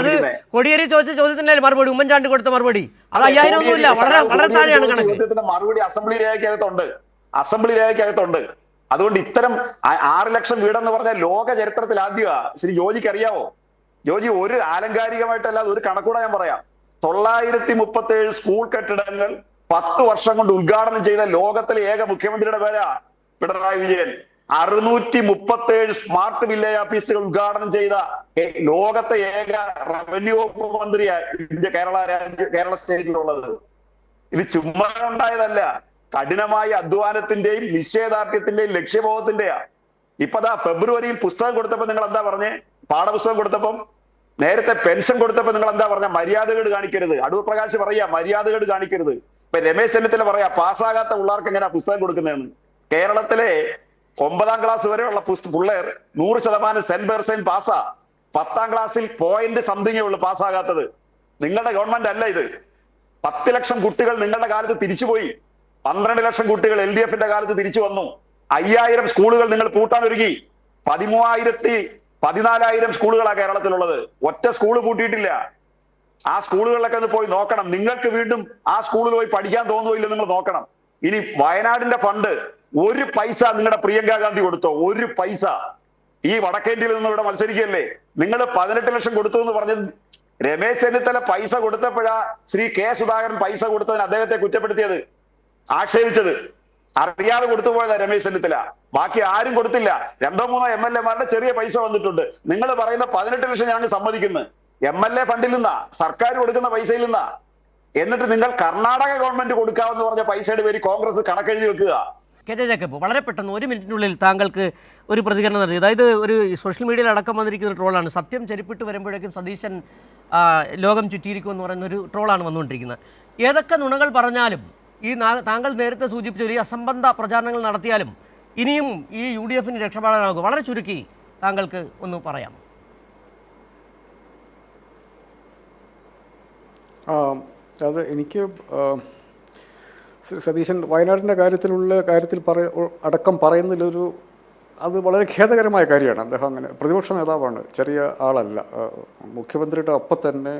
അത് കോടിയേരി ചോദിച്ച ചോദ്യത്തിന്റെ മറുപടി, ഉമ്മൻചാണ്ടി കൊടുത്ത മറുപടി, അത് 5000 ഒന്നുമില്ല, വളരെ വളരെ താഴെയാണ് കണക്ക്. ചോദ്യത്തിന്റെ മറുപടി അസംബ്ലി രേഖയ്ക്കകത്തുണ്ട്. അതുകൊണ്ട് ഇത്തരം 6 ലക്ഷം വീടെന്ന് പറഞ്ഞാൽ ലോക ചരിത്രത്തിൽ ആദ്യമാ. ശരി, ജോജിക്ക് അറിയാവോ? ജോജി ഒരു ആലങ്കാരികമായിട്ടല്ലാതെ ഒരു കണക്കൂടെ ഞാൻ പറയാം. 937 സ്കൂൾ കെട്ടിടങ്ങൾ 10 വർഷം കൊണ്ട് ഉദ്ഘാടനം ചെയ്ത ലോകത്തിലെ ഏക മുഖ്യമന്ത്രിയുടെ പേരാ പിണറായി വിജയൻ. 637 സ്മാർട്ട് വില്ലേജ് ഓഫീസുകൾ ഉദ്ഘാടനം ചെയ്ത ലോകത്തെ ഏക റവന്യൂ വകുപ്പ് മന്ത്രിയാ കേരള സ്റ്റേറ്റിലുള്ളത്. ഇത് ചുമ്മാ ഉണ്ടായതല്ല, കഠിനമായ അധ്വാനത്തിന്റെയും നിശ്ചയദാർഢ്യത്തിന്റെയും ലക്ഷ്യബോധത്തിന്റെയാ. ഇപ്പതാ ഫെബ്രുവരിയിൽ പുസ്തകം കൊടുത്തപ്പോ നിങ്ങൾ എന്താ പറഞ്ഞേ? പാഠപുസ്തകം കൊടുത്തപ്പം, നേരത്തെ പെൻഷൻ കൊടുത്തപ്പോ നിങ്ങൾ എന്താ പറഞ്ഞ? മര്യാദകേട് കാണിക്കരുത്. അടൂർ പ്രകാശ് പറയാ മര്യാദകേട് കാണിക്കരുത്. ഇപ്പൊ രമേശ് ചെന്നിത്തല പറയാ പാസ്സാകാത്ത പിള്ളേർക്ക് എങ്ങനെയാ പുസ്തകം കൊടുക്കുന്നതെന്ന്. കേരളത്തിലെ 9ാം ക്ലാസ് വരെയുള്ള പിള്ളേർ 100% സെന്റ് പേഴ്സൺ പാസ്സാ. 10ാം ക്ലാസ്സിൽ പോയിന്റ് സംതിങ്ങേ ഉള്ളൂ പാസ്സാകാത്തത്. നിങ്ങളുടെ ഗവൺമെന്റ് അല്ല ഇത്. 10 ലക്ഷം കുട്ടികൾ നിങ്ങളുടെ കാലത്ത് തിരിച്ചുപോയി. 12 ലക്ഷം കുട്ടികൾ LDF-ന്റെ കാലത്ത് തിരിച്ചു വന്നു. 5000 സ്കൂളുകൾ നിങ്ങൾ പൂട്ടാൻ ഒരുങ്ങി. 14,000 സ്കൂളുകളാണ് കേരളത്തിലുള്ളത്. ഒറ്റ സ്കൂള് പൂട്ടിയിട്ടില്ല. ആ സ്കൂളുകളിലൊക്കെ ഒന്ന് പോയി നോക്കണം. നിങ്ങൾക്ക് വീണ്ടും ആ സ്കൂളിൽ പോയി പഠിക്കാൻ തോന്നുന്നില്ല, നിങ്ങൾ നോക്കണം. ഇനി വയനാടിന്റെ ഫണ്ട് 1 പൈസ നിങ്ങളുടെ പ്രിയങ്ക ഗാന്ധി കൊടുത്തോ? 1 പൈസ. ഈ വടക്കേന്ത്യയിൽ നിന്ന് ഇവിടെ മത്സരിക്കല്ലേ? നിങ്ങൾ 18 ലക്ഷം കൊടുത്തു എന്ന് പറഞ്ഞത് രമേശ് ചെന്നിത്തല പൈസ കൊടുത്തപ്പോഴാ ശ്രീ കെ സുധാകരൻ പൈസ കൊടുത്തതിന് അദ്ദേഹത്തെ കുറ്റപ്പെടുത്തിയത്, ആക്ഷേപിച്ചത്. അറിയാതെ കൊടുത്തു പോയതാ രമേശ് ചെന്നിത്തല. ബാക്കി ആരും കൊടുത്തില്ല. 2-3 MLA-മാരുടെ ചെറിയ പൈസ വന്നിട്ടുണ്ട്. നിങ്ങൾ പറയുന്ന 18 ലക്ഷം ഞങ്ങൾക്ക് സമ്മതിക്കുന്നു. MLA ഫണ്ടിൽ നിന്നാ, സർക്കാർ കൊടുക്കുന്ന പൈസയിൽ നിന്നാ. എന്നിട്ട് നിങ്ങൾ കർണാടക ഗവൺമെന്റ് കൊടുക്കാമെന്ന് പറഞ്ഞ പൈസയുടെ പേര് കോൺഗ്രസ് കണക്കെഴുതി വെക്കുക. KJ ജേക്കബ്, വളരെ പെട്ടെന്ന് 1 മിനിറ്റിനുള്ളിൽ താങ്കൾക്ക് ഒരു പ്രതികരണം നടത്തി. അതായത് ഒരു സോഷ്യൽ മീഡിയയിൽ അടക്കം വന്നിരിക്കുന്ന ട്രോളാണ്. സത്യം ചെരുപ്പിട്ട് വരുമ്പോഴേക്കും സതീശൻ ലോകം ചുറ്റിയിരിക്കുമെന്ന് പറയുന്ന ഒരു ട്രോളാണ് വന്നുകൊണ്ടിരിക്കുന്നത്. ഏതൊക്കെ നുണകൾ പറഞ്ഞാലും, ഈ താങ്കൾ നേരത്തെ സൂചിപ്പിച്ച ഈ അസംബന്ധ പ്രചാരണങ്ങൾ നടത്തിയാലും ഇനിയും ഈ UDF-ന് രക്ഷപ്പെടാനാകും. വളരെ ചുരുക്കി താങ്കൾക്ക് ഒന്ന് പറയാം. അത് എനിക്ക് സതീശൻ വയനാടിൻ്റെ കാര്യത്തിൽ അടക്കം പറയുന്നതിലൊരു അത് വളരെ ഖേദകരമായ കാര്യമാണ്. അദ്ദേഹം അങ്ങനെ പ്രതിപക്ഷ നേതാവാണ്, ചെറിയ ആളല്ല. മുഖ്യമന്ത്രിയുടെ ഒപ്പം തന്നെ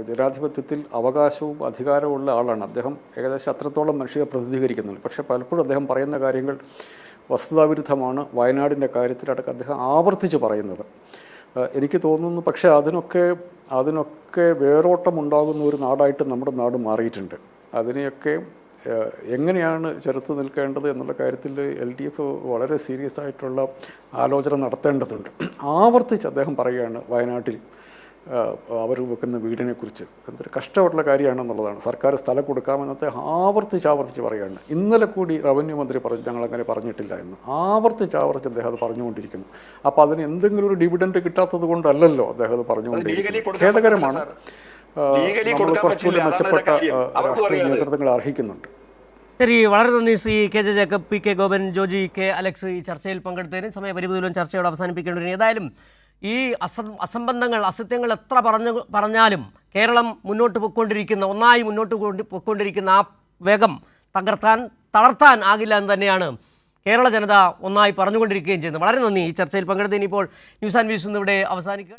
ജനാധിപത്യത്തിൽ അവകാശവും അധികാരവും ഉള്ള ആളാണ് അദ്ദേഹം. ഏകദേശം അത്രത്തോളം മനുഷ്യരെ പ്രതിനിധീകരിക്കുന്നുണ്ട്. പക്ഷേ പലപ്പോഴും അദ്ദേഹം പറയുന്ന കാര്യങ്ങൾ വസ്തുതാവിരുദ്ധമാണ്. വയനാടിൻ്റെ കാര്യത്തിലടക്കം അദ്ദേഹം ആവർത്തിച്ച് പറയുന്നത് എനിക്ക് തോന്നുന്നു. പക്ഷേ അതിനൊക്കെ വേരോട്ടം ഉണ്ടാകുന്ന ഒരു നാടായിട്ട് നമ്മുടെ നാട് മാറിയിട്ടുണ്ട്. അതിനെയൊക്കെ എങ്ങനെയാണ് ചെറുത്ത് നിൽക്കേണ്ടത് എന്നുള്ള കാര്യത്തിൽ LDF വളരെ സീരിയസ് ആയിട്ടുള്ള ആലോചന നടത്തേണ്ടതുണ്ട്. ആവർത്തിച്ച് അദ്ദേഹം പറയുകയാണ് വയനാട്ടിൽ അവർ വെക്കുന്ന വീടിനെക്കുറിച്ച്. എന്തൊരു കഷ്ടമുള്ള കാര്യമാണെന്നുള്ളതാണ്. സർക്കാർ സ്ഥലം കൊടുക്കാമെന്ന് അദ്ദേഹം ആവർത്തിച്ച് പറയുകയാണ്. ഇന്നലെ കൂടി റവന്യൂ മന്ത്രി പറഞ്ഞു ഞങ്ങളങ്ങനെ പറഞ്ഞിട്ടില്ല എന്ന്. ആവർത്തിച്ച് അദ്ദേഹം അത് പറഞ്ഞുകൊണ്ടിരിക്കുന്നു. അപ്പോൾ അതിന് എന്തെങ്കിലും ഒരു ഡിവിഡൻഡ് കിട്ടാത്തത് കൊണ്ടല്ലല്ലോ അദ്ദേഹം അത് പറഞ്ഞുകൊണ്ടിരിക്കുന്നത്. ഖേദകരമാണ്. നമ്മൾ കുറച്ചുകൂടി മെച്ചപ്പെട്ട രാഷ്ട്രീയ നേതൃത്വങ്ങൾ അർഹിക്കുന്നുണ്ട്. ശരി, വളരെ നന്ദി Shri KJ Jacob, PK Gopan, Joji K Alex ഈ ചർച്ചയിൽ പങ്കെടുത്തതിന്. സമയപരിമിതിയിലും ചർച്ചയോട് അവസാനിപ്പിക്കേണ്ടതിന്. ഏതായാലും ഈ അസംബന്ധങ്ങൾ, അസത്യങ്ങൾ എത്ര പറഞ്ഞാലും കേരളം ഒന്നായി മുന്നോട്ട് പൊയ്ക്കൊണ്ടിരിക്കുന്ന ആ വേഗം തളർത്താൻ ആകില്ല എന്ന് തന്നെയാണ് കേരള ജനത ഒന്നായി പറഞ്ഞുകൊണ്ടിരിക്കുകയും ചെയ്യുന്നത്. വളരെ നന്ദി ഈ ചർച്ചയിൽ പങ്കെടുത്തതിന്. ഇപ്പോൾ ന്യൂസ് ആൻഡ് വ്യൂസ് ഇവിടെ അവസാനിക്കുക.